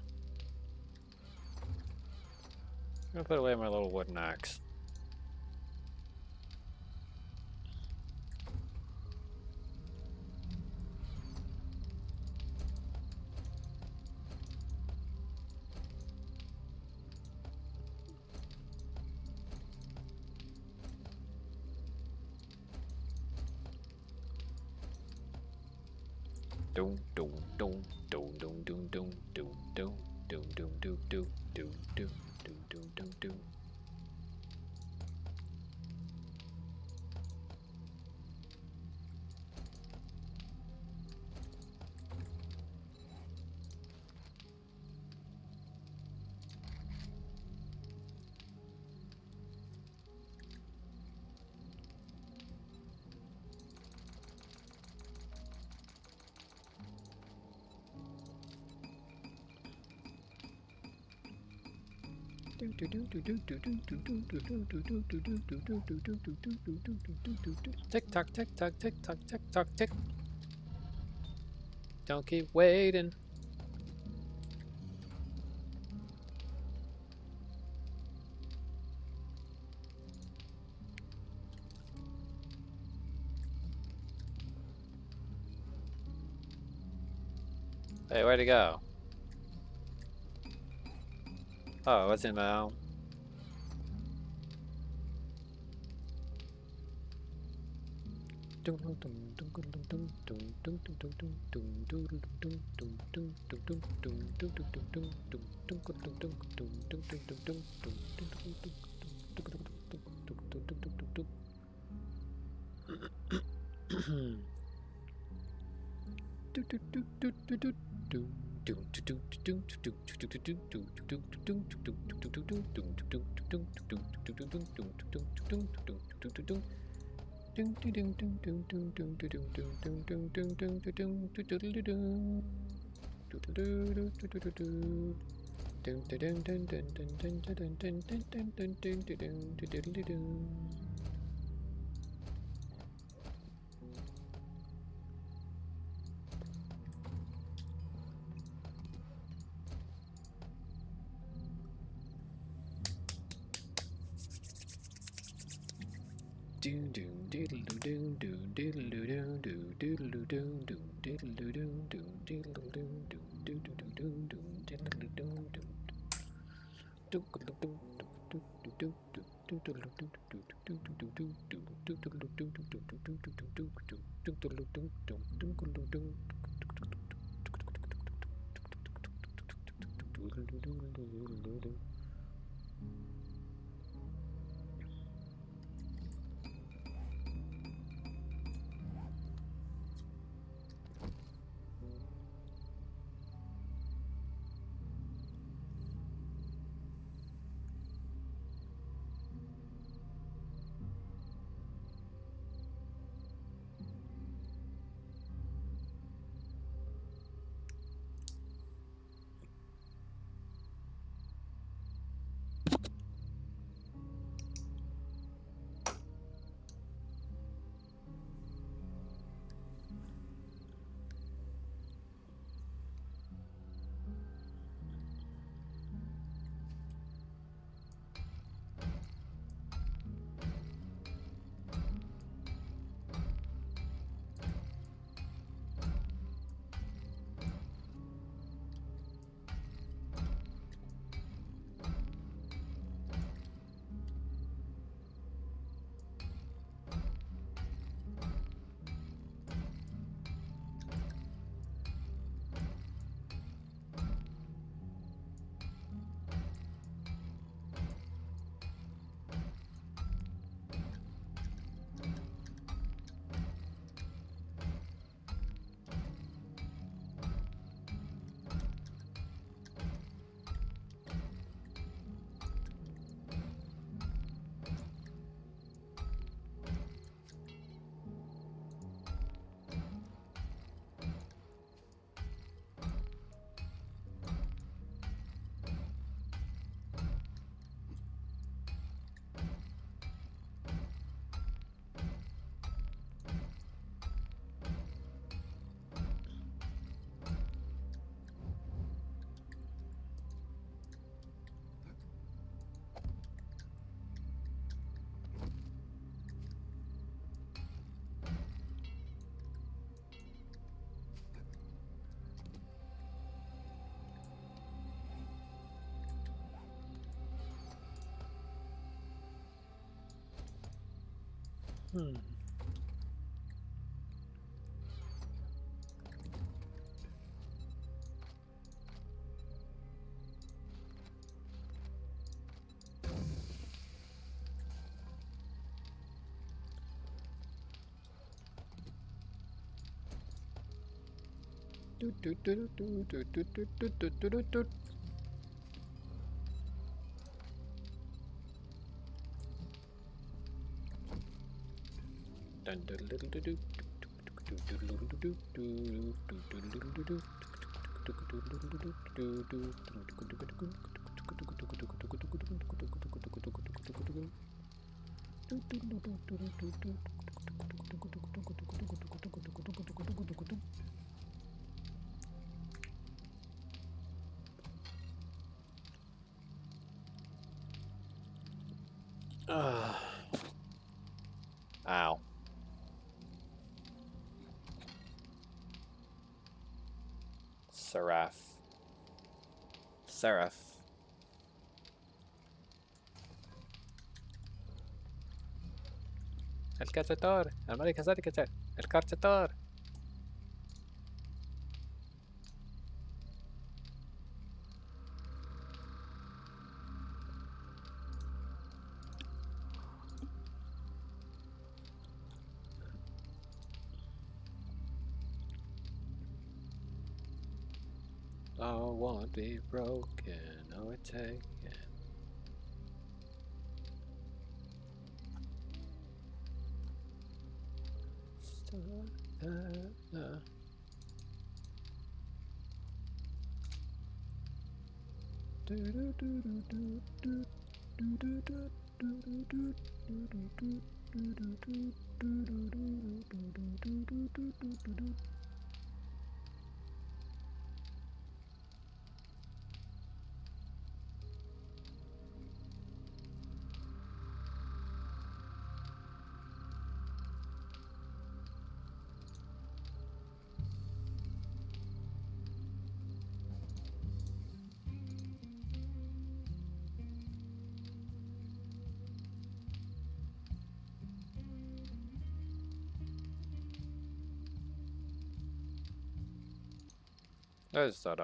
I'm gonna put away my little wooden axe. Doom doom doom doom doom doom doom doom doom doom doom doom doom doom doom doom doom doom. Tick tock, tick tock, tick tock, tick tock, tick. Don't keep waiting. Hey, where'd he go? Oh, what's in now? Ow. Seraph. El cacciatore. America sa che c'è. El cacciatore. I won't be broken or taken. There's that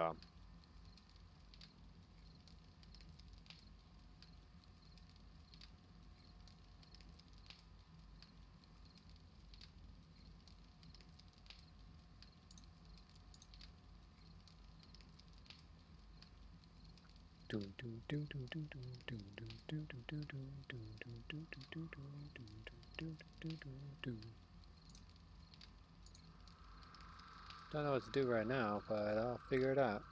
Don't know what to do right now, but I'll figure it out.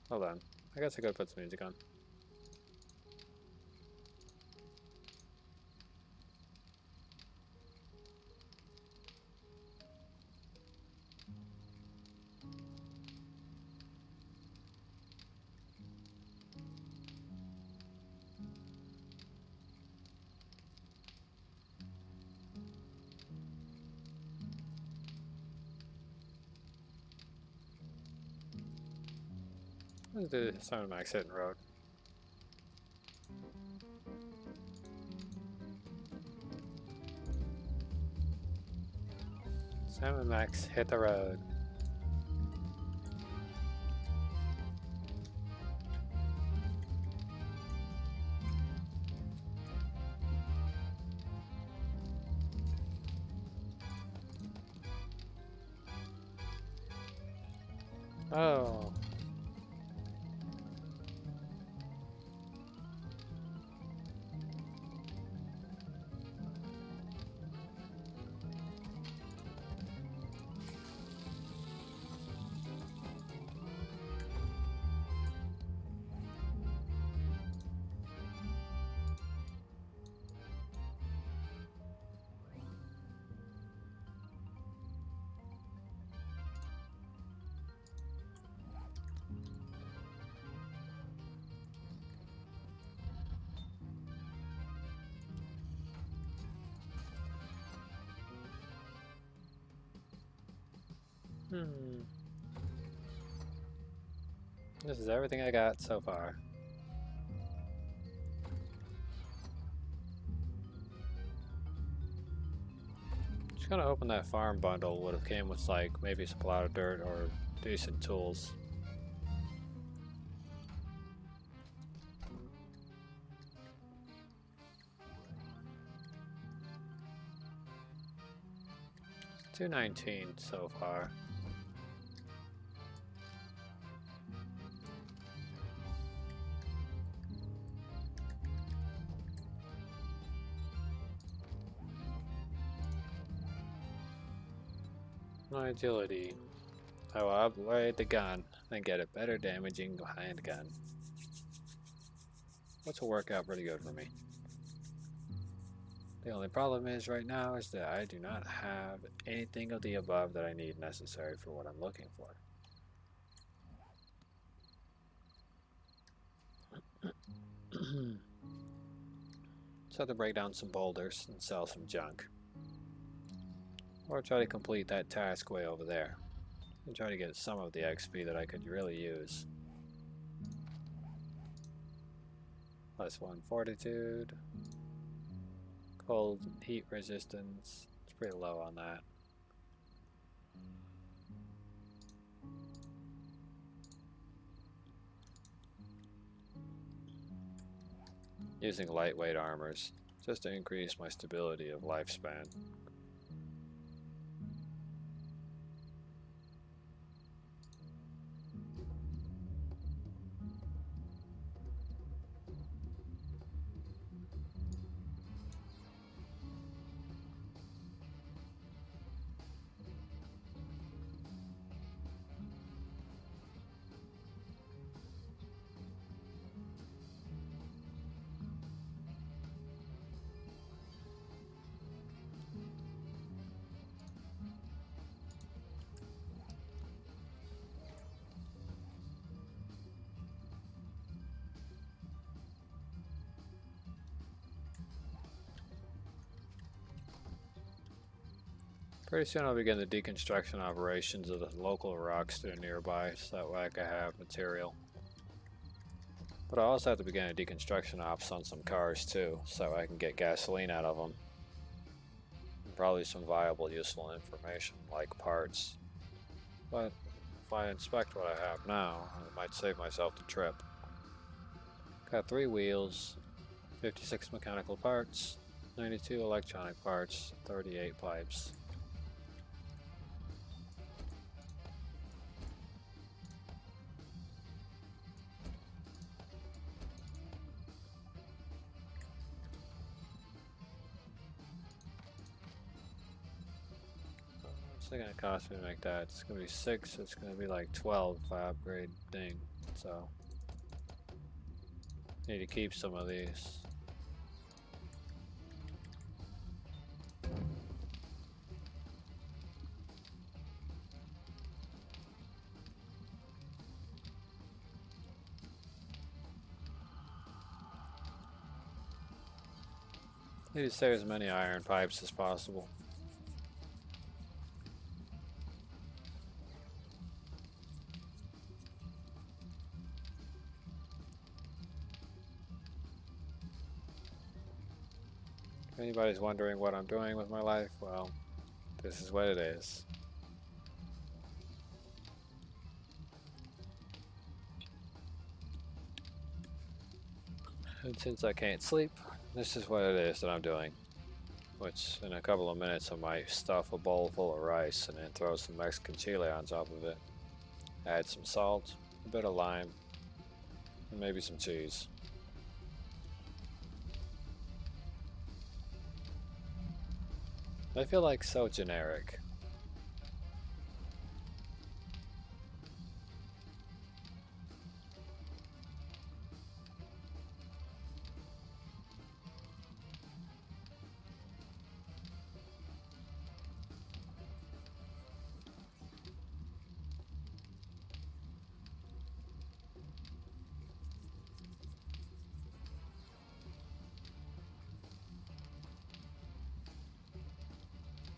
Hold on. I guess I gotta put some music on. Let's do Simon Max Hit and Road. Simon Max Hit the Road. Oh. This is everything I got so far. Just kinda hoping that farm bundle would have came with like maybe some plow of dirt or decent tools. $219 so far. No agility. I will upgrade the gun and get a better damaging handgun, which will work out pretty good for me. The only problem is right now is that I do not have anything of the above that I need necessary for what I'm looking for. So I have to break down some boulders and sell some junk. Or try to complete that task way over there. And try to get some of the XP that I could really use. +1 fortitude. Cold heat resistance. It's pretty low on that. Using lightweight armors just to increase my stability of lifespan. Pretty soon I'll begin the deconstruction operations of the local rocks that are nearby, so that way I can have material. But I also have to begin a deconstruction ops on some cars too, so that way I can get gasoline out of them. And probably some viable, useful information, like parts. But if I inspect what I have now, I might save myself the trip. Got 3 wheels, 56 mechanical parts, 92 electronic parts, 38 pipes. What's it gonna cost me to make that? It's gonna be 6, it's gonna be like 12 if I upgrade thing, so need to keep some of these. Need to save as many iron pipes as possible. If anybody's wondering what I'm doing with my life, well, this is what it is. And since I can't sleep, this is what it is that I'm doing. Which, in a couple of minutes, I might stuff a bowl full of rice and then throw some Mexican chili on top of it. Add some salt, a bit of lime, and maybe some cheese. I feel like so generic.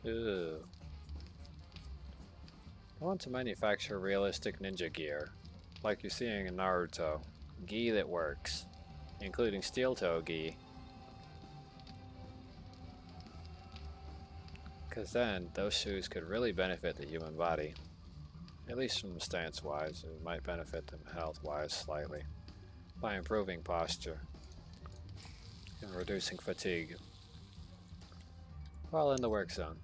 Ew. I want to manufacture realistic ninja gear, like you're seeing in Naruto. Gi that works, including steel toe gi. Because then, those shoes could really benefit the human body. At least from stance-wise, it might benefit them health-wise slightly. By improving posture and reducing fatigue. While in the work zone.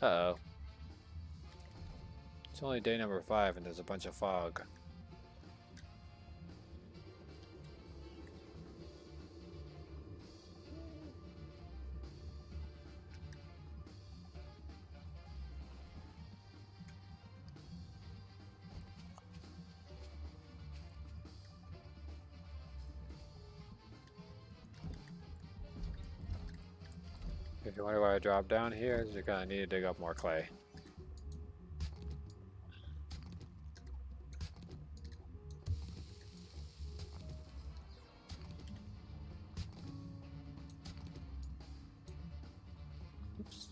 Uh-oh. It's only day number 5 and there's a bunch of fog. If you wonder why I dropped down here, you're gonna need to dig up more clay. Oops.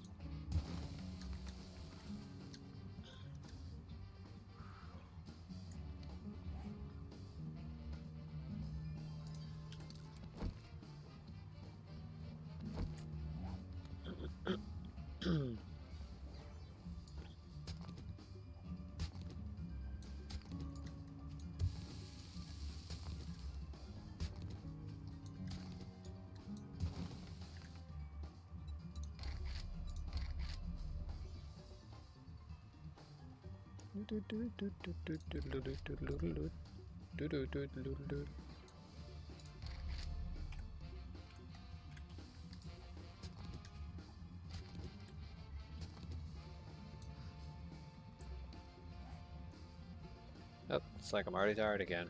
Oh, it's like I'm already tired again.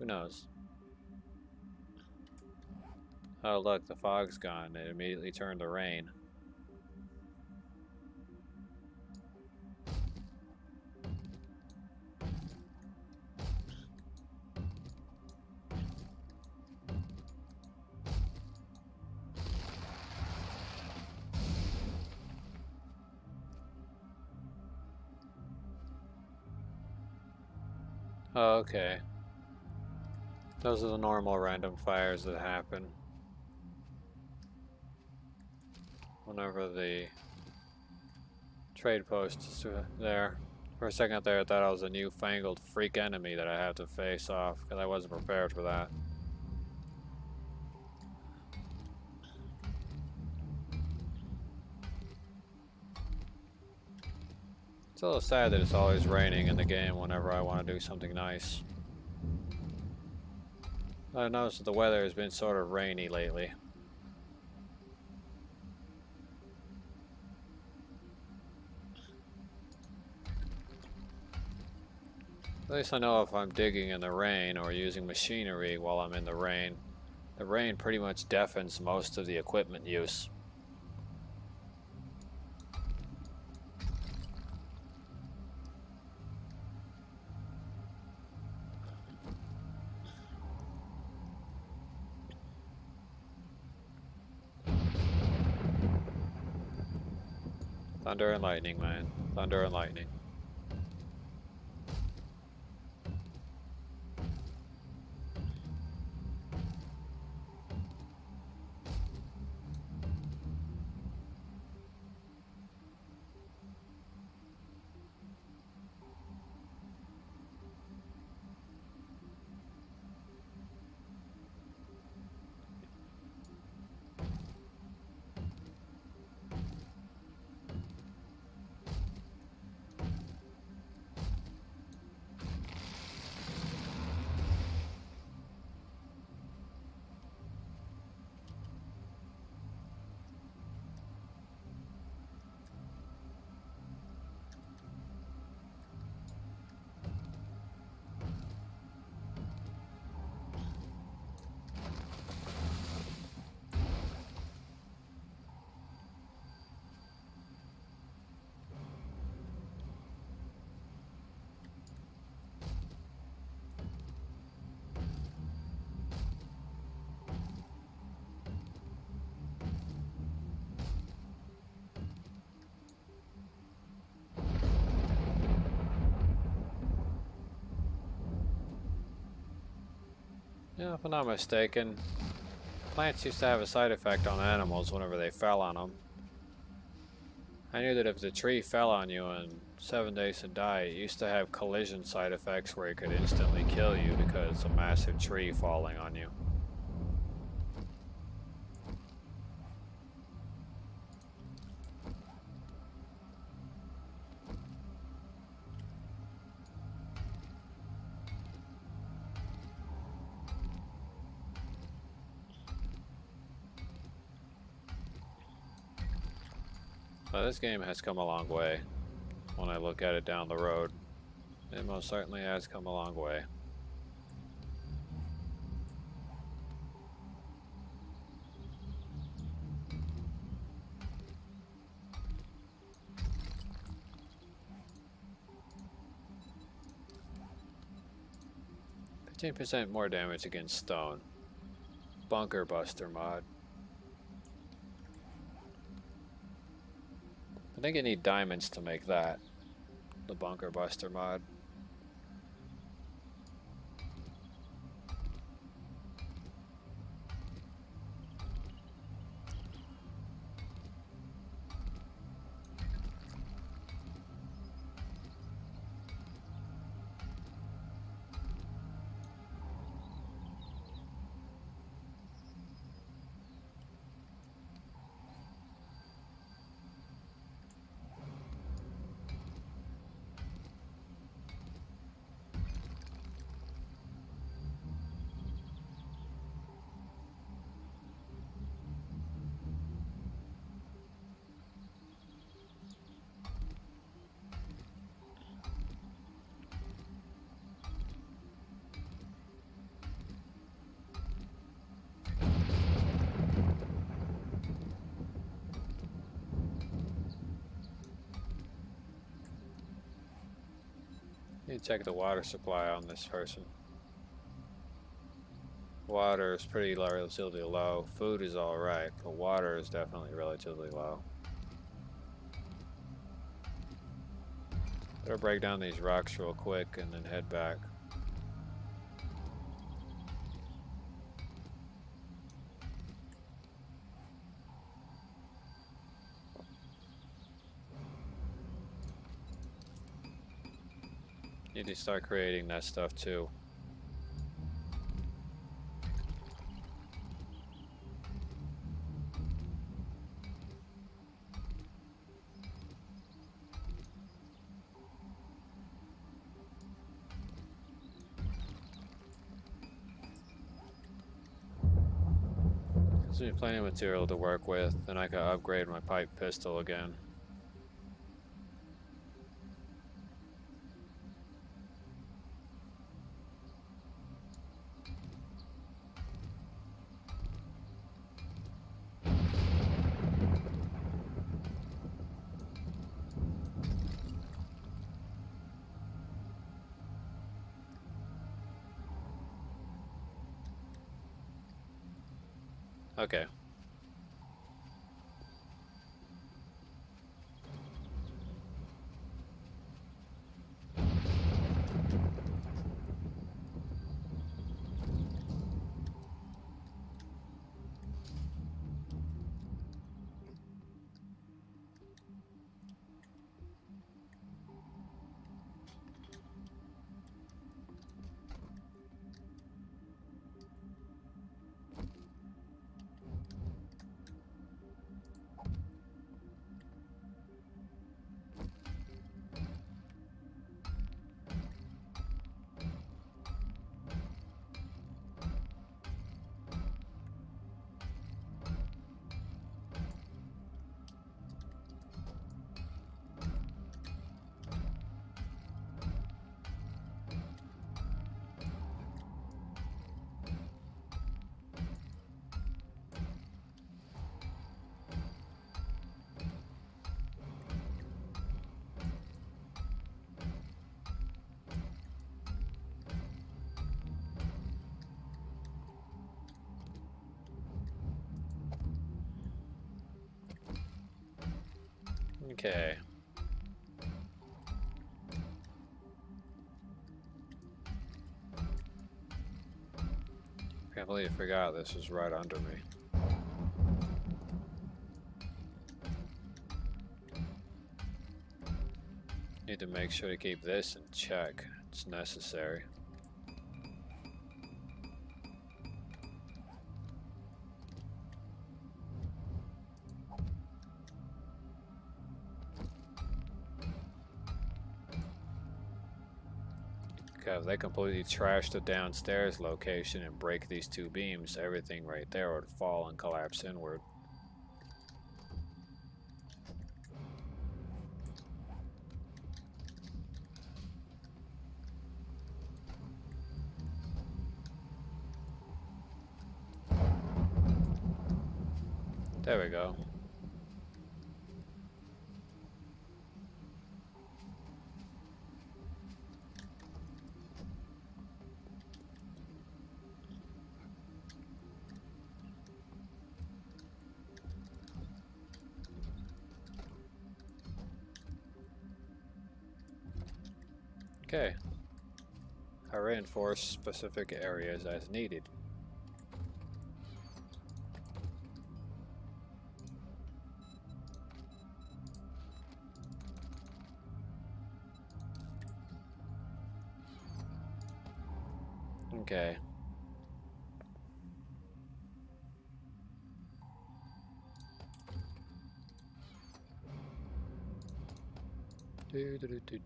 Who knows? Oh look, the fog's gone. It immediately turned to rain. Oh, okay. Those are the normal random fires that happen whenever the trade post is there. For a second there, I thought I was a newfangled freak enemy that I have to face off, because I wasn't prepared for that. It's a little sad that it's always raining in the game whenever I want to do something nice. I noticed that the weather has been sort of rainy lately. At least I know if I'm digging in the rain or using machinery while I'm in the rain. The rain pretty much deafens most of the equipment use. Thunder and lightning, man. Thunder and lightning. Yeah, if I'm not mistaken, plants used to have a side effect on animals whenever they fell on them. I knew that if the tree fell on you in 7 days to die, it used to have collision side effects where it could instantly kill you because it's a massive tree falling on you. Well, this game has come a long way when I look at it down the road. It most certainly has come a long way. %15 more damage against stone. Bunker Buster mod. I think you need diamonds to make that. The Bunker Buster mod. check the water supply on this person. Water is pretty relatively low. Food is alright, but water is definitely relatively low. Better break down these rocks real quick and then head back. Need to start creating that stuff too. There's plenty of material to work with, then I can upgrade my pipe pistol again. Okay. Okay. Can't believe I forgot this was right under me. Need to make sure to keep this in check. It's necessary. If they completely trash the downstairs location and break these two beams, everything right there would fall and collapse inward. There we go. Okay. I reinforce specific areas as needed. Okay.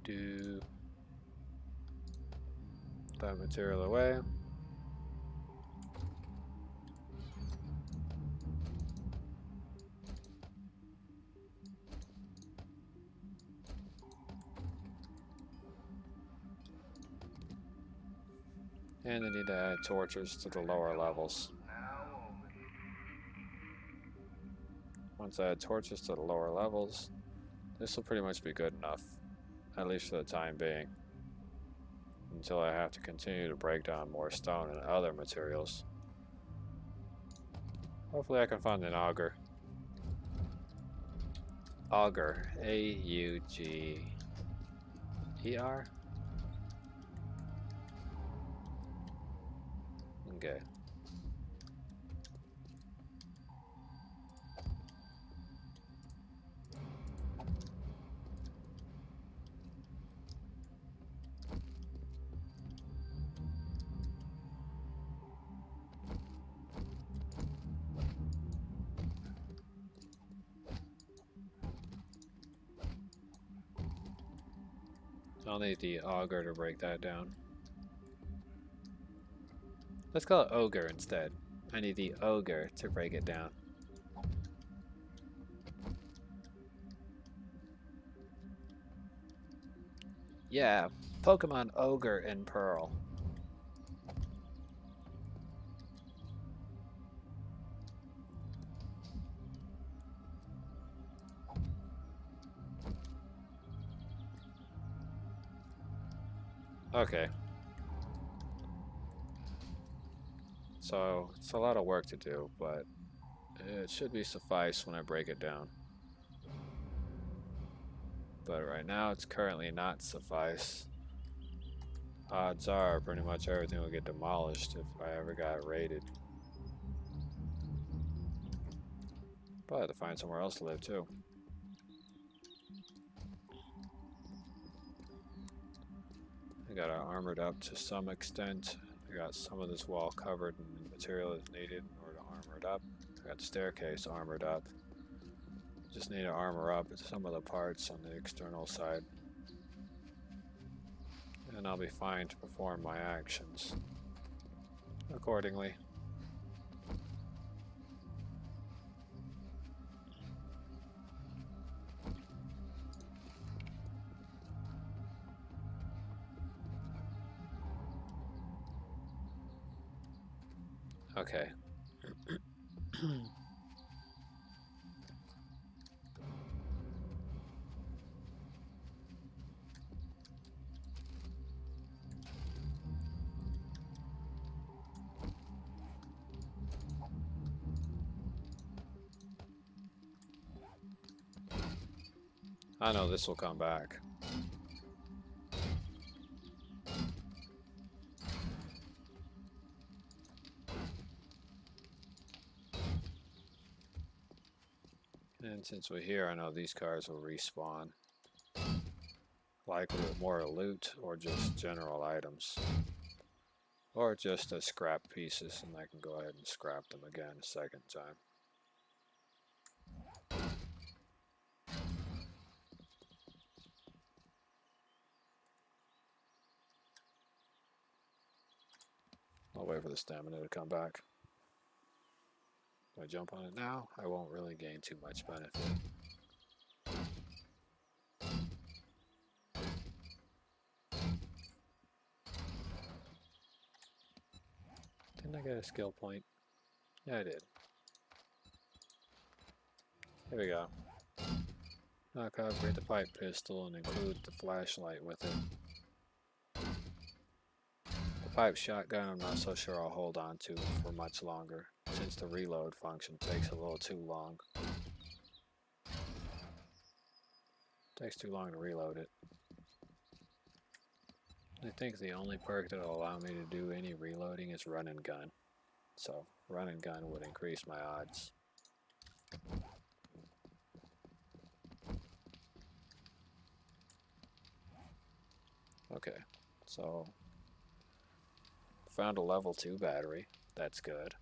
Do. That material away. And I need to add torches to the lower levels. Once I add torches to the lower levels, this will pretty much be good enough, at least for the time being. until I have to continue to break down more stone and other materials. Hopefully I can find an auger. Auger. A-U-G-E-R? Okay. I'll need the auger to break that down. Let's call it ogre instead. I need the ogre to break it down. Yeah, Pokemon Ogre and Pearl. Okay. So, it's a lot of work to do, but it should be suffice when I break it down. But right now, it's currently not suffice. Odds are, pretty much everything will get demolished if I ever got raided. Probably have to find somewhere else to live, too. I got it armored up to some extent. I got some of this wall covered in material that's needed in order to armor it up. I got the staircase armored up. Just need to armor up some of the parts on the external side. And I'll be fine to perform my actions accordingly. Okay. I know this will come back. And since we're here, I know these cars will respawn. Likely with more loot or just general items. Or just as scrap pieces, and I can go ahead and scrap them again a second time. I'll wait for the stamina to come back. If I jump on it now, I won't really gain too much benefit. Didn't I get a skill point? Yeah, I did. Here we go. Now I can upgrade the pipe pistol and include the flashlight with it. The pipe shotgun I'm not so sure I'll hold on to for much longer, since the reload function takes a little too long. Takes too long to reload it. I think the only perk that will allow me to do any reloading is run and gun. So, run and gun would increase my odds. Okay, so found a level 2 battery. That's good.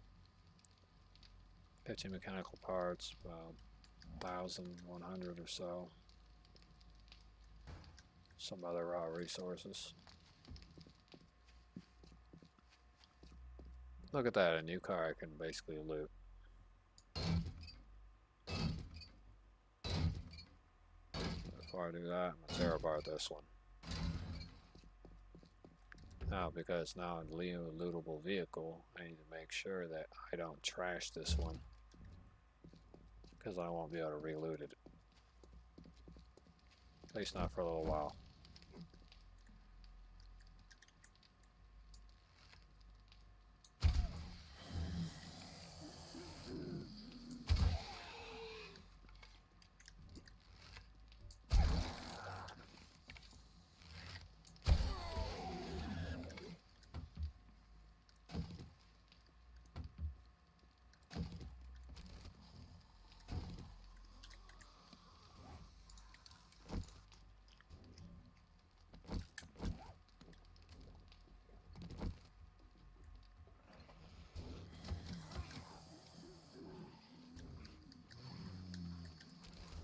15 mechanical parts, about 1,100 or so. Some other raw resources. Look at that, a new car I can basically loot. Before I do that, I'm gonna tear apart this one. Now, because now I'm a lootable vehicle, I need to make sure that I don't trash this one, because I won't be able to reloot it. At least not for a little while.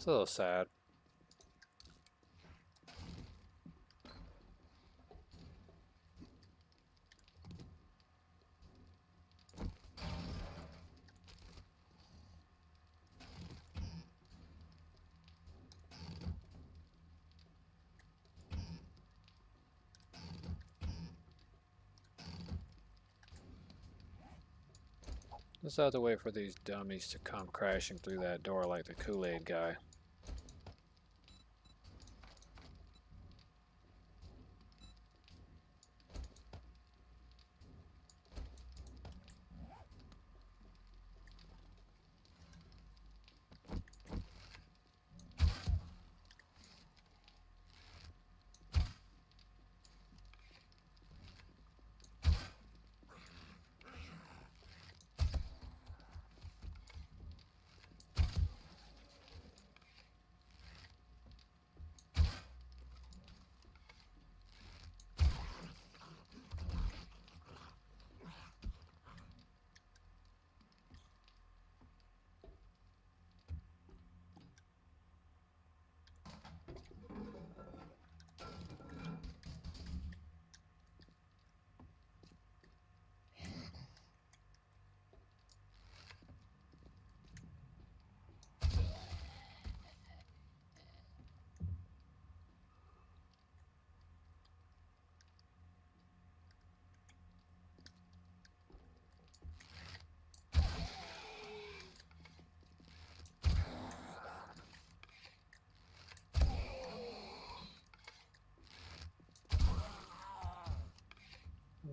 a little sad. Just have to wait for these dummies to come crashing through that door like the Kool-Aid guy.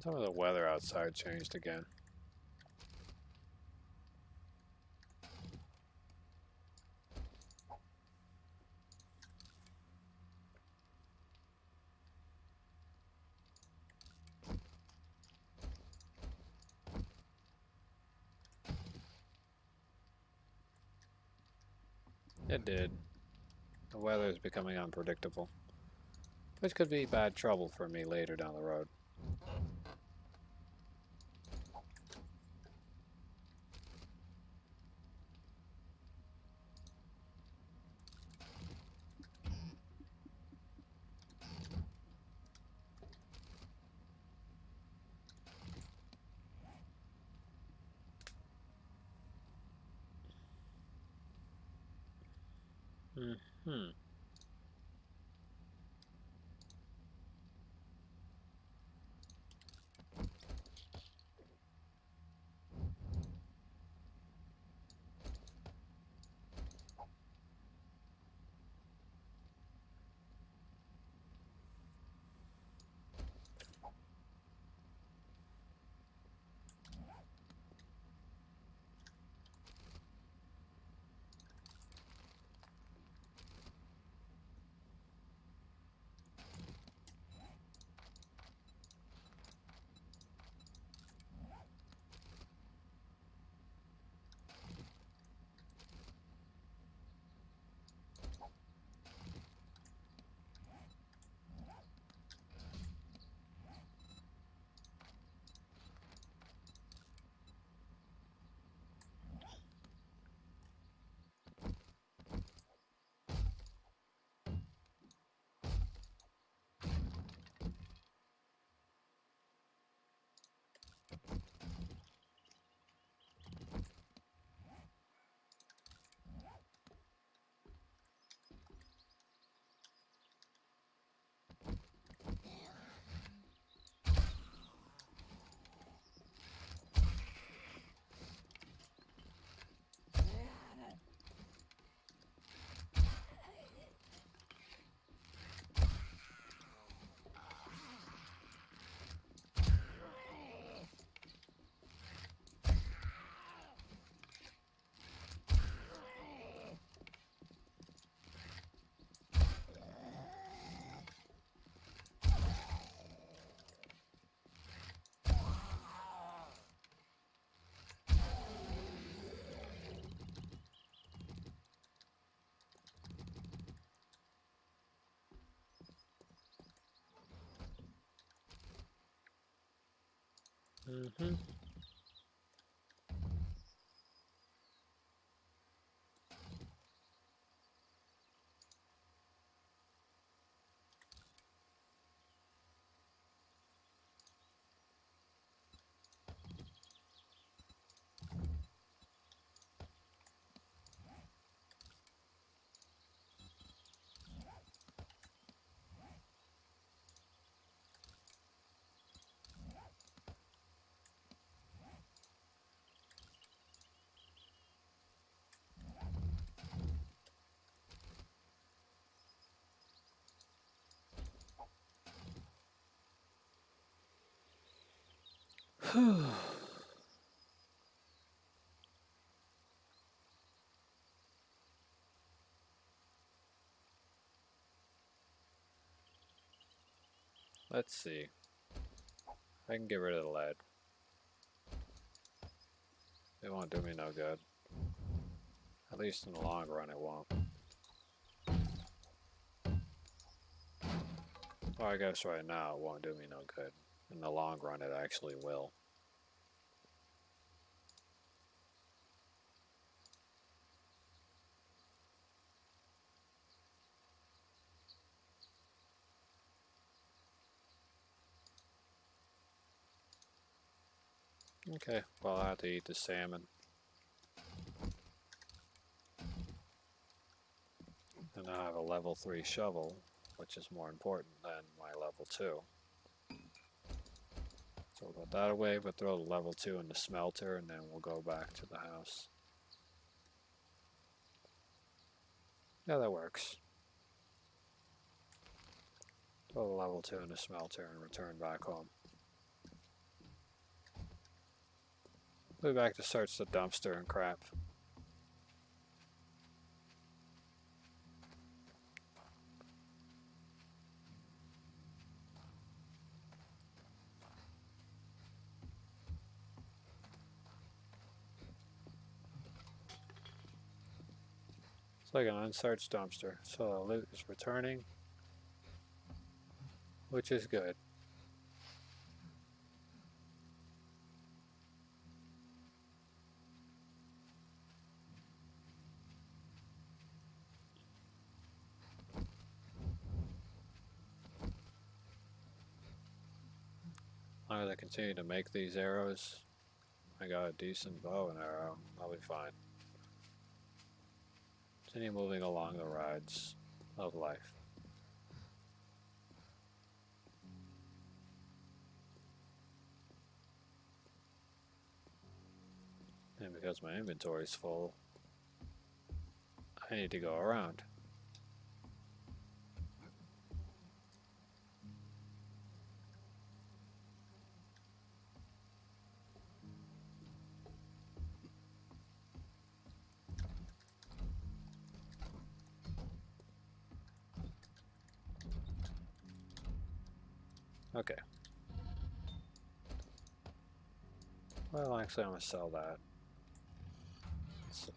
Some of the weather outside changed again. It did. The weather is becoming unpredictable, which could be bad trouble for me later down the road. Hmm. Mm-hmm. Let's see. I can get rid of the lead. It won't do me no good. At least in the long run it won't. Well, I guess right now it won't do me no good. In the long run it actually will. Okay, well I have to eat the salmon. And I have a level 3 shovel, which is more important than my level 2. So we'll put that away, we'll throw the level 2 in the smelter, and then we'll go back to the house. Yeah, that works. Throw the level 2 in the smelter and return back home. We'll be back to search the dumpster and crap. It's like an unsearched dumpster, so the loot is returning, which is good. As long as I continue to make these arrows, I got a decent bow and arrow, I'll be fine. Continue moving along the rides of life. And because my inventory is full, I need to go around. Okay. Well, actually, I'm gonna sell that. Let's see.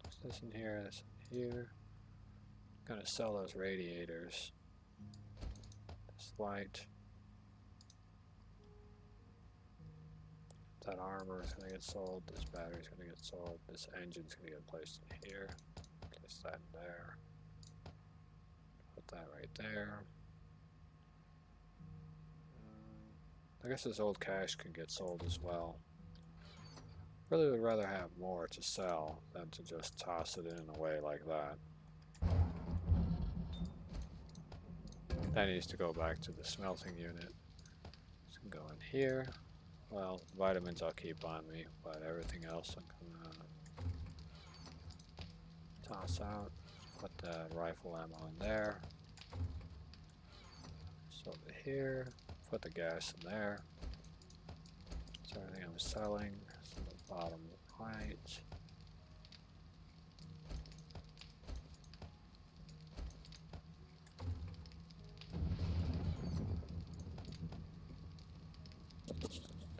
There's this in here, this in here. I'm gonna sell those radiators. This light. That armor is gonna get sold. This battery's gonna get sold. This engine's gonna get placed in here. Place that in there. Put that right there. I guess this old cash can get sold as well. Really would rather have more to sell than to just toss it in a way like that. That needs to go back to the smelting unit. It's gonna go in here. Well, vitamins I'll keep on me, but everything else I'm gonna toss out. Put the rifle ammo in there. So over here. Put the gas in there. That's everything I'm selling. So the bottom right.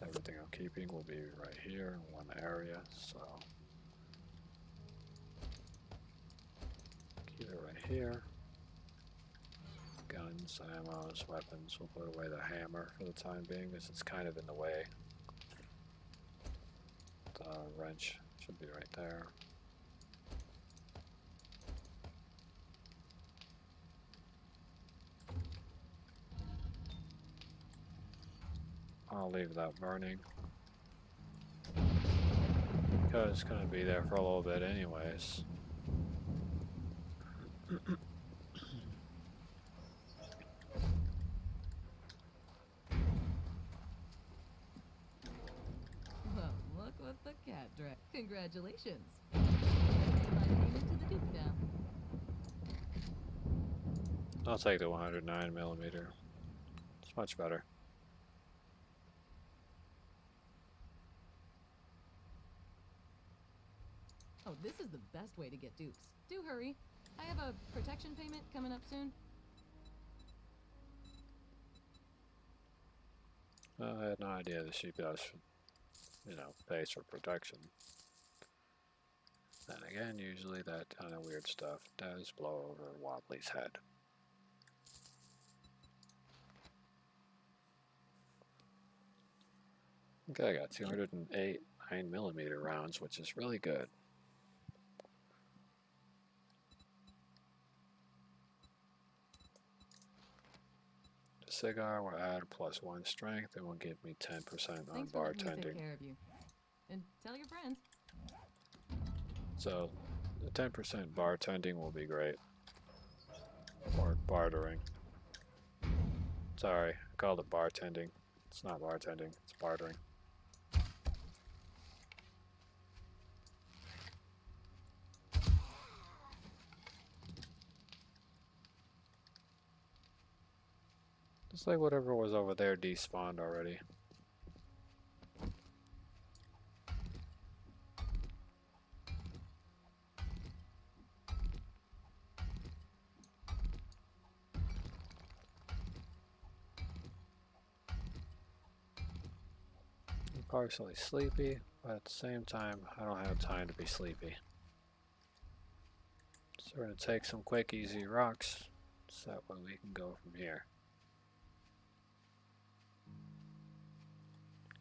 Everything I'm keeping will be right here in one area, so keep it right here. Guns, ammos, weapons, we'll put away the hammer for the time being because it's kind of in the way. The wrench should be right there. I'll leave that burning because it's going to be there for a little bit anyways. Well, look what the cat dragged. Congratulations. My payment to the Duke now. I'll take the 109mm. It's much better. Oh, this is the best way to get dupes. Do hurry. I have a protection payment coming up soon. I had no idea that she does, pays for protection. Then again, usually that kind of weird stuff does blow over Wobbly's head. Okay, I got 208 9mm rounds, which is really good. The cigar will add +1 strength and will give me 10% on Thanks for letting me take bartending. care of you. And tell your friends. So, the 10% bartending will be great. Or bartering. Sorry, I called it bartending. It's not bartending, it's bartering. It's like whatever was over there despawned already. I'm partially sleepy, but at the same time, I don't have time to be sleepy. So we're going to take some quick, easy rocks, so that way we can go from here.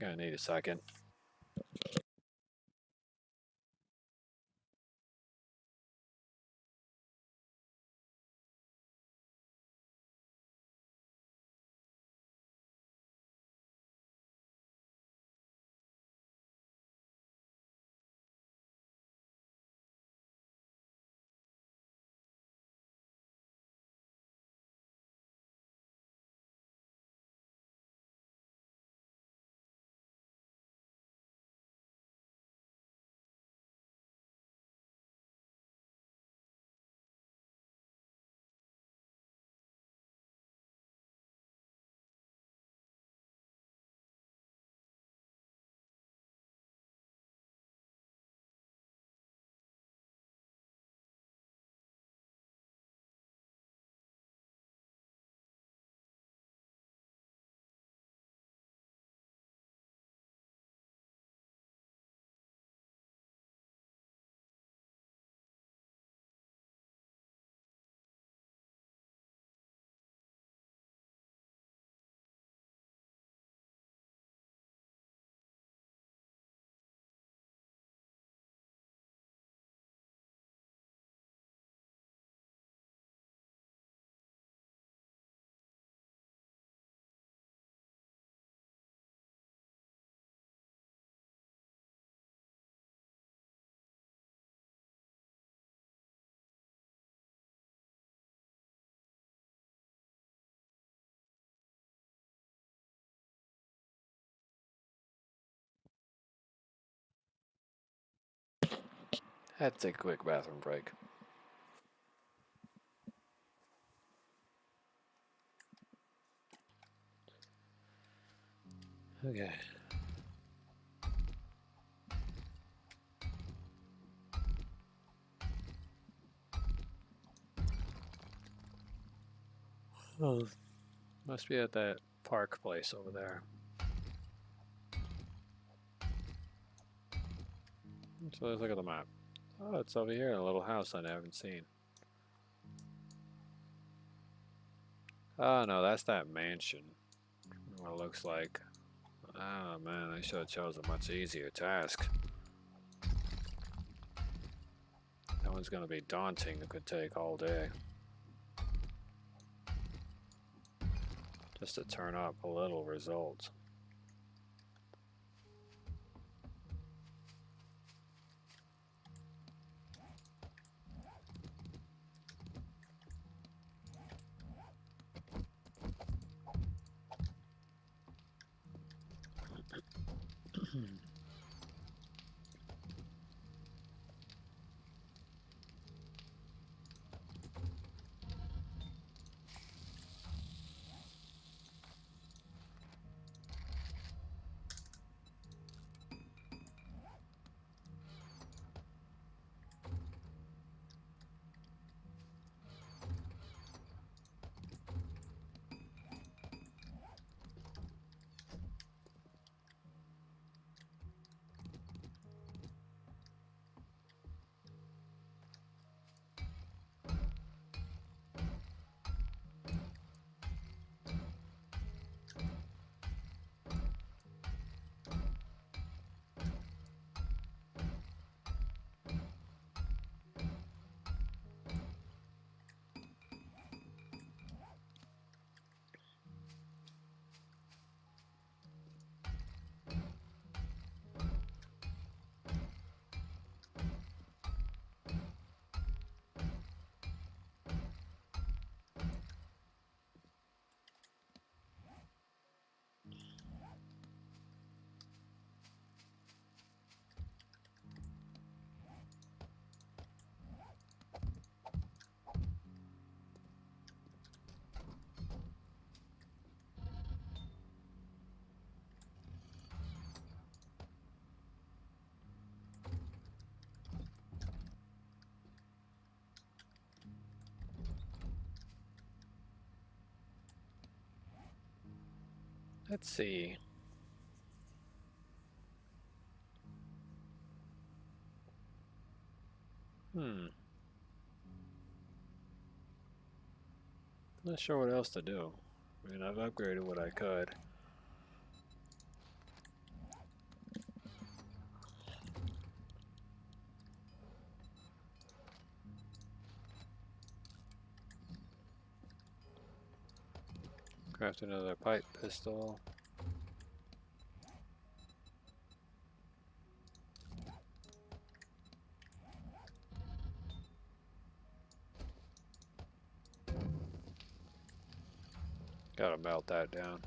Gonna need a second. Had to take a quick bathroom break. Okay. Oh, must be at that park place over there. So let's look at the map. Oh, it's over here, a little house I haven't seen. Oh no, that's that mansion. What it looks like. Oh man, I should have chosen a much easier task. That one's gonna be daunting. It could take all day. Just to turn up a little result. Let's see. Not sure what else to do. I mean, I've upgraded what I could. Craft another pipe pistol. Gotta melt that down.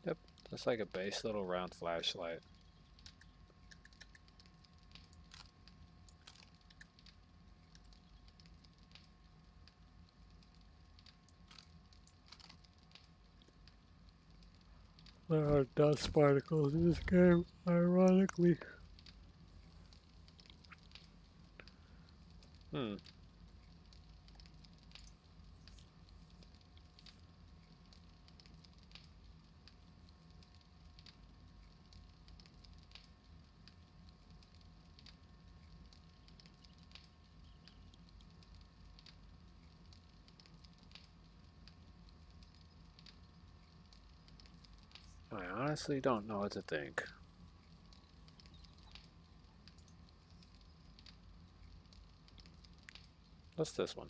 Yep, just like a base little round flashlight. There are dust particles in this game, ironically. I honestly don't know what to think. What's this one?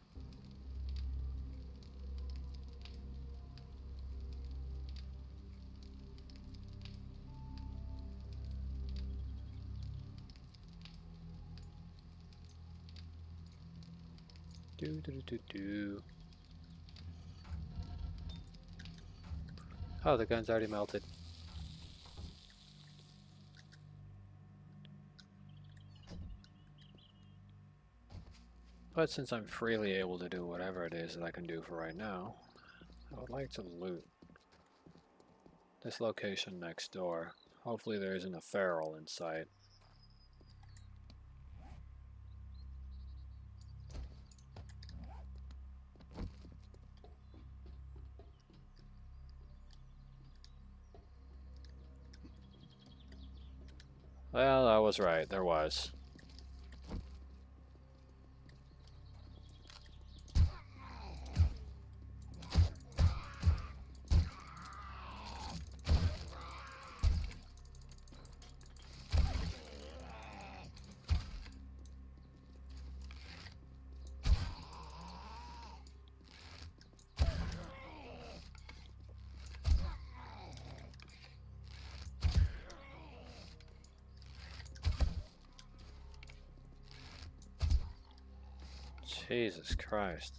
Do. Oh, the gun's already melted. But since I'm freely able to do whatever it is that I can do for right now, I would like to loot this location next door. Hopefully there isn't a feral in sight. Well, I was right, there was. Jesus Christ.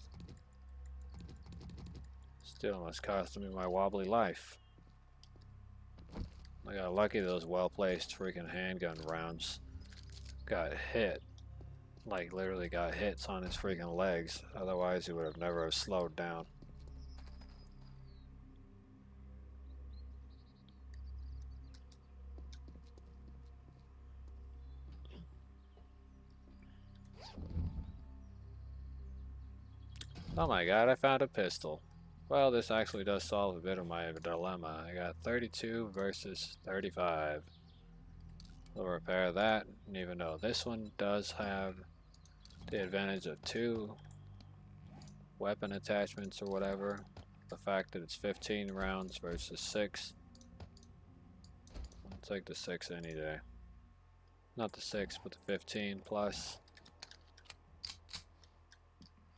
Still almost costing me my wobbly life. I got lucky those well-placed freaking handgun rounds got hit. Like literally got hits on his freaking legs. Otherwise he would have never slowed down. Oh my god, I found a pistol. Well, this actually does solve a bit of my dilemma. I got 32 versus 35. We'll repair that, and even though this one does have the advantage of 2 weapon attachments or whatever, the fact that it's 15 rounds versus 6, I'll take the 6 any day. Not the 6, but the 15 plus.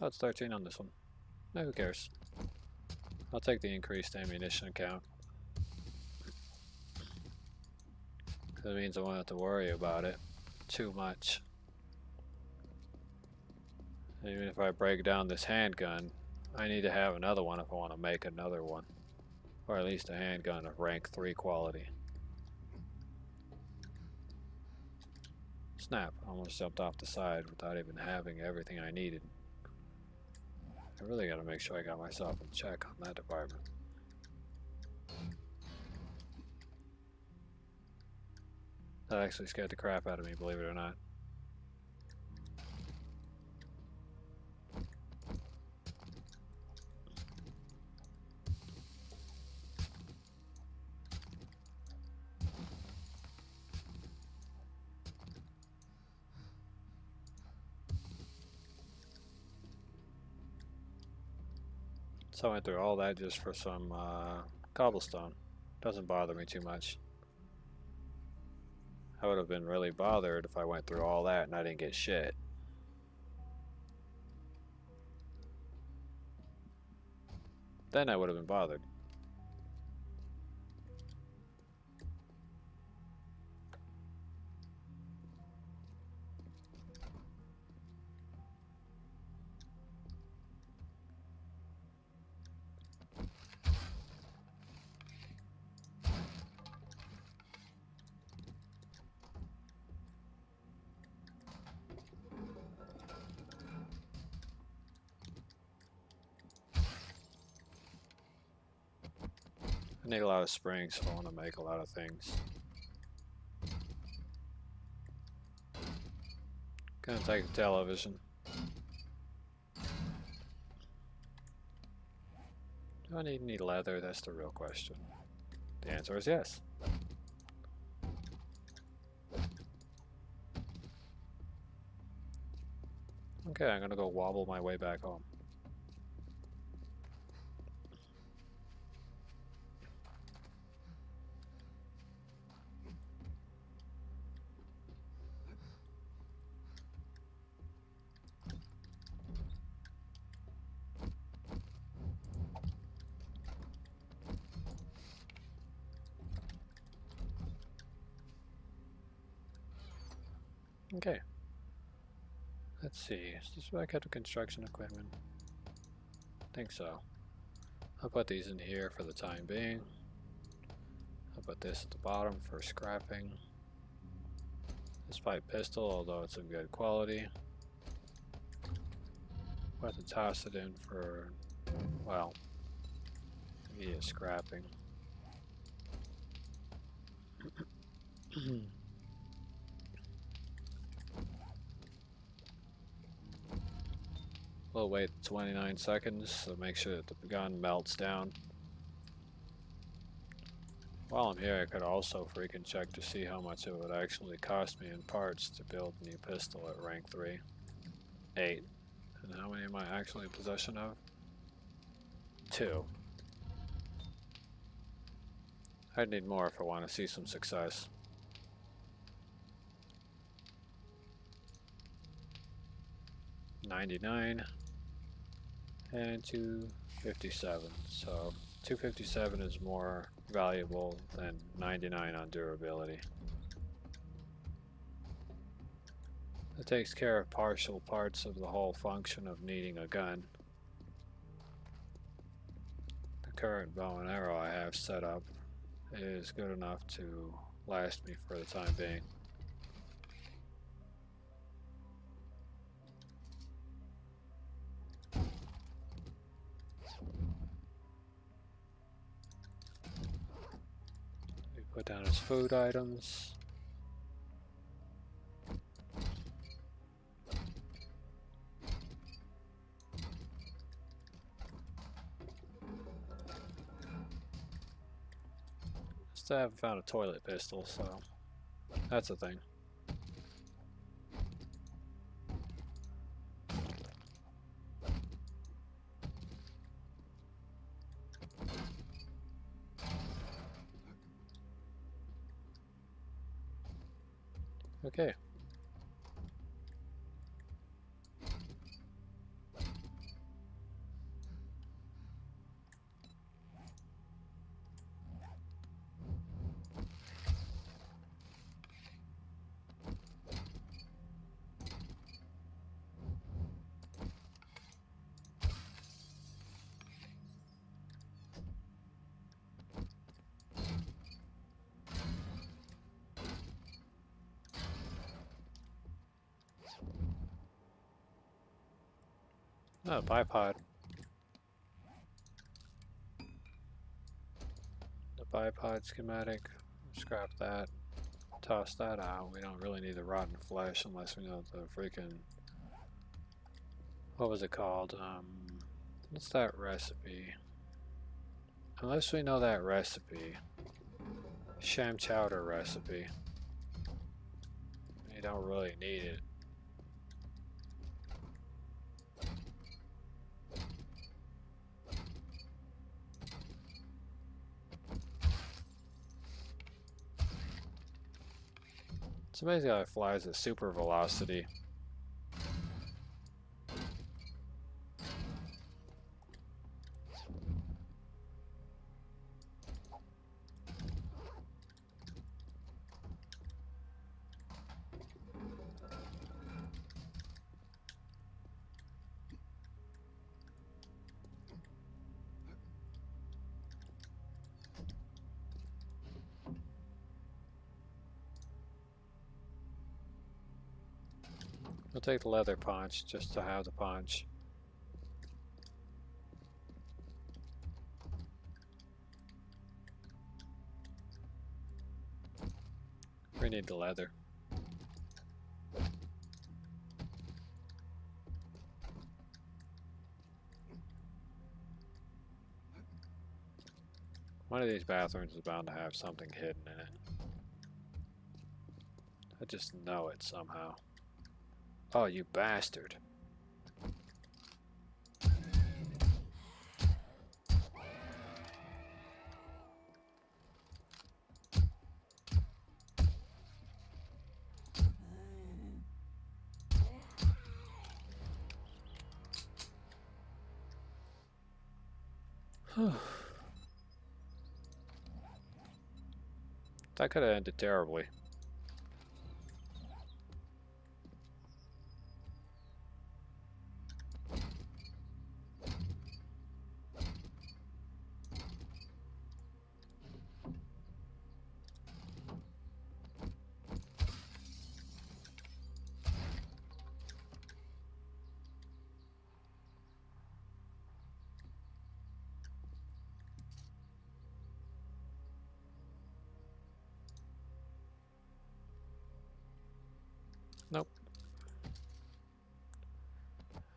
Oh, it's 13 on this one. No, who cares? I'll take the increased ammunition count. That means I won't have to worry about it too much. Even if I break down this handgun, I need to have another one if I want to make another one. Or at least a handgun of rank 3 quality. Snap, I almost jumped off the side without even having everything I needed. I really gotta make sure I got myself in check on that department. That actually scared the crap out of me, believe it or not. So I went through all that just for some cobblestone. Doesn't bother me too much. I would have been really bothered if I went through all that and I didn't get shit. Then I would have been bothered. I need a lot of springs, so I want to make a lot of things. Gonna take the television. Do I need any leather? That's the real question. The answer is yes. Okay, I'm gonna go wobble my way back home. Okay. Let's see. Is this back at the construction equipment? I think so. I'll put these in here for the time being. I'll put this at the bottom for scrapping. This pipe pistol, although it's of good quality. We'll have to toss it in for, well, immediate scrapping. We'll wait 29 seconds, so make sure that the gun melts down. While I'm here, I could also freaking check to see how much it would actually cost me in parts to build a new pistol at rank 3. 8. And how many am I actually in possession of? 2. I'd need more if I want to see some success. $99 and $257. So $257 is more valuable than $99 on durability. It takes care of partial parts of the whole function of needing a gun. The current bow and arrow I have set up is good enough to last me for the time being. We put down his food items. Still haven't found a toilet pistol, so that's a thing. Okay. Oh, bipod. The bipod schematic. Scrap that. Toss that out. We don't really need the rotten flesh unless we know the freaking... What was it called? What's that recipe? Unless we know that recipe. Sham chowder recipe. You don't really need it. It's amazing how it flies at super velocity. We'll take the leather punch just to have the punch. We need the leather. One of these bathrooms is bound to have something hidden in it. I just know it somehow. Oh, you bastard. That could have ended terribly. Nope.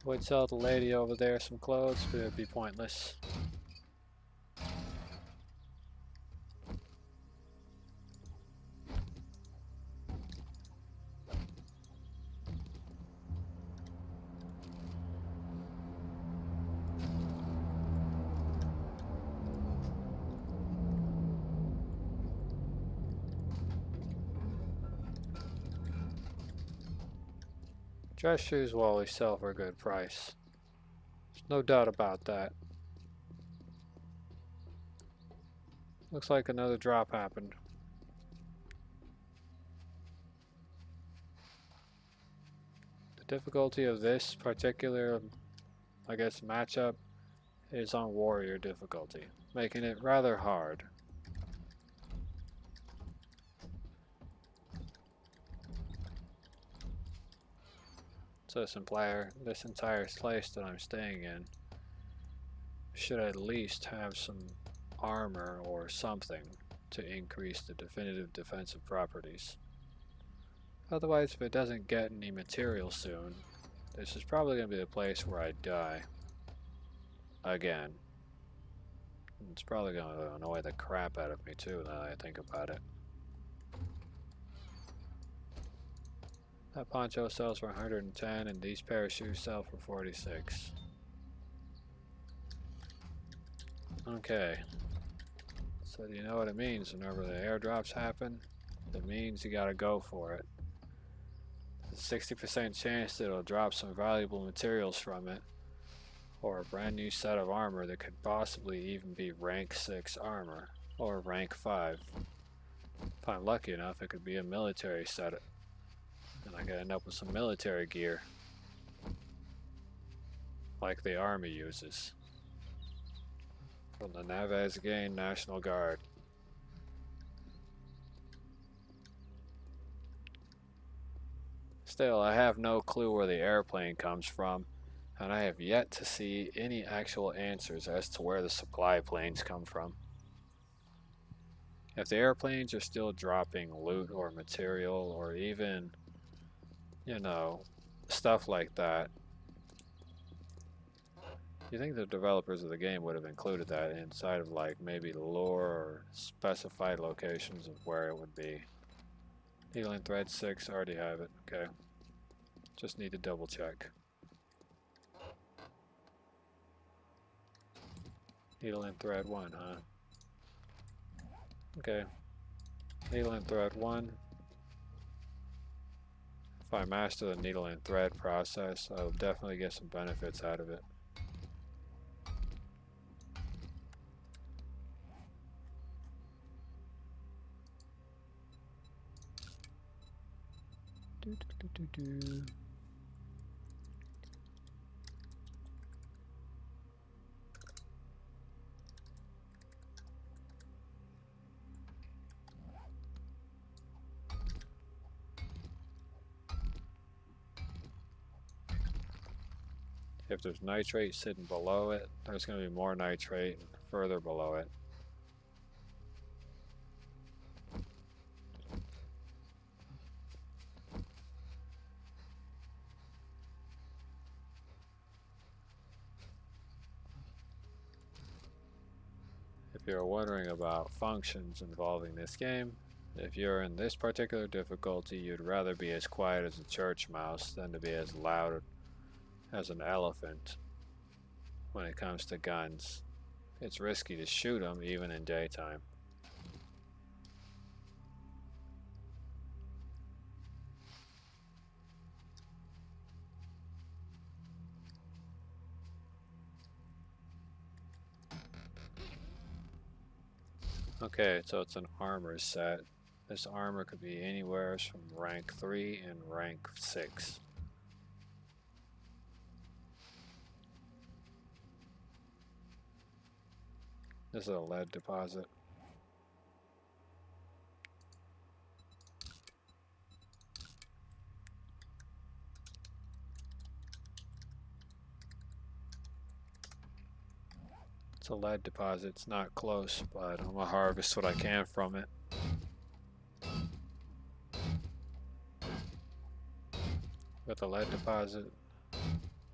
Would sell the lady over there some clothes, but it would be pointless. Dress shoes will always sell for a good price. There's no doubt about that. Looks like another drop happened. The difficulty of this particular, I guess, matchup is on warrior difficulty, making it rather hard. Citizen player, this entire place that I'm staying in should at least have some armor or something to increase the definitive defensive properties. Otherwise, if it doesn't get any material soon, this is probably going to be the place where I die. Again. It's probably going to annoy the crap out of me too, now that I think about it. That poncho sells for 110 and these pair of shoes sell for 46. Okay. So do you know what it means whenever the airdrops happen? It means you gotta go for it. There's a 60% chance that it'll drop some valuable materials from it, or a brand new set of armor that could possibly even be rank 6 armor, or rank 5. If I'm lucky enough, it could be a military set. And I could end up with some military gear. Like the army uses. From the Navazgain National Guard. Still, I have no clue where the airplane comes from. And I have yet to see any actual answers as to where the supply planes come from. If the airplanes are still dropping loot or material or even, you know, stuff like that, you think the developers of the game would have included that inside of like maybe lore or specified locations of where it would be. Needle and thread 6, already have it, okay. Just need to double check. Needle and thread 1, huh? Okay. Needle and thread 1. If I master the needle and thread process, I'll definitely get some benefits out of it. Do. If there's nitrate sitting below it, there's going to be more nitrate further below it. If you're wondering about functions involving this game, if you're in this particular difficulty, you'd rather be as quiet as a church mouse than to be as loud as an elephant when it comes to guns. It's risky to shoot them even in daytime. Okay, so it's an armor set. This armor could be anywhere from rank 3 and rank 6. This is a lead deposit. It's a lead deposit. It's not close, but I'm gonna harvest what I can from it. With the lead deposit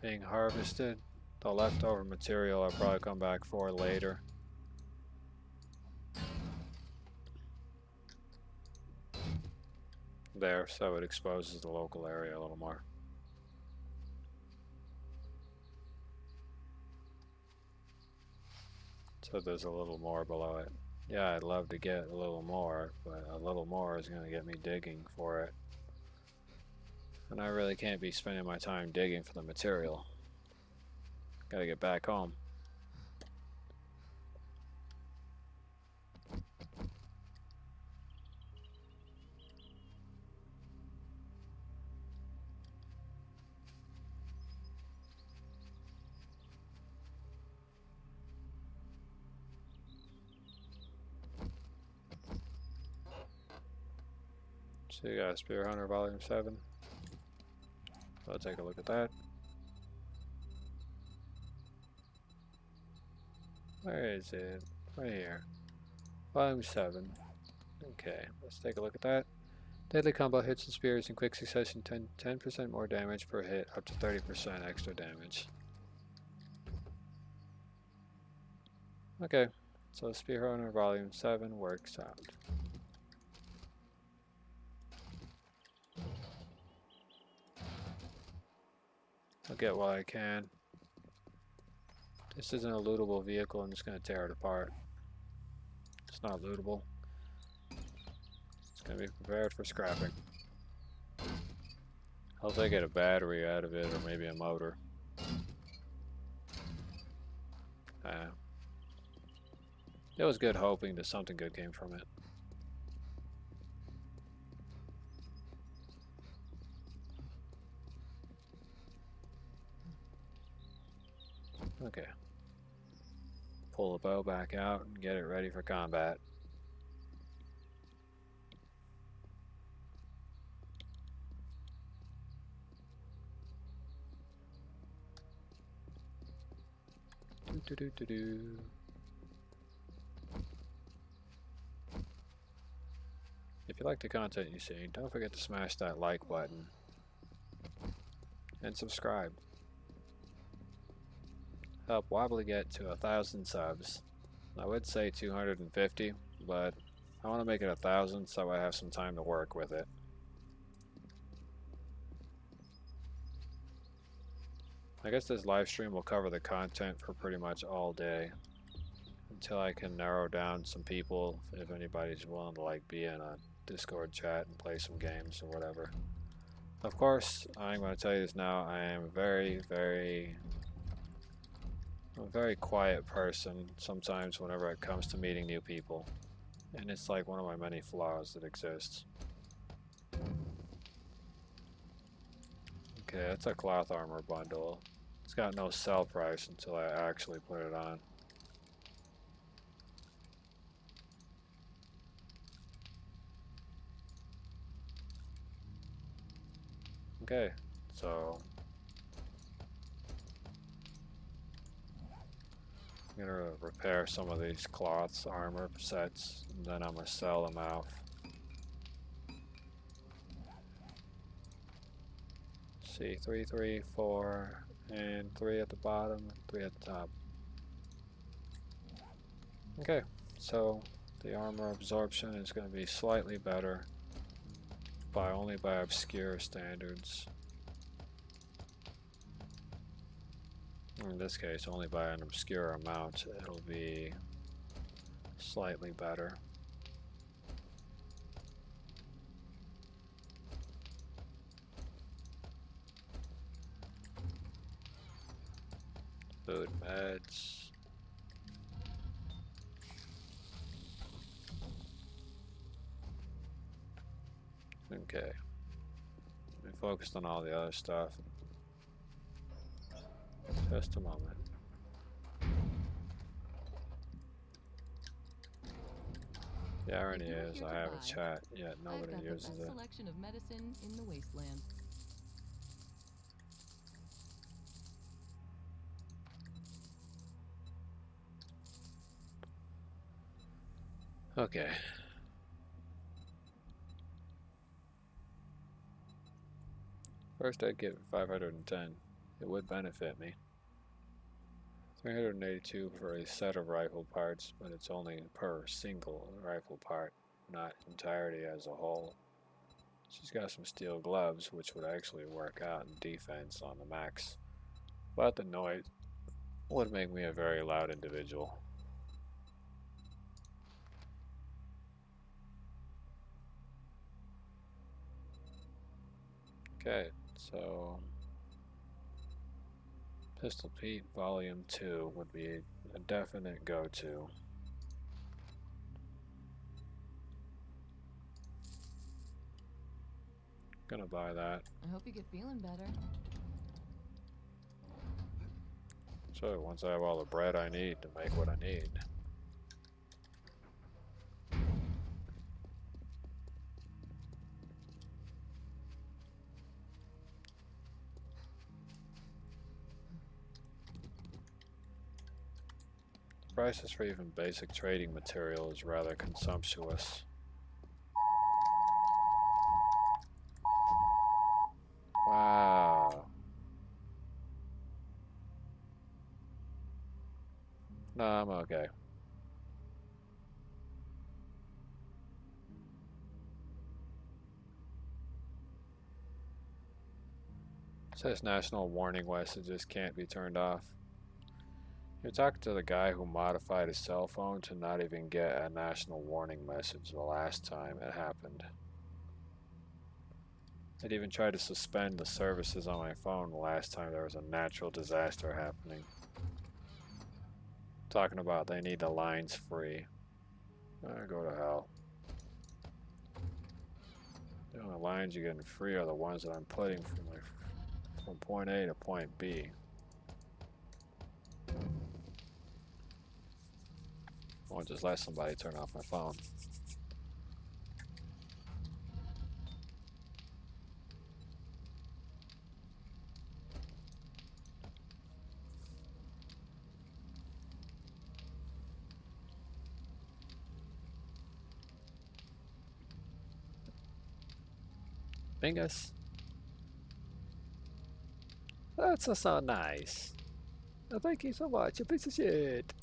being harvested, the leftover material I'll probably come back for later. There, so it exposes the local area a little more. So there's a little more below it. Yeah, I'd love to get a little more, but a little more is going to get me digging for it. And I really can't be spending my time digging for the material. Gotta get back home. So you got Spear Hunter Volume 7. So I'll take a look at that. Where is it? Right here. Volume 7. Okay, let's take a look at that. Deadly combo hits and spears in quick succession, 10% more damage per hit, up to 30% extra damage. Okay, so Spear Hunter Volume 7 works out. I'll get what I can. This isn't a lootable vehicle, I'm just going to tear it apart. It's not lootable. It's going to be prepared for scrapping. I'll take get a battery out of it, or maybe a motor. It was good hoping that something good came from it. Okay. Pull the bow back out and get it ready for combat. Do do do do. If you like the content you see, don't forget to smash that like button and subscribe. Help Wobbly get to 1,000 subs. I would say 250, but I want to make it 1,000 so I have some time to work with it. I guess this live stream will cover the content for pretty much all day until I can narrow down some people if anybody's willing to like be in a Discord chat and play some games or whatever. Of course, I'm going to tell you this now, I am a very quiet person sometimes whenever it comes to meeting new people. And it's like one of my many flaws that exists. Okay, that's a cloth armor bundle. It's got no sell price until I actually put it on. Okay, so I'm gonna repair some of these cloths armor sets, and then I'm gonna sell them out. See, 3, 3, 4, and 3 at the bottom, 3 at the top. Okay, so the armor absorption is going to be slightly better, only by obscure standards. In this case, only by an obscure amount, it'll be slightly better. Food, meds. Okay. We focused on all the other stuff. Just a moment. The irony is I have a chat, yet nobody uses it. Selection of medicine in the wasteland. Okay. First I'd give 510. It would benefit me. 382 for a set of rifle parts, but it's only per single rifle part, not entirety as a whole. She's got some steel gloves, which would actually work out in defense on the max, but the noise would make me a very loud individual. Okay, so Pistol Pete Volume 2 would be a definite go-to. Gonna buy that. I hope you get feeling better. So once I have all the bread I need to make what I need. Prices for even basic trading material is rather consumptuous. Wow. No, I'm okay. It says national warning messages can't be turned off. You're talking to the guy who modified his cell phone to not even get a national warning message the last time it happened. It even tried to suspend the services on my phone the last time there was a natural disaster happening. Talking about they need the lines free. Go to hell. The only lines you're getting free are the ones that I'm putting from point A to point B. Or just let somebody turn off my phone. Mingus. That's so nice. Oh, thank you so much, you piece of shit.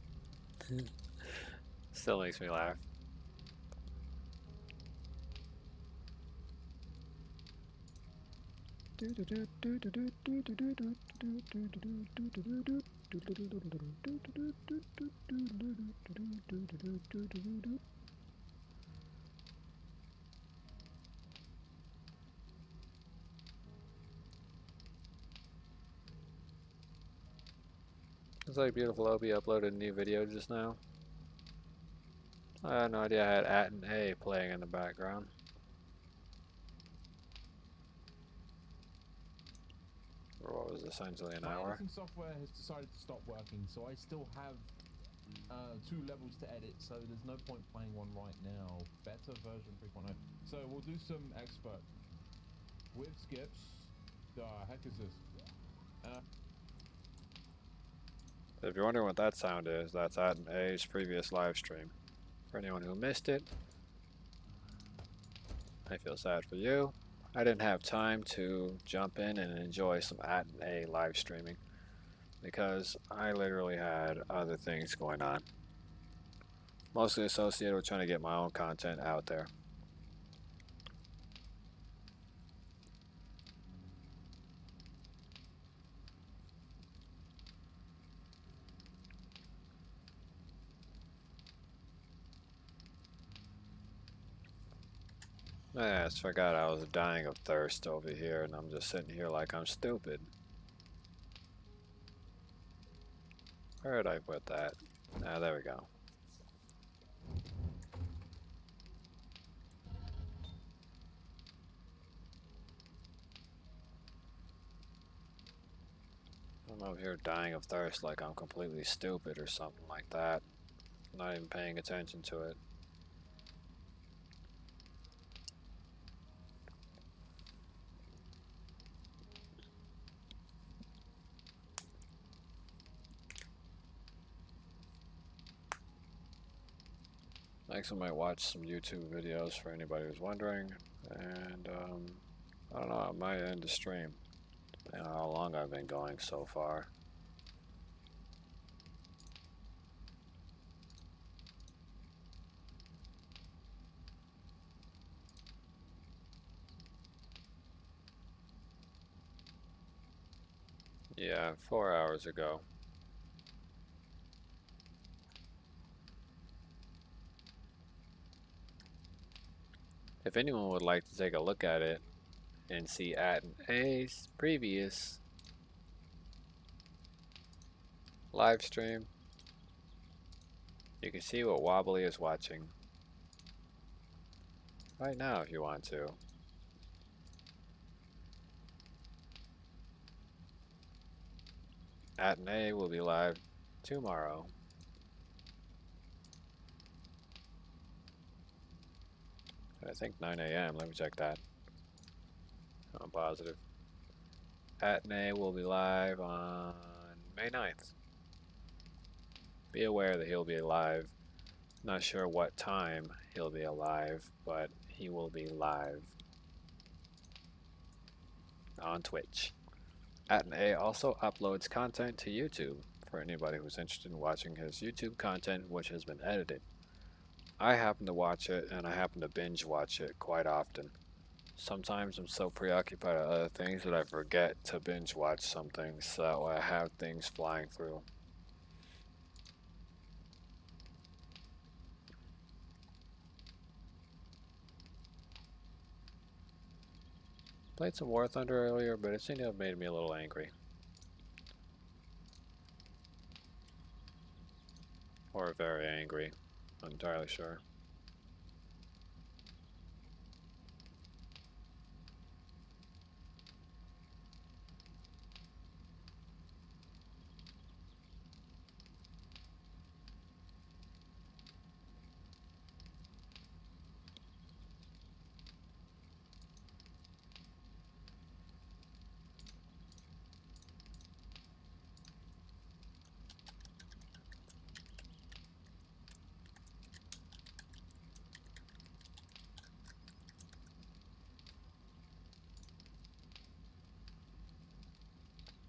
Still makes me laugh. Looks like Beautiful Obi uploaded a new video just now. I had no idea I had At and A playing in the background. Or what was essentially an hour. Editing software has decided to stop working, so I still have 2 levels to edit, so there's no point playing one right now. Beta version 3.0. So we'll do some expert with skips. The heck is this? If you're wondering what that sound is, that's At and A's previous live stream. For anyone who missed it, I feel sad for you. I didn't have time to jump in and enjoy some At and A live streaming because I literally had other things going on. Mostly associated with trying to get my own content out there. I just forgot I was dying of thirst over here and I'm just sitting here like I'm stupid. Where did I put that? Ah, there we go. I'm over here dying of thirst like I'm completely stupid or something like that. Not even paying attention to it. Next I might watch some YouTube videos for anybody who's wondering, and I don't know, I might end the stream. I don't know how long I've been going so far. Yeah, 4 hours ago. If anyone would like to take a look at it and see At and A's previous live stream, you can see what Wobbly is watching right now if you want to. At and A will be live tomorrow. I think 9 a.m. Let me check that. I'm positive. At and A will be live on May 9th. Be aware that he'll be live. Not sure what time he'll be alive, but he will be live on Twitch. At and A also uploads content to YouTube for anybody who's interested in watching his YouTube content, which has been edited. I happen to watch it, and I happen to binge watch it quite often. Sometimes I'm so preoccupied with other things that I forget to binge watch some things, so that way I have things flying through. Played some War Thunder earlier, but it seemed to have made me a little angry. Or very angry. Not entirely sure.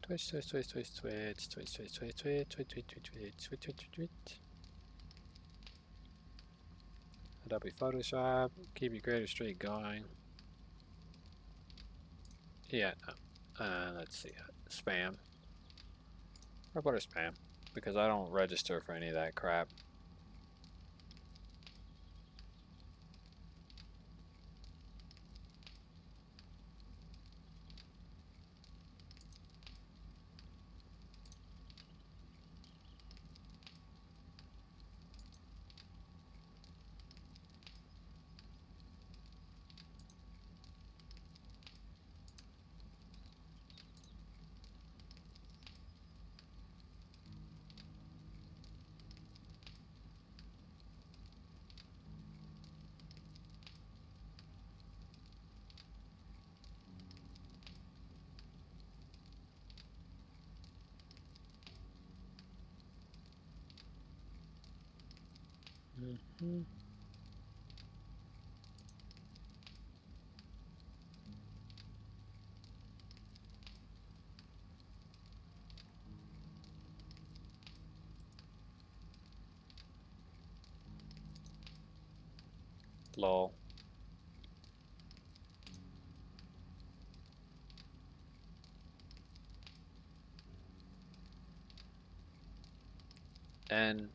Twitch, twitch, twitch, twitch, twitch, twitch, twitch, twitch, twitch, twitch, twitch, twitch, twitch, twitch, twitch, twitch. Adobe Photoshop, keep your creative streak going. Yeah, let's see, spam. Report a spam, because I don't register for any of that crap. Lol. NMD.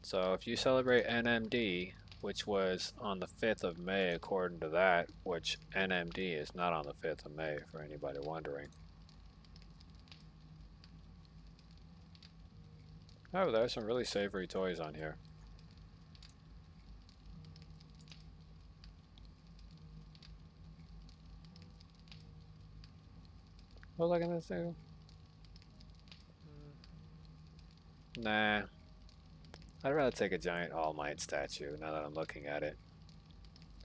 So if you celebrate NMD, which was on the 5th of May according to that, which NMD is not on the 5th of May for anybody wondering. Oh, there's some really savory toys on here. What was I gonna do? Nah. I'd rather take a giant All Might statue now that I'm looking at it.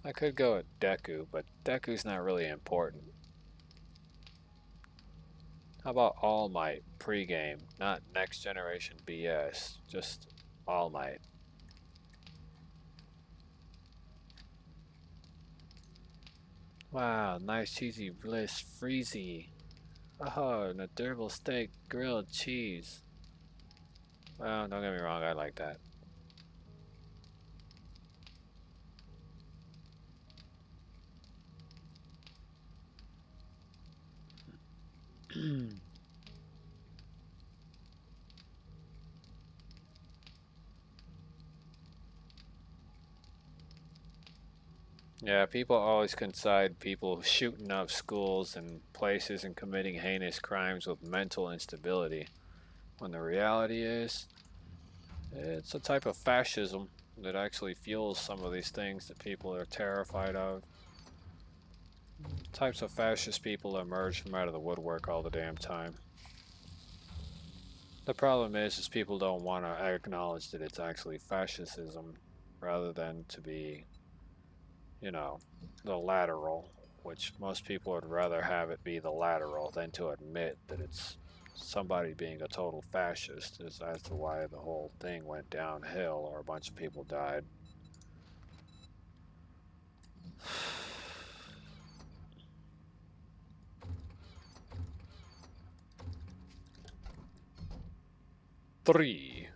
I could go with Deku, but Deku's not really important. How about All Might pre-game, not next generation BS, just All Might. Wow, nice cheesy bliss freezy. Oh, and a durable steak grilled cheese. Well, don't get me wrong, I like that. Yeah, people always concide people shooting up schools and places and committing heinous crimes with mental instability, when the reality is, it's a type of fascism that actually fuels some of these things that people are terrified of. Types of fascist people emerge from out of the woodwork all the damn time. The problem is people don't want to acknowledge that it's actually fascism rather than to be, you know, the lateral, which most people would rather have it be the lateral than to admit that it's somebody being a total fascist, as to why the whole thing went downhill or a bunch of people died. Three.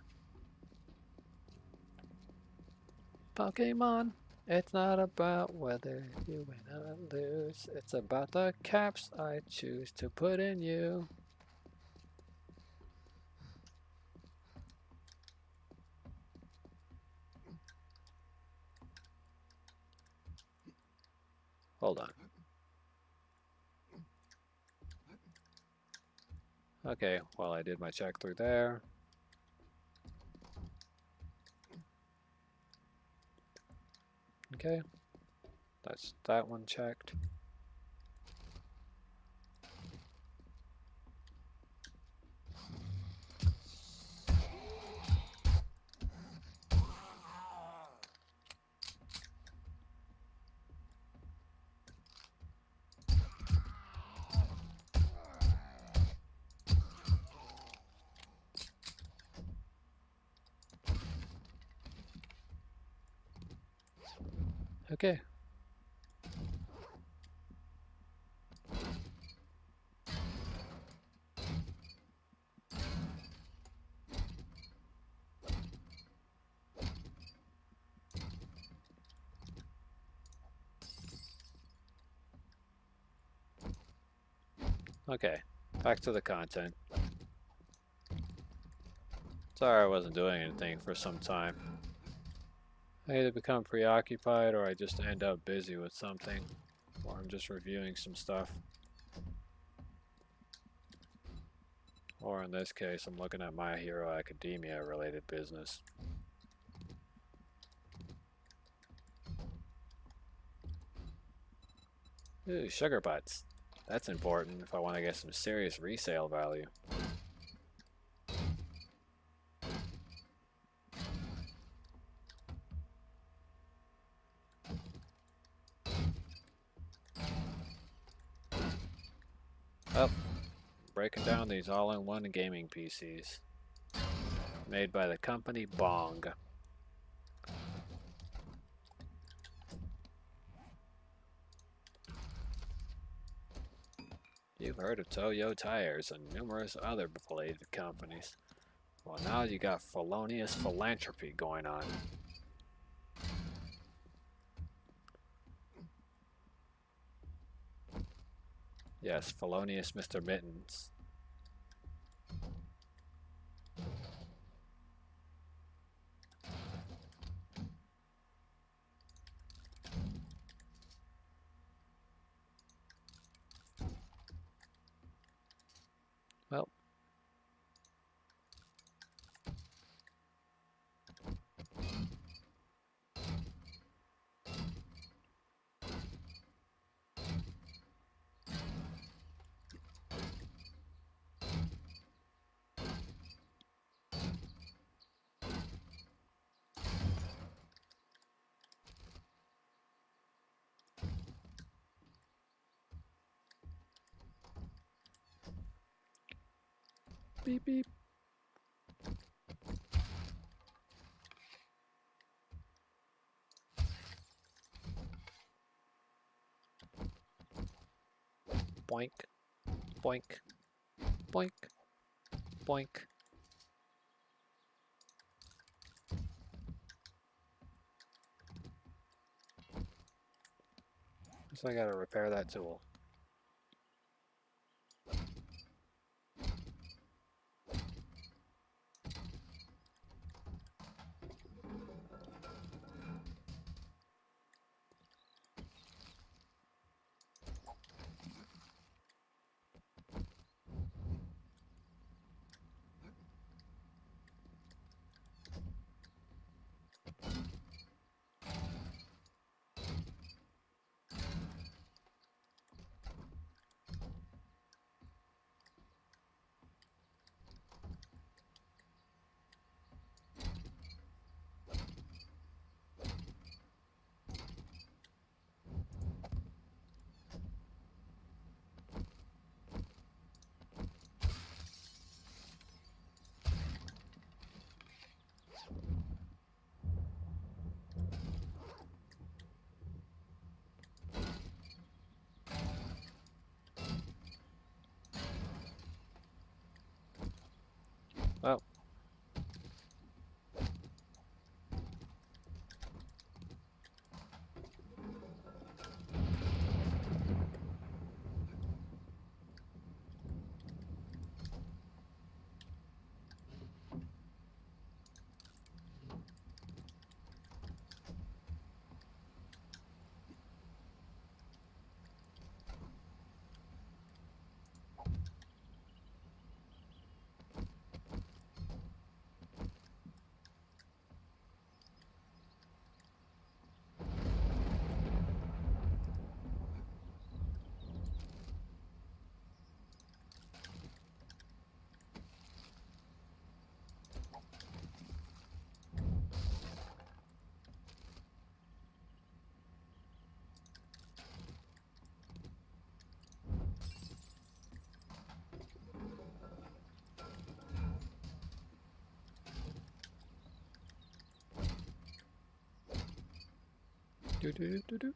Pokemon, it's not about whether you win or lose. It's about the caps I choose to put in you. Hold on. Okay, well, I did my check through there. Okay, that's that one checked. Okay. Okay, back to the content. Sorry I wasn't doing anything for some time. I either become preoccupied or I just end up busy with something, or I'm just reviewing some stuff. Or in this case, I'm looking at My Hero Academia related business. Ooh, sugar butts. That's important if I want to get some serious resale value. Oh, breaking down these all-in-one gaming PCs. Made by the company Bong. You've heard of Toyo Tires and numerous other related companies. Well, now you got felonious philanthropy going on. Yes, felonious Mr. Mittens. Well. Beep beep. Boink, boink, boink, boink. So I gotta repair that tool. Well. Do do do do do.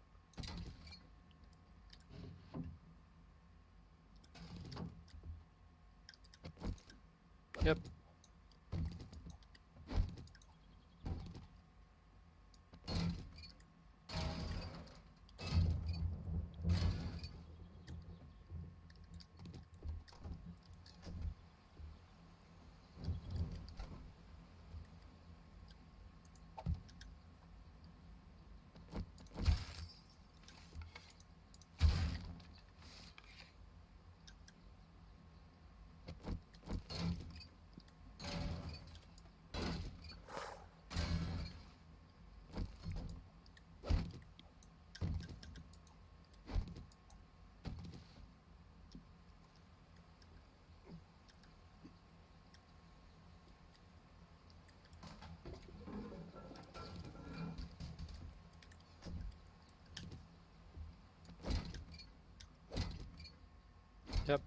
Yep. Yep.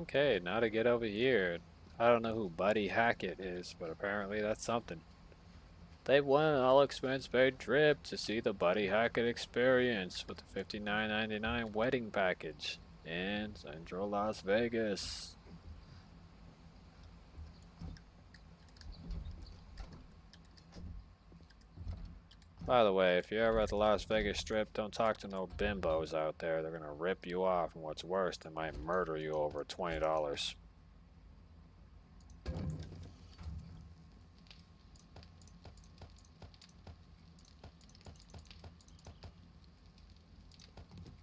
Okay, now to get over here. I don't know who Buddy Hackett is, but apparently that's something. They've won an all-expense paid trip to see the Buddy Hackett Experience with the $59.99 wedding package in Central Las Vegas. By the way, if you're ever at the Las Vegas Strip, don't talk to no bimbos out there. They're gonna rip you off, and what's worse, they might murder you over $20.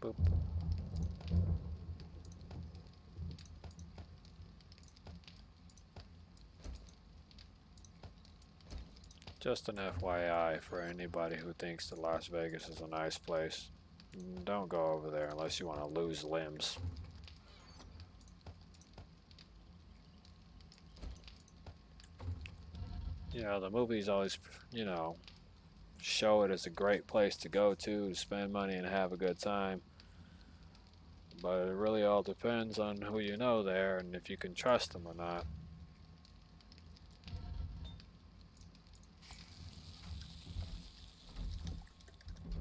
Boop. Just an FYI for anybody who thinks that Las Vegas is a nice place. Don't go over there unless you want to lose limbs. You know, the movies always, you know, show it as a great place to go to spend money and have a good time. But it really all depends on who you know there and if you can trust them or not.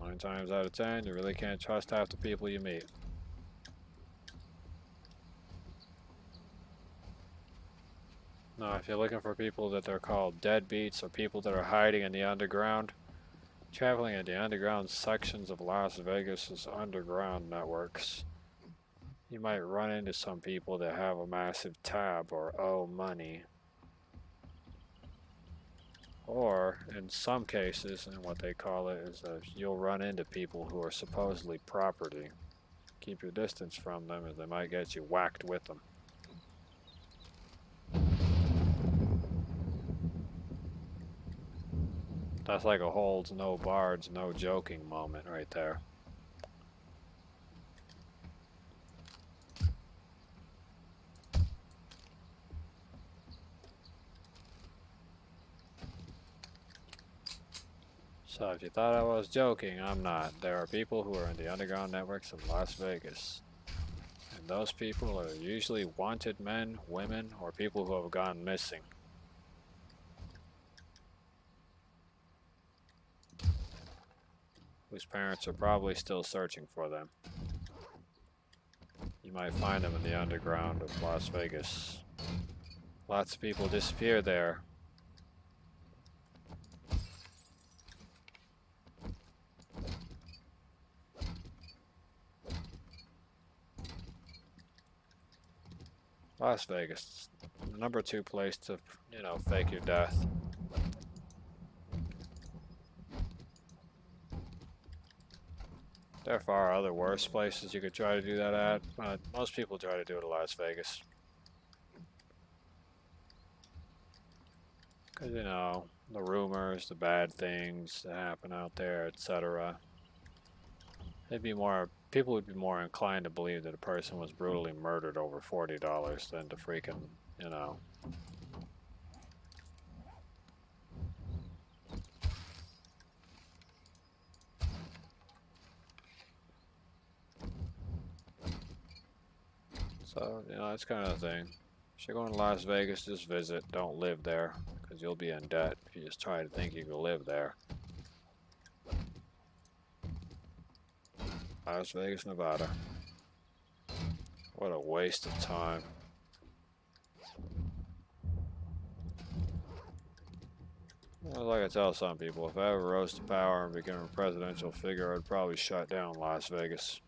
9 times out of 10, you really can't trust half the people you meet. Now, if you're looking for people that they're called deadbeats or people that are hiding in the underground, traveling in the underground sections of Las Vegas's underground networks, you might run into some people that have a massive tab or owe money. Or, in some cases, and what they call it is you'll run into people who are supposedly property. Keep your distance from them as they might get you whacked with them. That's like a holds no bards, no joking moment right there. So if you thought I was joking, I'm not. There are people who are in the underground networks of Las Vegas. And those people are usually wanted men, women, or people who have gone missing. Whose parents are probably still searching for them. You might find them in the underground of Las Vegas. Lots of people disappear there. Las Vegas, the number 2 place to, you know, fake your death. There are far other worse places you could try to do that at, but most people try to do it at Las Vegas. Because, you know, the rumors, the bad things that happen out there, etc. People would be more inclined to believe that a person was brutally murdered over $40 than to freaking, you know. So, you know, that's kind of the thing. If you're going to Las Vegas, just visit. Don't live there, because you'll be in debt if you just try to think you can live there. Las Vegas, Nevada. What a waste of time. Well, like I tell some people, if I ever rose to power and became a presidential figure, I'd probably shut down Las Vegas.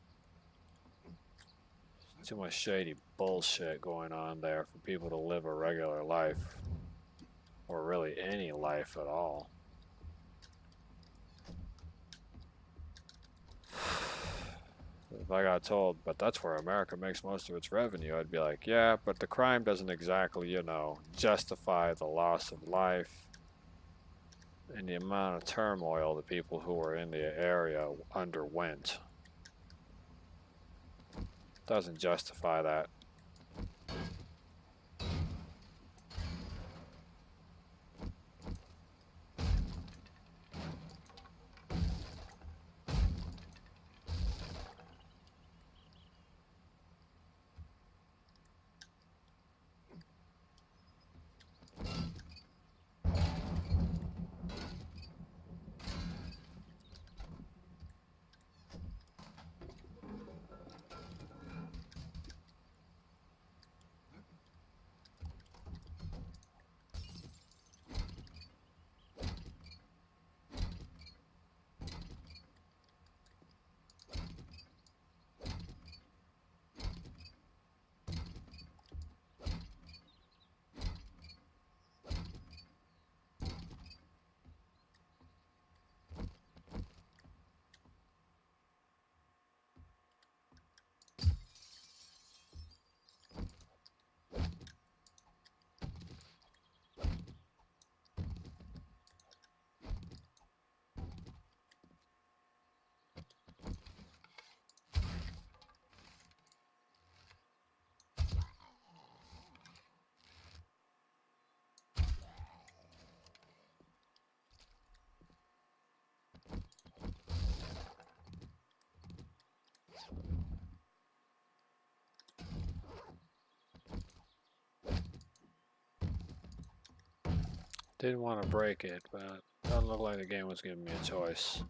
Too much shady bullshit going on there for people to live a regular life. Or really any life at all. If I got told, but that's where America makes most of its revenue, I'd be like, yeah, but the crime doesn't exactly, you know, justify the loss of life. and the amount of turmoil the people who were in the area underwent doesn't justify that. Didn't want to break it, but it doesn't look like the game was giving me a choice.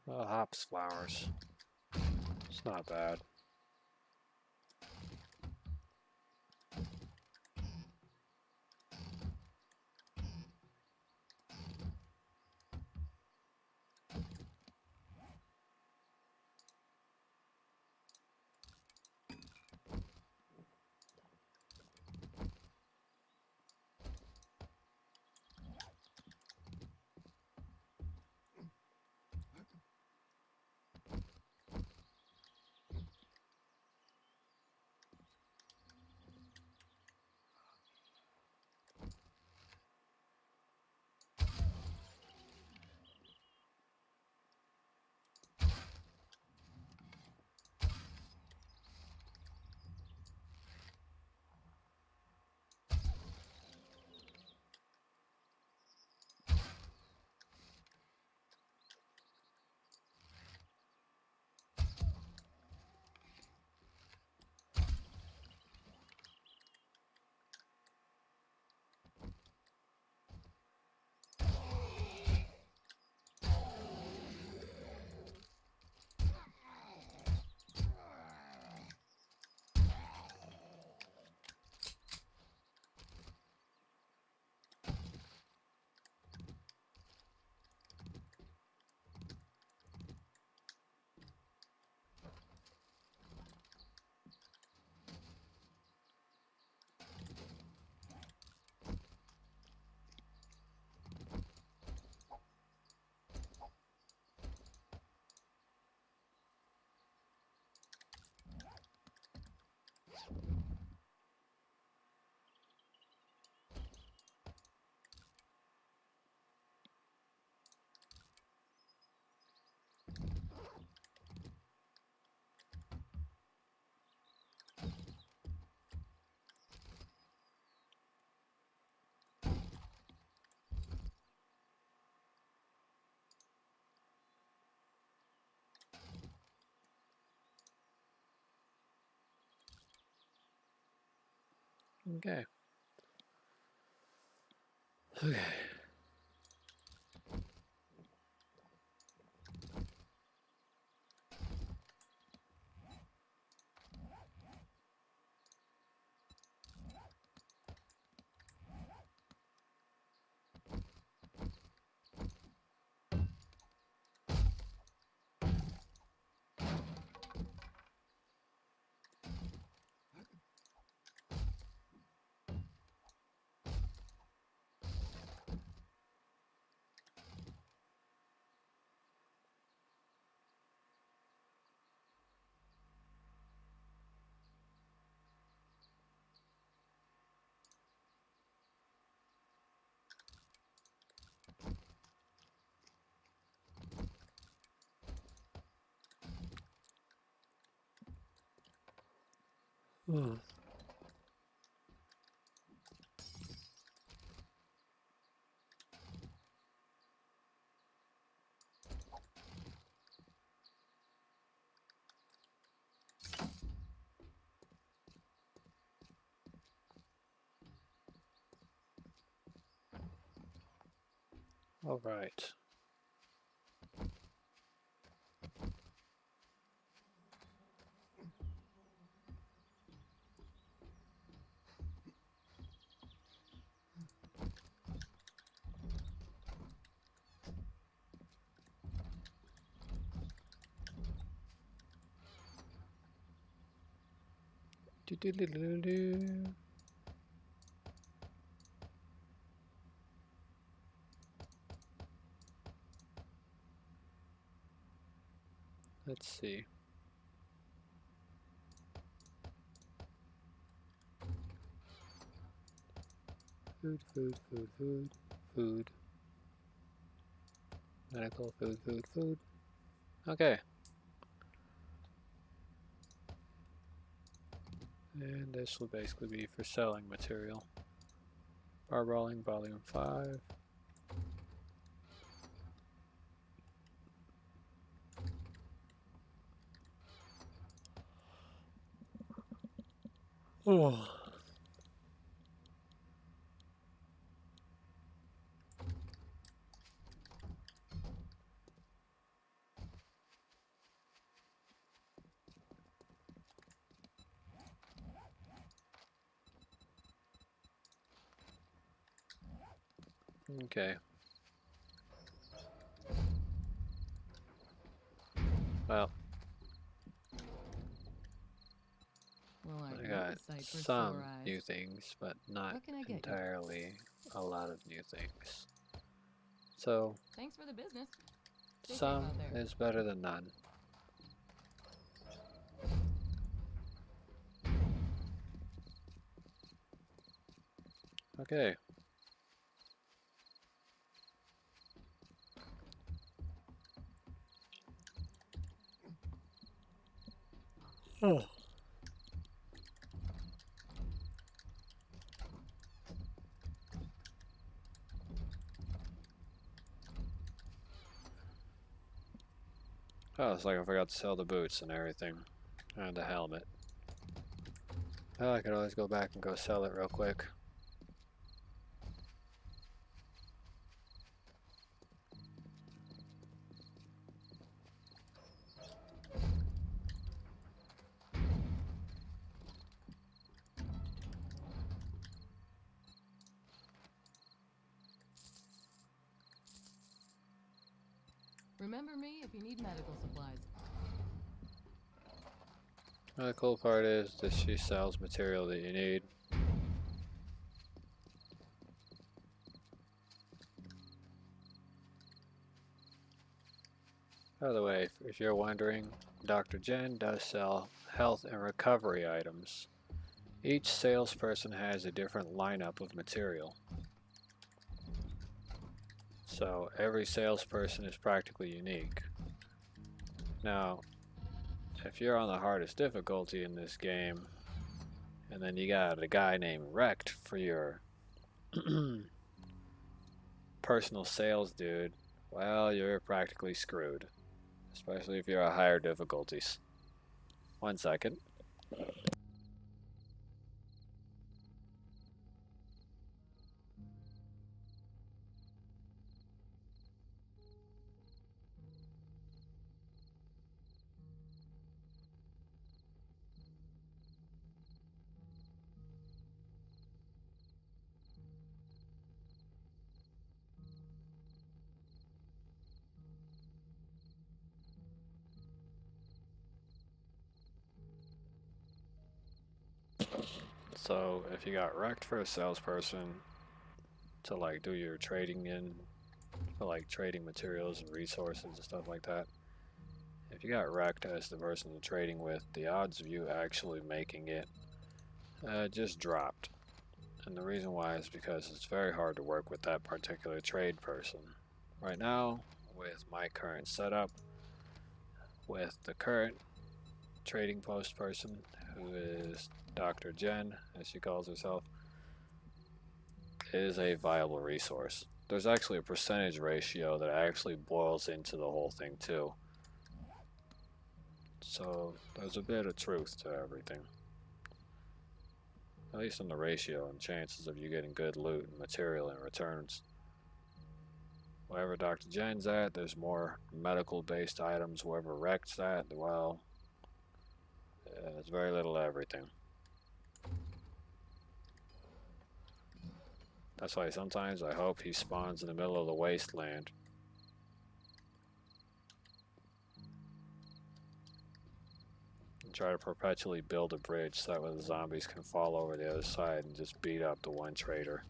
Well, hops flowers. It's not bad. Okay. Okay. All right. Do-do-do-do-do. Let's see. Food, food, food, food, food. Medical, food, food, food. Okay. And this will basically be for selling material. Bar Brawling, Volume 5. Oh. Okay. Well, I got some new things, but not entirely a lot of new things. So, Thanks for the business. some is better than none. Okay. Oh. Oh, it's like I forgot to sell the boots and everything. And the helmet. Oh, I could always go back and go sell it real quick. Remember me if you need medical supplies. The cool part is that she sells material that you need. By the way, if you're wondering, Dr. Jen does sell health and recovery items. Each salesperson has a different lineup of material. So every salesperson is practically unique. Now, if you're on the hardest difficulty in this game, and then you got a guy named Wrecked for your personal sales dude, well, you're practically screwed. Especially if you're at higher difficulties. 1 second. So if you got wrecked for a salesperson to like do your trading in, for like trading materials and resources and stuff like that, if you got wrecked as the person you're trading with, the odds of you actually making it just dropped. And the reason why is because it's very hard to work with that particular trade person. Right now, with my current setup, with the current trading post person, who is Dr. Jen, as she calls herself, is a viable resource. There's actually a percentage ratio that actually boils into the whole thing too. So there's a bit of truth to everything. At least in the ratio and chances of you getting good loot and material in returns. Wherever Dr. Jen's at, there's more medical based items. Wherever Rec's at, well, there's very little of everything. That's why sometimes I hope he spawns in the middle of the wasteland. And try to perpetually build a bridge so that way the zombies can fall over the other side and just beat up the one trader.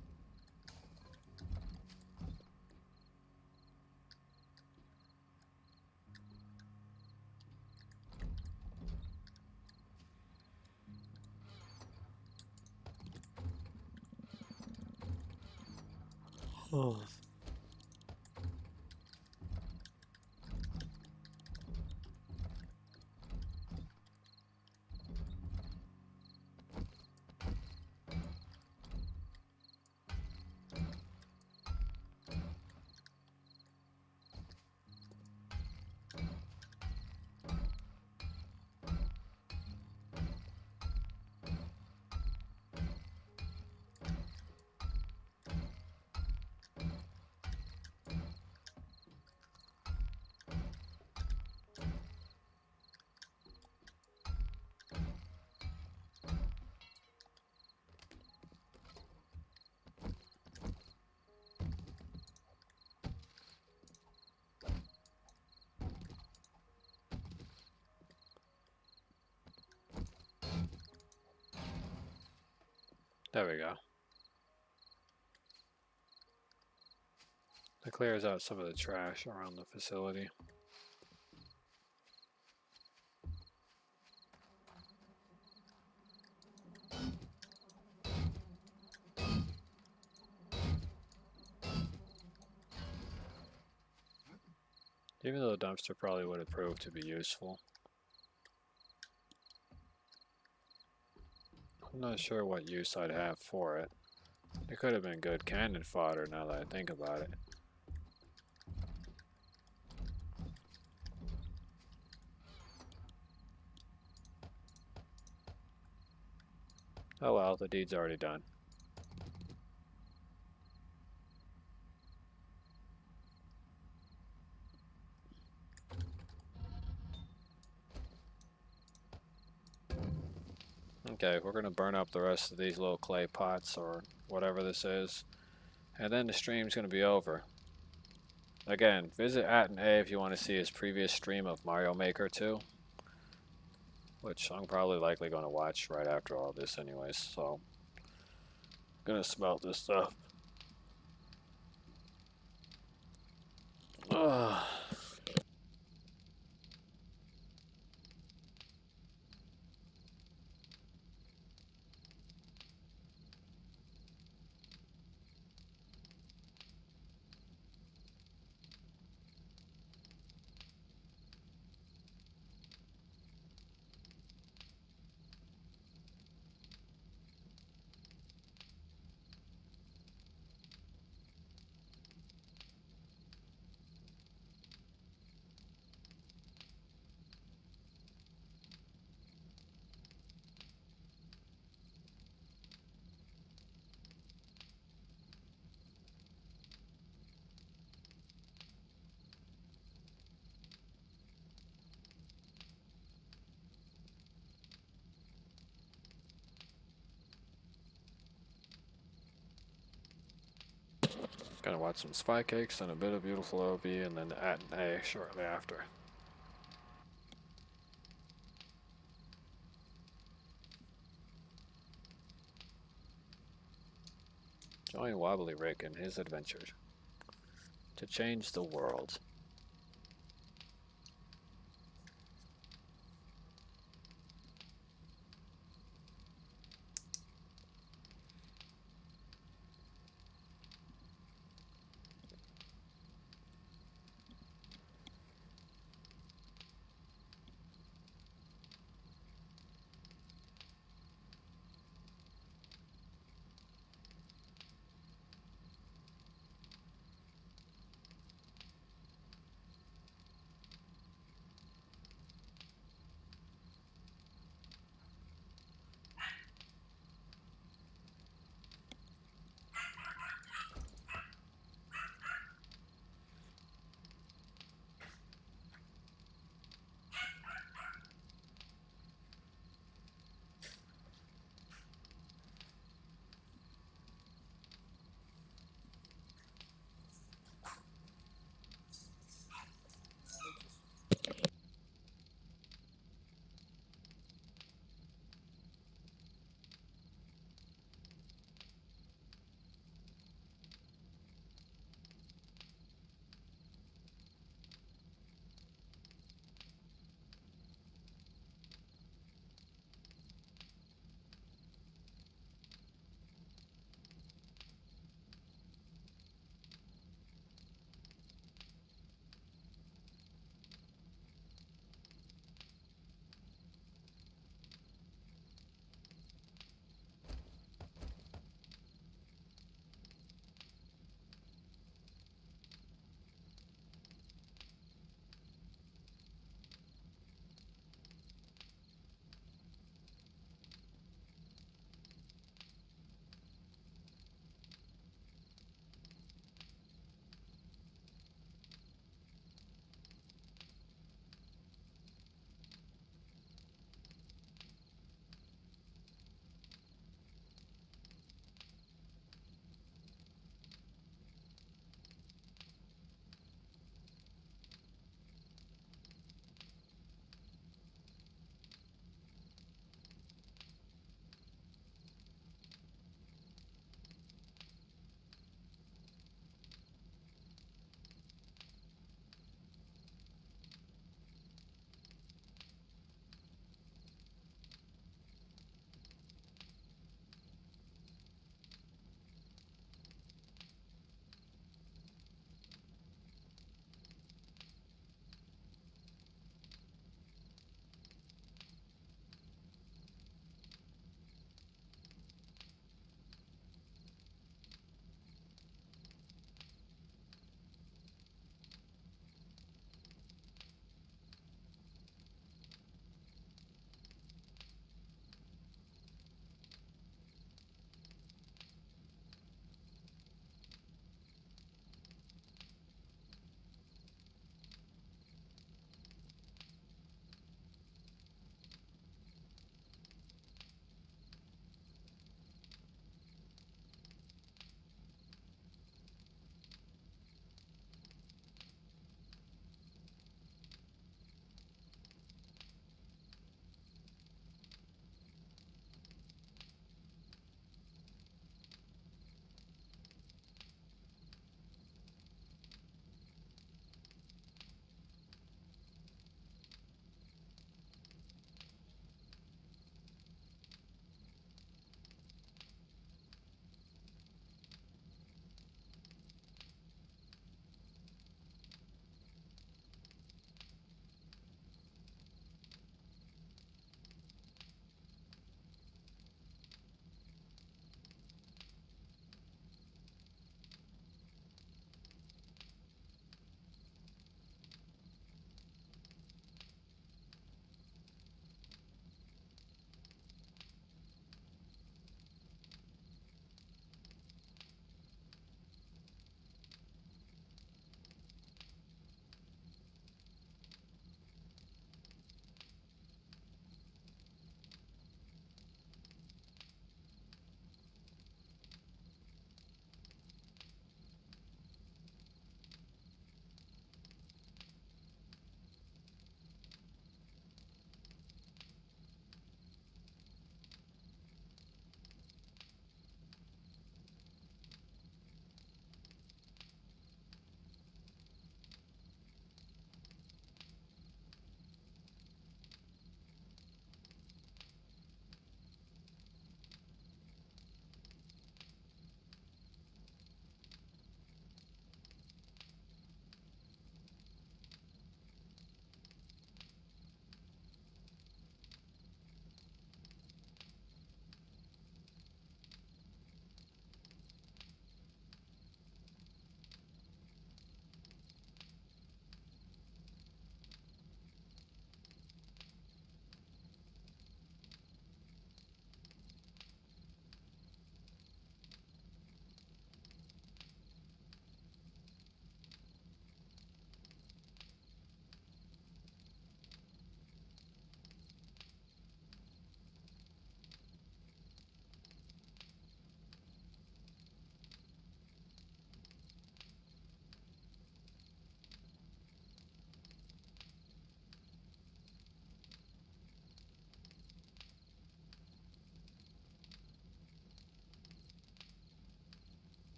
Oh. There we go. That clears out some of the trash around the facility. Even though the dumpster probably would have proved to be useful. I'm not sure what use I'd have for it. It could have been good cannon fodder now that I think about it. Oh well, the deed's already done. Okay, we're gonna burn up the rest of these little clay pots or whatever this is, and then the stream's gonna be over. Again, visit @A if you want to see his previous stream of Mario Maker 2, which I'm probably likely gonna watch right after all this anyways, so I'm gonna smelt this stuff. Ugh. Gonna watch some Spy Cakes and a bit of Beautiful OB, and then @A shortly after. Join Wobbly Rick in his adventure to change the world.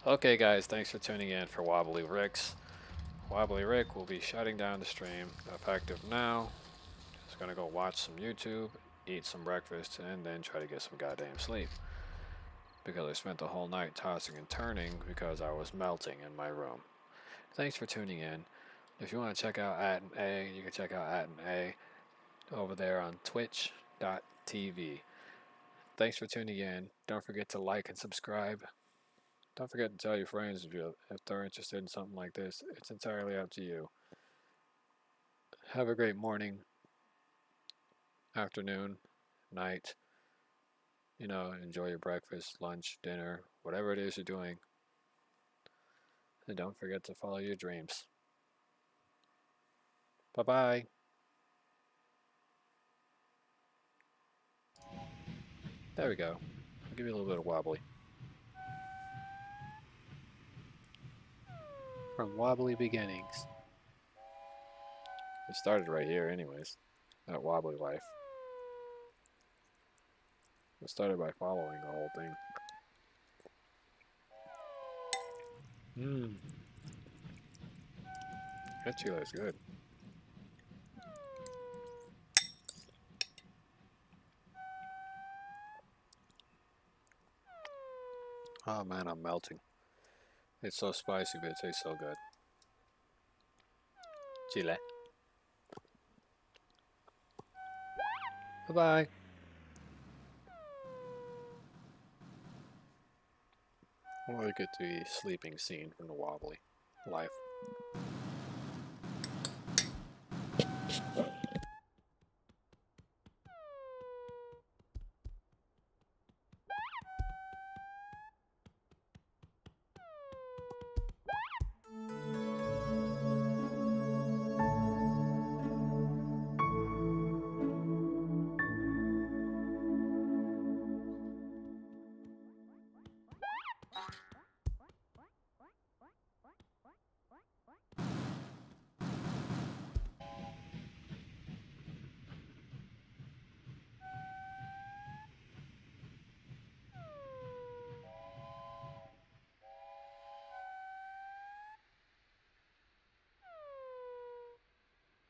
Okay guys, thanks for tuning in for Wobbly Ricks. Wobbly Rick will be shutting down the stream effective now. Just gonna go watch some YouTube, eat some breakfast, and then try to get some goddamn sleep. Because I spent the whole night tossing and turning because I was melting in my room. Thanks for tuning in. If you want to check out Atom A, you can check out Atom A over there on twitch.tv. Thanks for tuning in. Don't forget to like and subscribe. Don't forget to tell your friends if they're interested in something like this. It's entirely up to you. Have a great morning, afternoon, night. You know, enjoy your breakfast, lunch, dinner, whatever it is you're doing. And don't forget to follow your dreams. Bye-bye. There we go. I'll give you a little bit of wobbly. From Wobbly Beginnings. It started right here anyways, at Wobbly Life. It started by following the whole thing. That chili is good. Oh man, I'm melting. It's so spicy, but it tastes so good. Chile. Bye-bye. Look at the sleeping scene from the Wobbly Life.